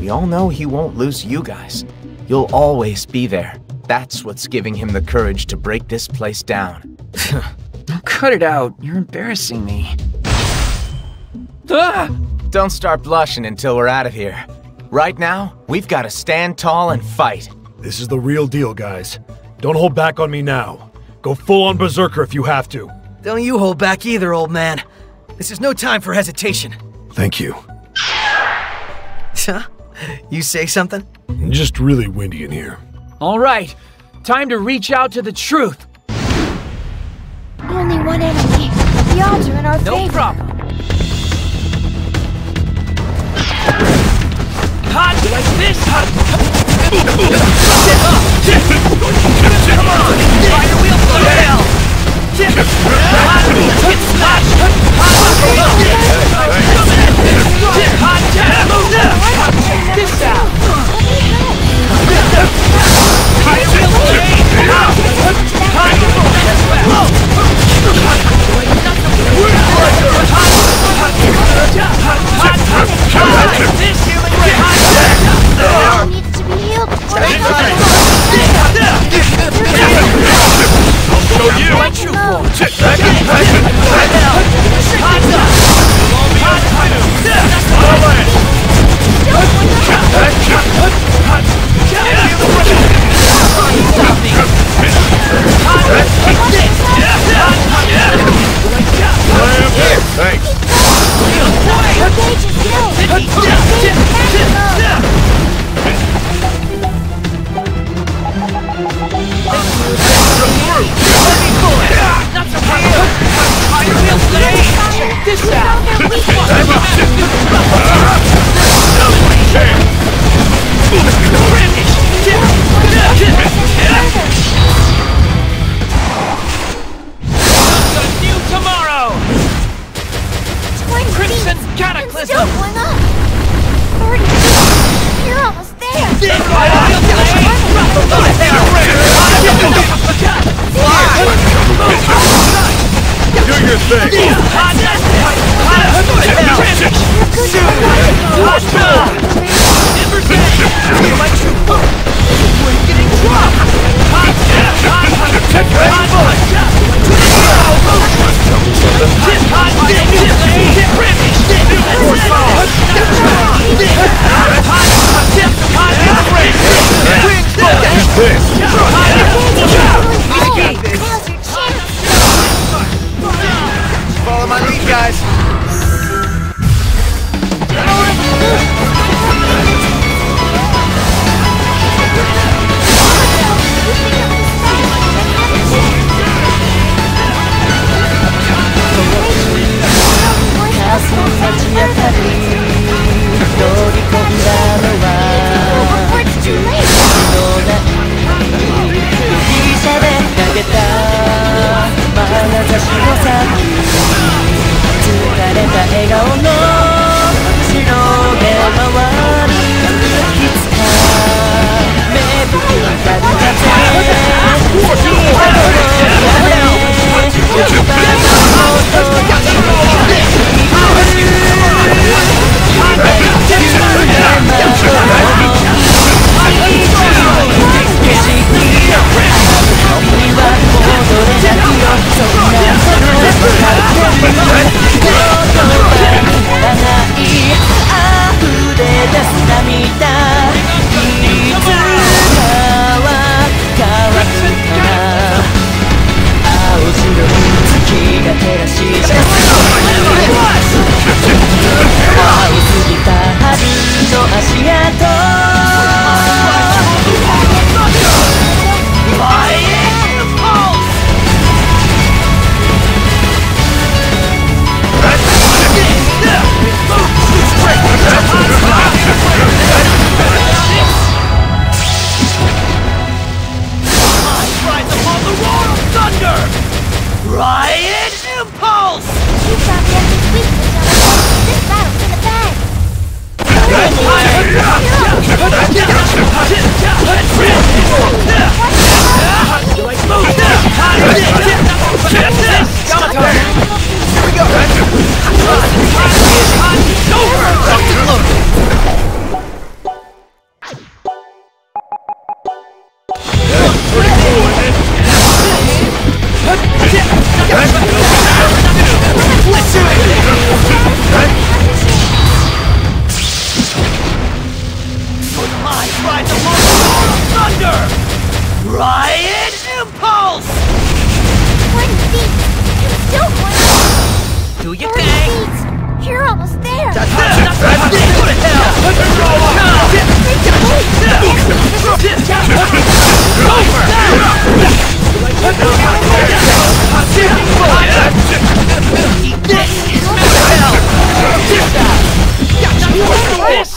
we all know he won't lose you guys. You'll always be there. That's what's giving him the courage to break this place down.
Cut it out. You're embarrassing me.
Ah! Don't start blushing until we're out of here. Right now, we've got to stand tall and fight.
This is the real deal, guys. Don't hold back on me now. Go full-on berserker if you have to.
Don't you hold back either, old man. This is no time for hesitation.
Thank you.
Huh? You say something?
Just really windy in here.
All right. Time to reach out to the truth.
Only one enemy. The odds are in our favor.
No problem. Hot like this,
Come on! Fire wheel slow down! Get smashed! This out! Fire wheel Follow my lead, guys.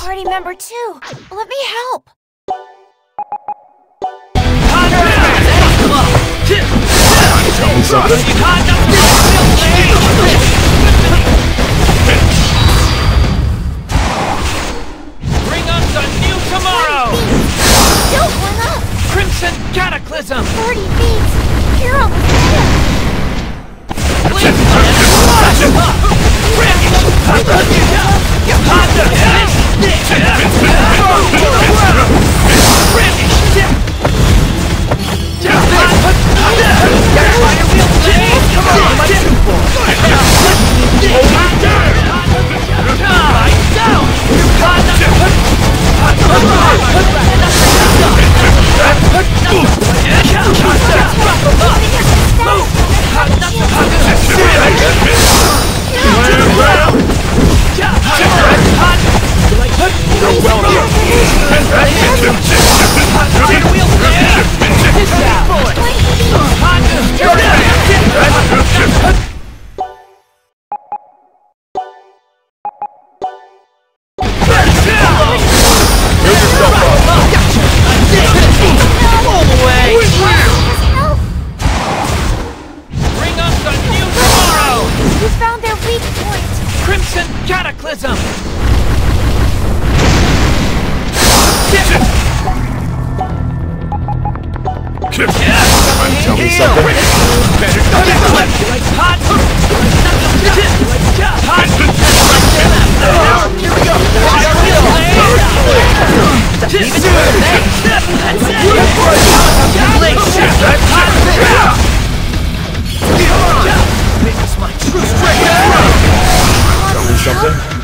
Party member too. Let me help.
Tell me something.
Bring us a new tomorrow!
Don't run up!
Crimson Cataclysm!
30 feet! You're almost
Cataclysm!
Tell me something. Tell me something.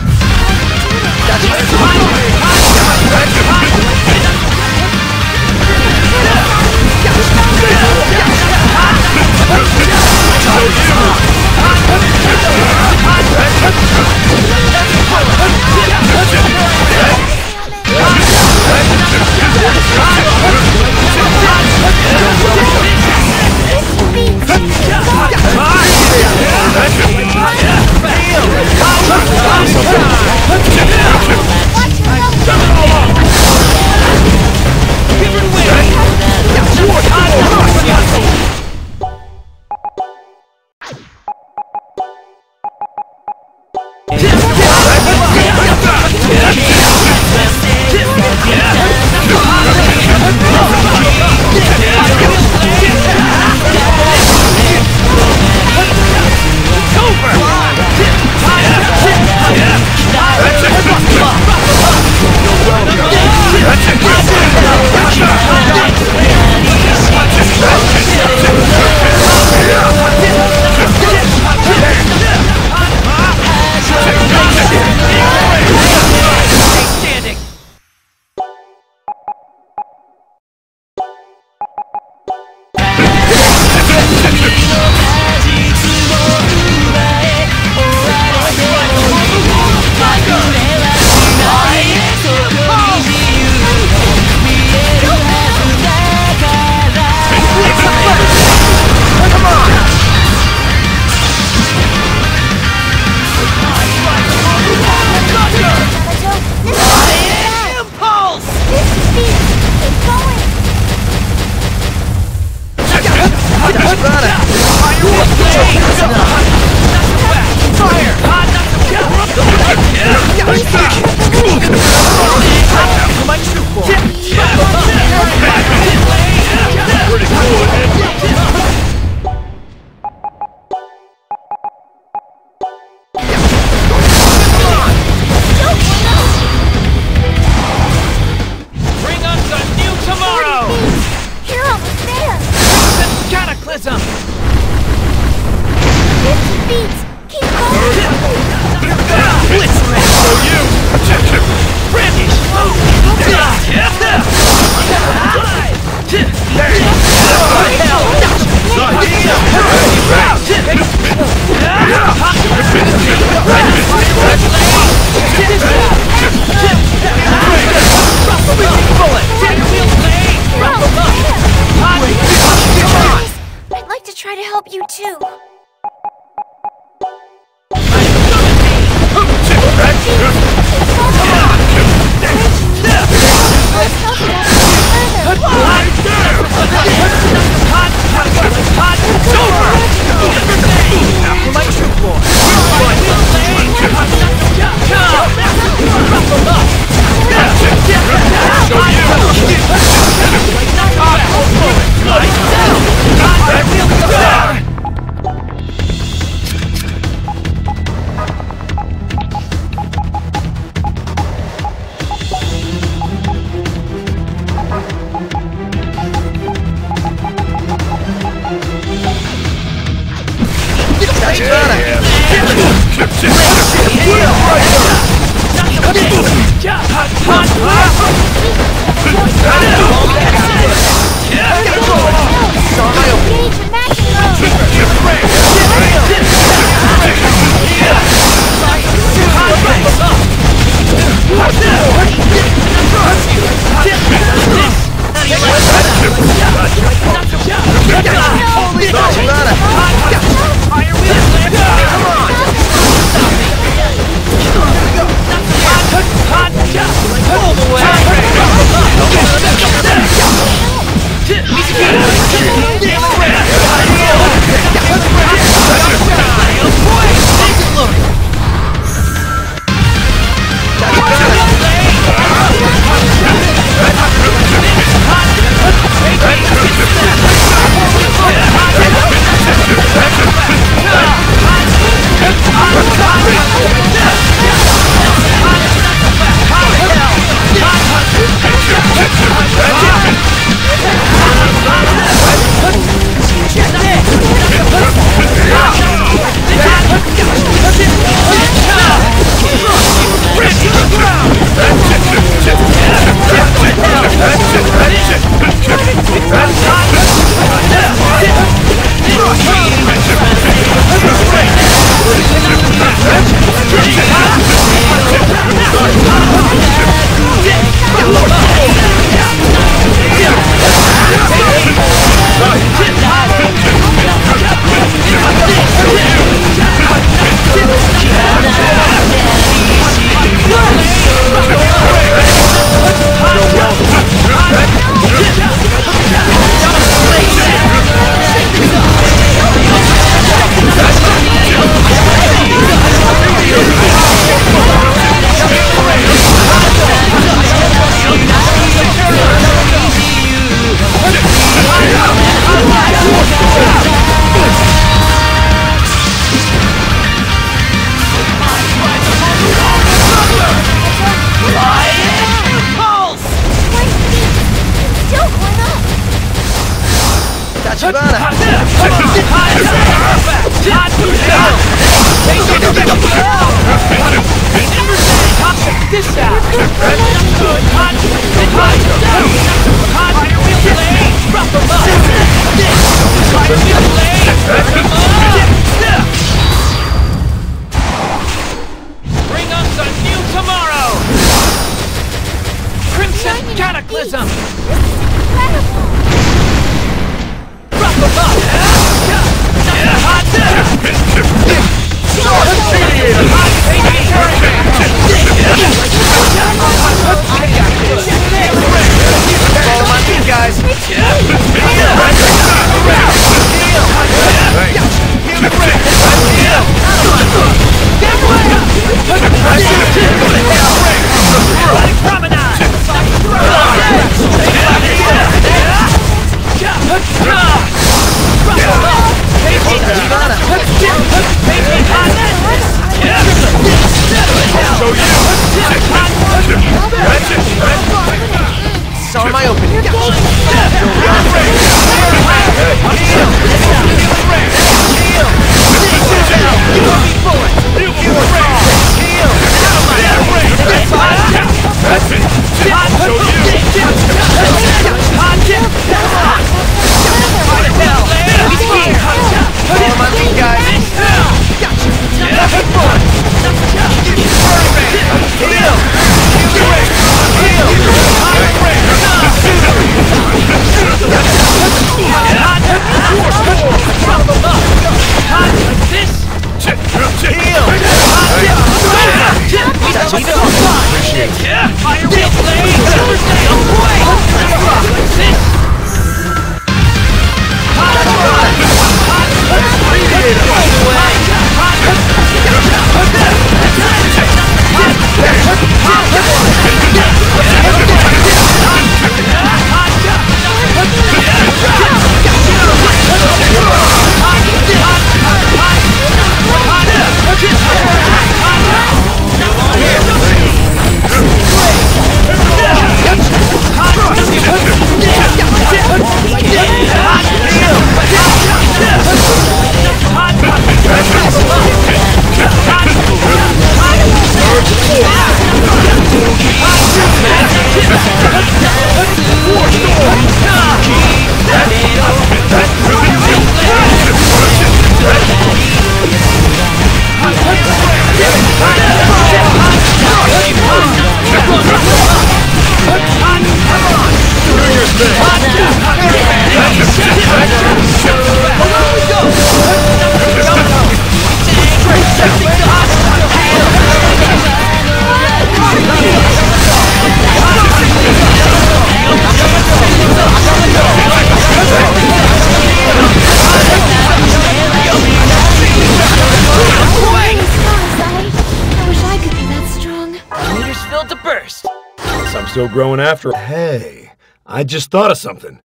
to burst!
Guess I'm still growing after. Hey, I just thought of something.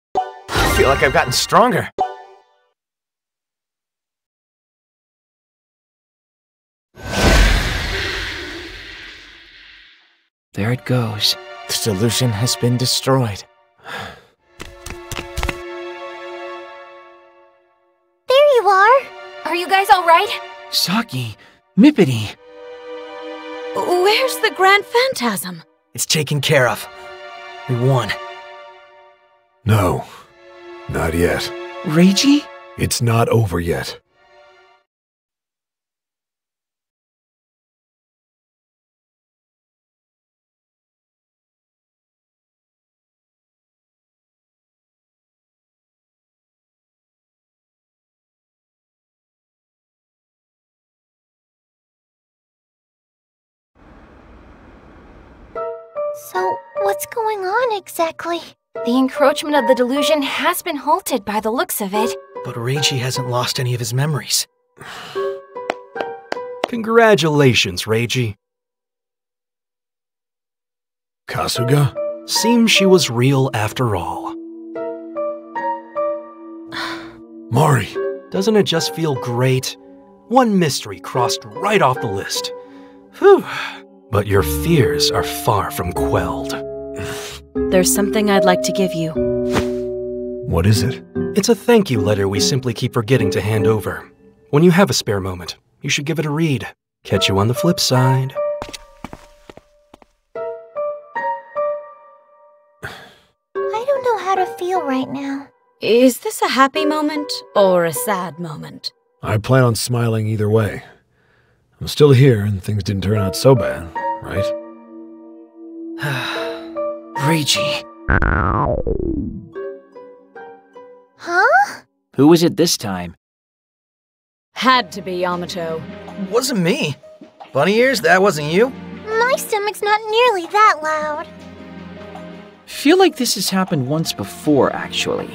I feel like I've gotten stronger.
There it goes.
The delusion has been destroyed.
There you are!
Are you guys alright?
Saki, Mippity.
Where's the Grand Phantasm?
It's taken care of. We won.
No, not yet.
Reiji?
It's not over yet.
So, what's going on exactly?
The encroachment of the delusion has been halted by the looks of it.
But Reiji hasn't lost any of his memories.
Congratulations, Reiji.
Kasuga?
Seems she was real after all.
Mari.
Doesn't it just feel great? One mystery crossed right off the list. Whew. But your fears are far from quelled.
There's something I'd like to give you.
What is it?
It's a thank you letter we simply keep forgetting to hand over. When you have a spare moment, you should give it a read. Catch you on the flip side.
I don't know how to feel right now.
Is this a happy moment or a sad moment?
I plan on smiling either way. I'm still here and things didn't turn out so bad, right?
Reiji.
Huh?
Who was it this time?
Had to be Yamato.
Wasn't me. Bunny ears, that wasn't you?
My stomach's not nearly that loud.
Feel like this has happened once before, actually.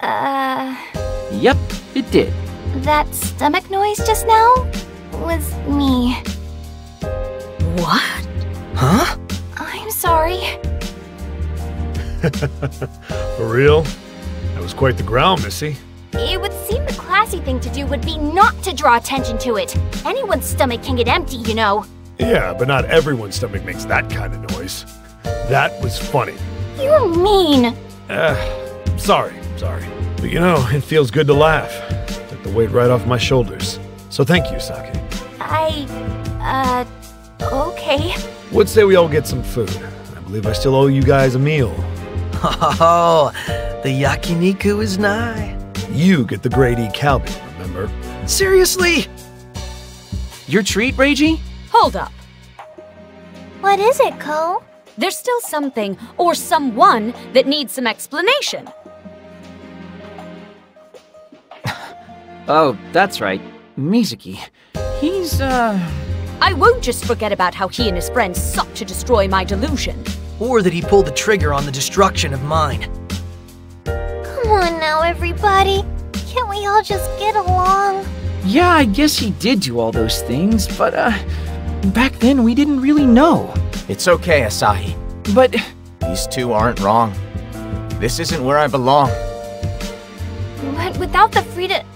Yep, it did.
That stomach noise just now was me.
What?
Huh?
I'm sorry.
For real? That was quite the growl, Missy.
It would seem the classy thing to do would be not to draw attention to it. Anyone's stomach can get empty, you know.
Yeah, but not everyone's stomach makes that kind of noise. That was funny.
You're mean.
Sorry. But you know, it feels good to laugh. Took the weight right off my shoulders. So thank you, Saki.
Okay.
Would say we all get some food. I believe I still owe you guys a meal.
Oh, the yakiniku is nigh.
You get the grade E Calbee, remember?
Seriously?
Your treat, Reiji?
Hold up.
What is it, Ko?
There's still something, or someone, that needs some explanation.
Oh, that's right. Mizuki. He's,
I won't just forget about how he and his friends sought to destroy my delusion.
Or that he pulled the trigger on the destruction of mine.
Come on now, everybody. Can't we all just get along?
Yeah, I guess he did do all those things, but, back then we didn't really know.
It's okay, Asahi.
But
these two aren't wrong. This isn't where I belong.
But without the freedom...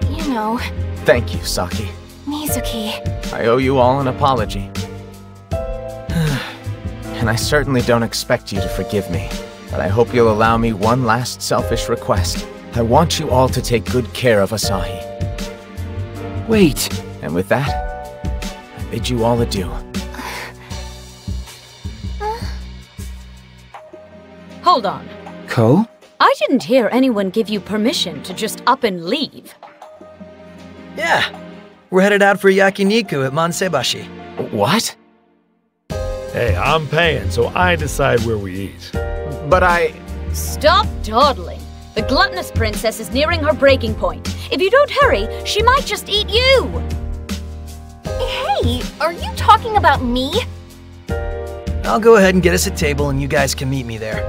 You know...
Thank you, Saki.
Mizuki...
I owe you all an apology. And I certainly don't expect you to forgive me. But I hope you'll allow me one last selfish request. I want you all to take good care of Asahi.
Wait.
And with that, I bid you all adieu.
Hold on.
Ko?
I didn't hear anyone give you permission to just up and leave.
Yeah. We're headed out for yakiniku at Mansebashi.
What?
Hey, I'm paying, so I decide where we eat.
But I...
Stop dawdling. The gluttonous princess is nearing her breaking point. If you don't hurry, she might just eat you. Hey, are you talking about me?
I'll go ahead and get us a table and you guys can meet me there.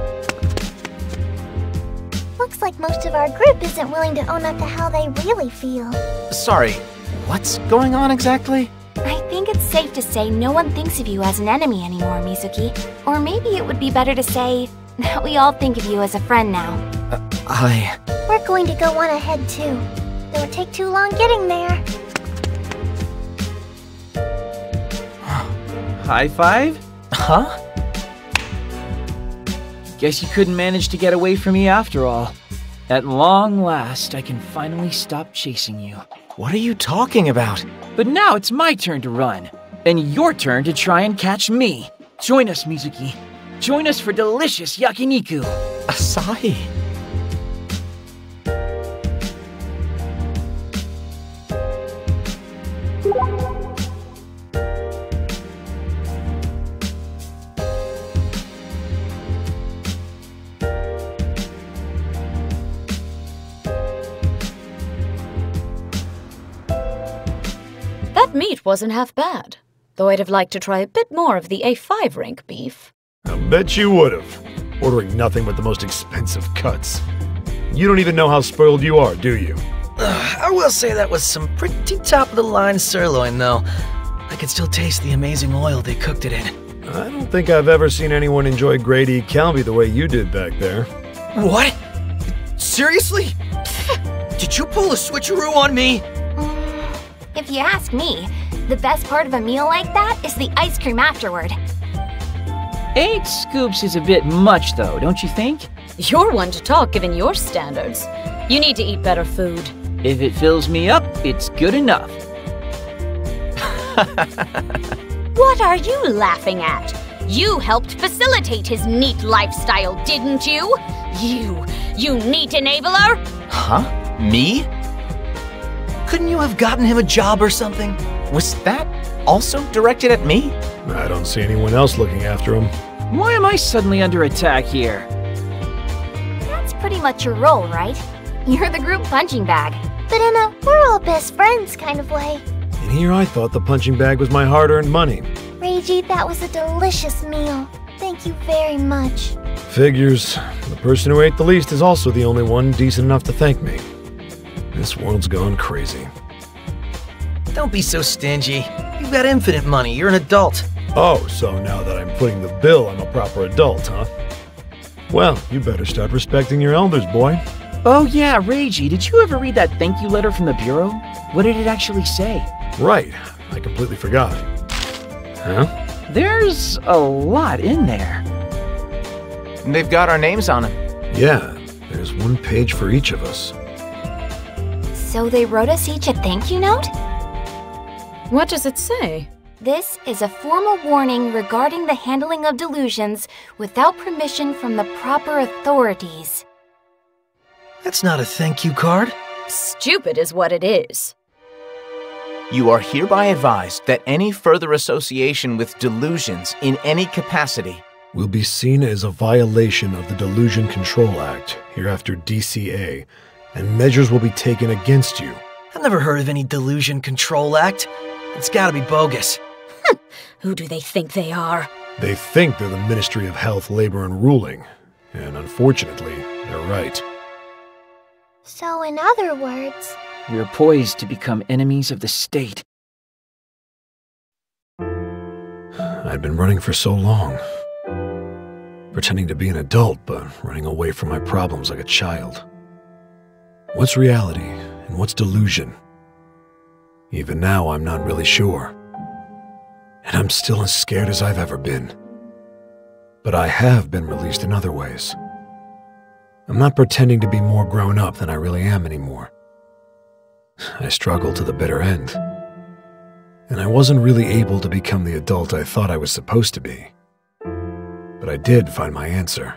Looks like most of our group isn't willing to own up to how they really feel.
Sorry, what's going on exactly?
I think it's safe to say no one thinks of you as an enemy anymore, Mizuki. Or maybe it would be better to say that we all think of you as a friend now.
We're
going to go on ahead too. Don't take too long getting there.
High five?
Huh?
Guess you couldn't manage to get away from me after all. At long last, I can finally stop chasing you.
What are you talking about?
But now it's my turn to run, and your turn to try and catch me. Join us, Mizuki. Join us for delicious yakiniku.
Asahi.
That meat wasn't half bad, though I'd have liked to try a bit more of the A5 rank beef.
I bet you would've. Ordering nothing but the most expensive cuts. You don't even know how spoiled you are, do you?
I will say that was some pretty top-of-the-line sirloin, though. I could still taste the amazing oil they cooked it in.
I don't think I've ever seen anyone enjoy Grade E Calbee the way you did back there.
What? Seriously? Did you pull a switcheroo on me?
If you ask me, the best part of a meal like that is the ice cream afterward.
8 scoops is a bit much, though, don't you think?
You're one to talk given your standards. You need to eat better food.
If it fills me up, it's good enough.
What are you laughing at? You helped facilitate his neat lifestyle, didn't you? You neat enabler?
Huh? Me?
Couldn't you have gotten him a job or something?
Was that also directed at me?
I don't see anyone else looking after him.
Why am I suddenly under attack here?
That's pretty much your role, right? You're the group punching bag. But in a we're all best friends kind of way.
And here I thought the punching bag was my hard-earned money.
Reiji, that was a delicious meal. Thank you very much.
Figures. The person who ate the least is also the only one decent enough to thank me. This world's gone crazy.
Don't be so stingy. You've got infinite money. You're an adult.
Oh, so now that I'm putting the bill, I'm a proper adult, huh? Well, you better start respecting your elders, boy.
Oh yeah, Reiji, did you ever read that thank you letter from the Bureau? What did it actually say?
Right. I completely forgot. Huh?
There's a lot in there.
They've got our names on them.
Yeah, there's one page for each of us.
So they wrote us each a thank you note?
What does it say?
This is a formal warning regarding the handling of delusions without permission from the proper authorities.
That's not a thank you card.
Stupid is what it is.
You are hereby advised that any further association with delusions in any capacity
will be seen as a violation of the Delusion Control Act, hereafter DCA, and measures will be taken against you.
I've never heard of any Delusion Control Act. It's gotta be bogus.
Who do they think they are?
They think they're the Ministry of Health, Labor, and Ruling, and unfortunately, they're right.
So in other words,
we're poised to become enemies of the state.
I'd been running for so long. Pretending to be an adult, but running away from my problems like a child. What's reality, and what's delusion? Even now, I'm not really sure. And I'm still as scared as I've ever been. But I have been released in other ways. I'm not pretending to be more grown up than I really am anymore. I struggled to the bitter end. And I wasn't really able to become the adult I thought I was supposed to be. But I did find my answer.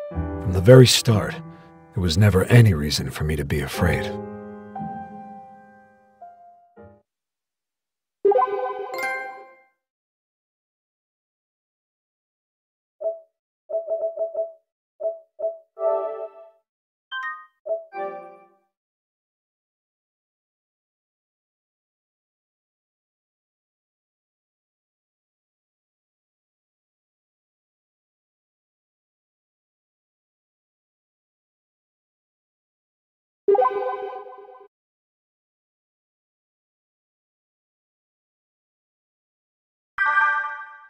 From the very start, there was never any reason for me to be afraid.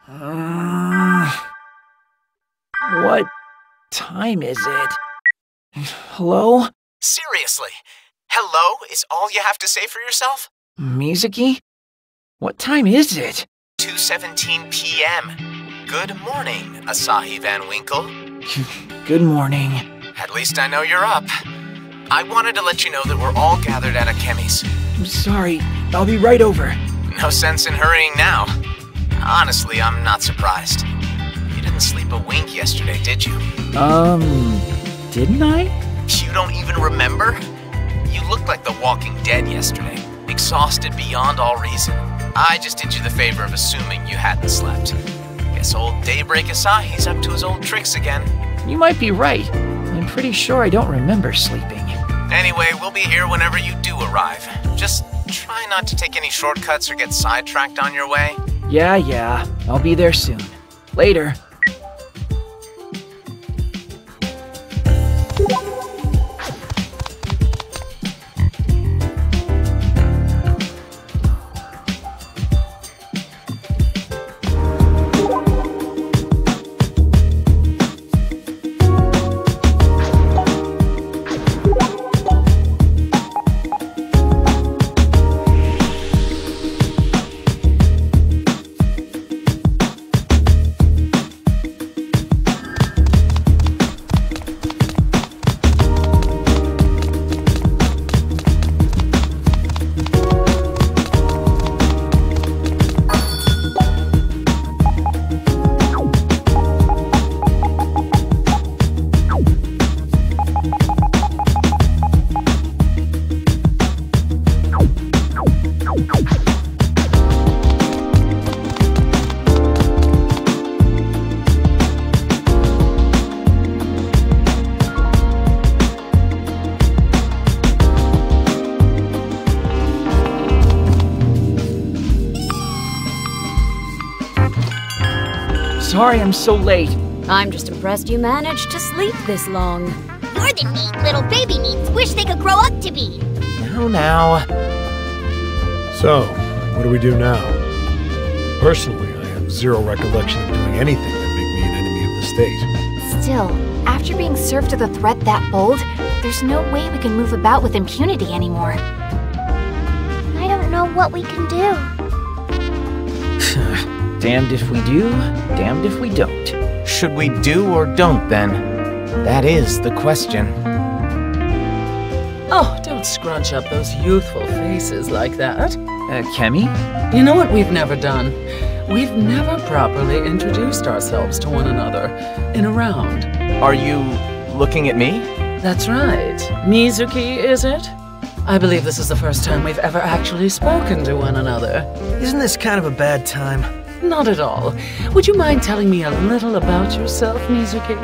What time is it? Hello?
Seriously? Hello is all you have to say for yourself?
Mizuki? What time is it?
2:17 p.m. Good morning, Asahi Van Winkle.
Good morning.
At least I know you're up. I wanted to let you know that we're all gathered at Akemi's.
I'm sorry. I'll be right over.
No sense in hurrying now. Honestly, I'm not surprised. You didn't sleep a wink yesterday, did you?
Didn't I?
You don't even remember? You looked like the Walking Dead yesterday, exhausted beyond all reason. I just did you the favor of assuming you hadn't slept. Guess old Daybreak Asahi's up to his old tricks again.
You might be right. I'm pretty sure I don't remember sleeping.
Anyway, we'll be here whenever you do arrive. Just try not to take any shortcuts or get sidetracked on your way.
Yeah. I'll be there soon. Later. Sorry I'm so late.
I'm just impressed you managed to sleep this long.
More than me, little baby meats wish they could grow up to be.
Now.
So, what do we do now? Personally, I have zero recollection of doing anything that made me an enemy of the state.
Still, after being served with a threat that bold, there's no way we can move about with impunity anymore.
I don't know what we can do.
Damned if we do, damned if we don't.
Should we do or don't, then? That is the question.
Oh, don't scrunch up those youthful faces like that.
Kemi?
You know what we've never done? We've never properly introduced ourselves to one another in a round.
Are you looking at me?
That's right. Mizuki, is it? I believe this is the first time we've ever actually spoken to one another.
Isn't this kind of a bad time?
Not at all. Would you mind telling me a little about yourself, Mizuki?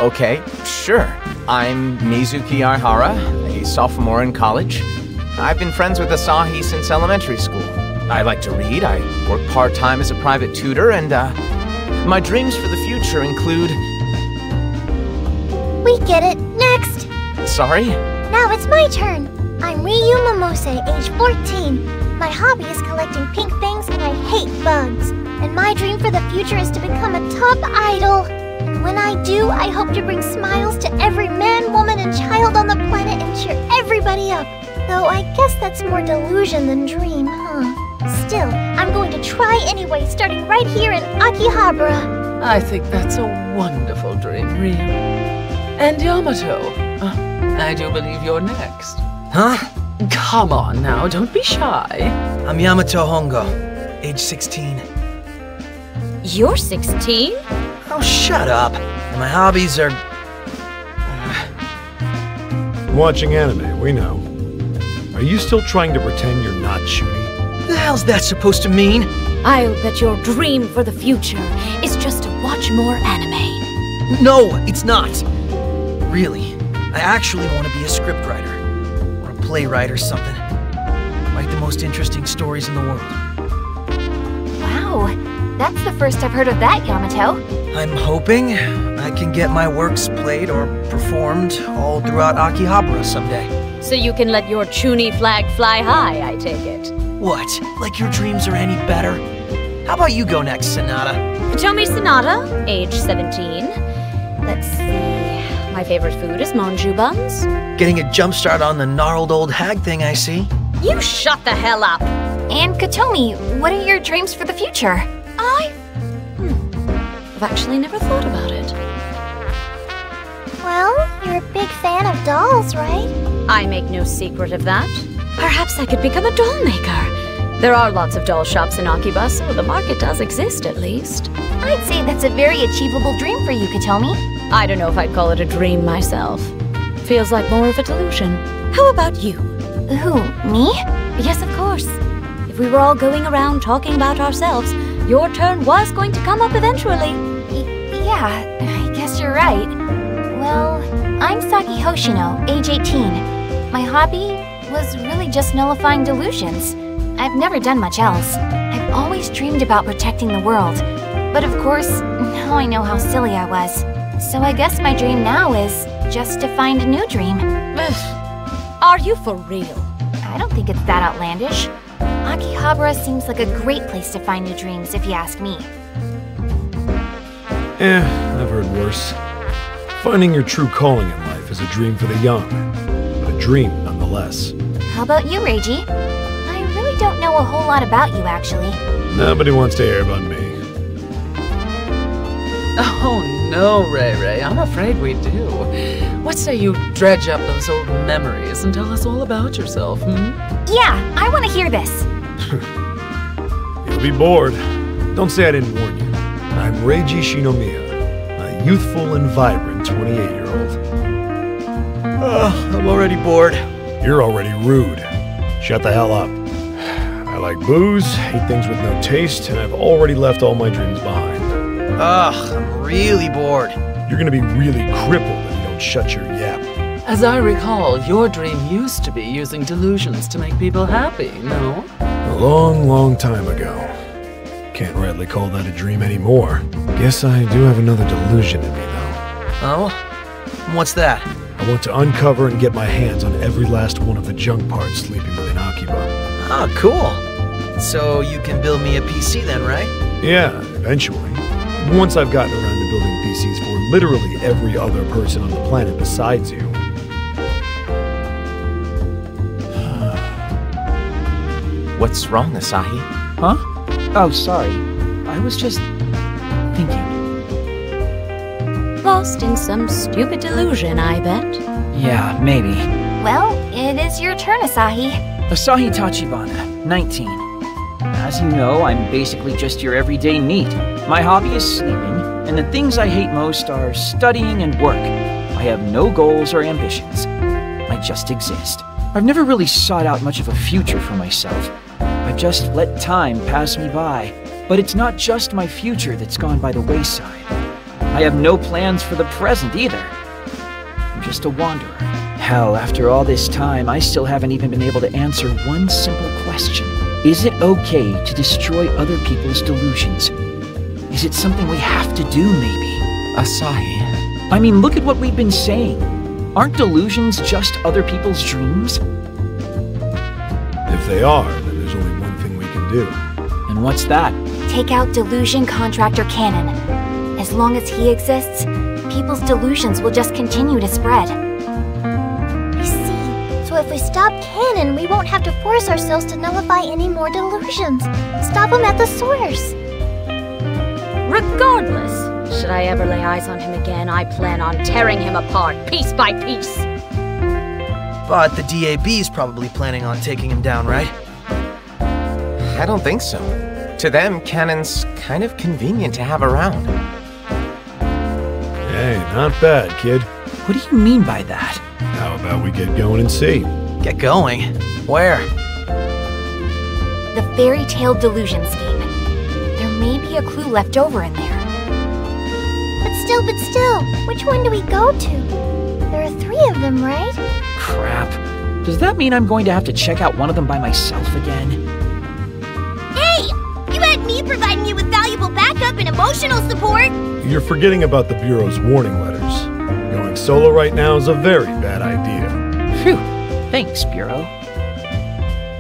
Okay, sure. I'm Mizuki Aihara, a sophomore in college. I've been friends with Asahi since elementary school. I like to read, I work part-time as a private tutor, and my dreams for the future include...
We get it. Next!
Sorry?
Now it's my turn. I'm Ryu Momose, age 14. My hobby is collecting pink things, and I hate bugs. And my dream for the future is to become a top idol. And when I do, I hope to bring smiles to every man, woman, and child on the planet and cheer everybody up. Though I guess that's more delusion than dream, huh? Still, I'm going to try anyway, starting right here in Akihabara.
I think that's a wonderful dream, Ryu. And Yamato, I do believe you're next.
Huh?
Come on now, don't be shy.
I'm Yamato Hongo, age 16.
You're 16?
Oh, shut up. And my hobbies are...
Watching anime, we know. Are you still trying to pretend you're not Chuny?
The hell's that supposed to mean?
I'll bet your dream for the future is just to watch more anime.
No, it's not. Really, I actually want to be a scriptwriter. Or a playwright or something. Write the most interesting stories in the world.
Wow. That's the first I've heard of that, Yamato.
I'm hoping I can get my works played or performed all throughout Akihabara someday.
So you can let your Chuny flag fly high, I take it.
What? Like your dreams are any better? How about you go next, Sonata?
Hitomi Sonata, age 17. Let's see. My favorite food is manju buns.
Getting a jump start on the gnarled old hag thing, I see.
You shut the hell up!
And Katomi, what are your dreams for the future?
I've actually never thought about it.
Well, you're a big fan of dolls, right?
I make no secret of that. Perhaps I could become a doll maker. There are lots of doll shops in Akiba, so the market does exist at least.
I'd say that's a very achievable dream for you, Katomi.
I don't know if I'd call it a dream myself. Feels like more of a delusion. How about you?
Who, me?
Yes, of course. If we were all going around talking about ourselves, your turn was going to come up eventually.
Yeah, I guess you're right. Well, I'm Saki Hoshino, age 18. My hobby was really just nullifying delusions. I've never done much else. I've always dreamed about protecting the world. But of course, now I know how silly I was. So I guess my dream now is just to find a new dream.
Are you for real?
I don't think it's that outlandish. Akihabara seems like a great place to find new dreams, if you ask me.
I've heard worse. Finding your true calling in life is a dream for the young, but a dream nonetheless.
How about you, Reiji? I really don't know a whole lot about you, actually.
Nobody wants to hear about me.
Oh no, Ray Ray, I'm afraid we do. What say you dredge up those old memories and tell us all about yourself,
Yeah, I want to hear this.
You'll be bored. Don't say I didn't warn you. I'm Reiji Shinomiya, a youthful and vibrant 28-year-old.
I'm already bored.
You're already rude. Shut the hell up. I like booze, eat things with no taste, and I've already left all my dreams behind.
I'm really bored.
You're gonna be really crippled if you don't shut your yap.
As I recall, your dream used to be using delusions to make people happy, no?
A long, long time ago. Can't rightly call that a dream anymore. Guess I do have another delusion in me, though.
Oh? What's that?
I want to uncover and get my hands on every last one of the junk parts sleeping within Akiba.
Ah, cool. So you can build me a PC then, right?
Yeah, eventually. Once I've gotten around to building PCs for literally every other person on the planet besides you.
What's wrong, Asahi?
Huh? Oh, sorry. I was just thinking.
Lost in some stupid delusion, I bet.
Yeah, maybe.
Well, it is your turn, Asahi.
Asahi Tachibana, 19. As you know, I'm basically just your everyday NEET. My hobby is sleeping, and the things I hate most are studying and work. I have no goals or ambitions. I just exist. I've never really sought out much of a future for myself. I've just let time pass me by. But it's not just my future that's gone by the wayside. I have no plans for the present either. I'm just a wanderer. Hell, after all this time, I still haven't even been able to answer one simple question. Is it okay to destroy other people's delusions? Is it something we have to do, maybe?
Asahi.
I mean, look at what we've been saying. Aren't delusions just other people's dreams?
If they are, then there's only one thing we can do.
And what's that?
Take out Delusion Contractor Cannon. As long as he exists, people's delusions will just continue to spread.
I see. So if we stop Cannon, we won't have to force ourselves to nullify any more delusions. Stop him at the source.
Regardless, should I ever lay eyes on him again, I plan on tearing him apart, piece by piece.
But the DAB's probably planning on taking him down, right?
I don't think so. To them, Cannon's kind of convenient to have around.
Hey, not bad, kid.
What do you mean by that?
How about we get going and see?
Get going? Where?
The Fairy Tale Delusionscape. There may be a clue left over in there.
But still, which one do we go to? There are 3 of them, right?
Crap. Does that mean I'm going to have to check out one of them by myself again?
Hey! You had me providing you with valuable backup and emotional support!
You're forgetting about the Bureau's warning letters. Going solo right now is a very bad idea.
Phew. Thanks, Bureau.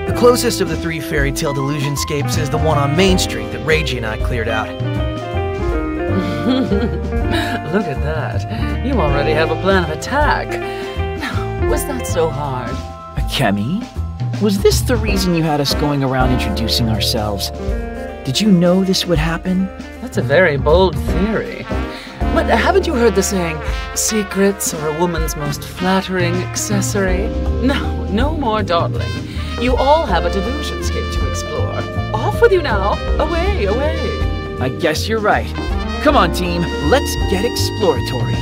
The closest of the 3 fairy tale delusionscapes is the one on Main Street that Reiji and I cleared out.
Look at that. You already have a plan of attack. Was that so hard?
Akemi? Was this the reason you had us going around introducing ourselves? Did you know this would happen?
That's a very bold theory. But haven't you heard the saying, secrets are a woman's most flattering accessory? No more dawdling. You all have a delusionscape to explore. Off with you now. Away, away.
I guess you're right. Come on, team. Let's get exploratory.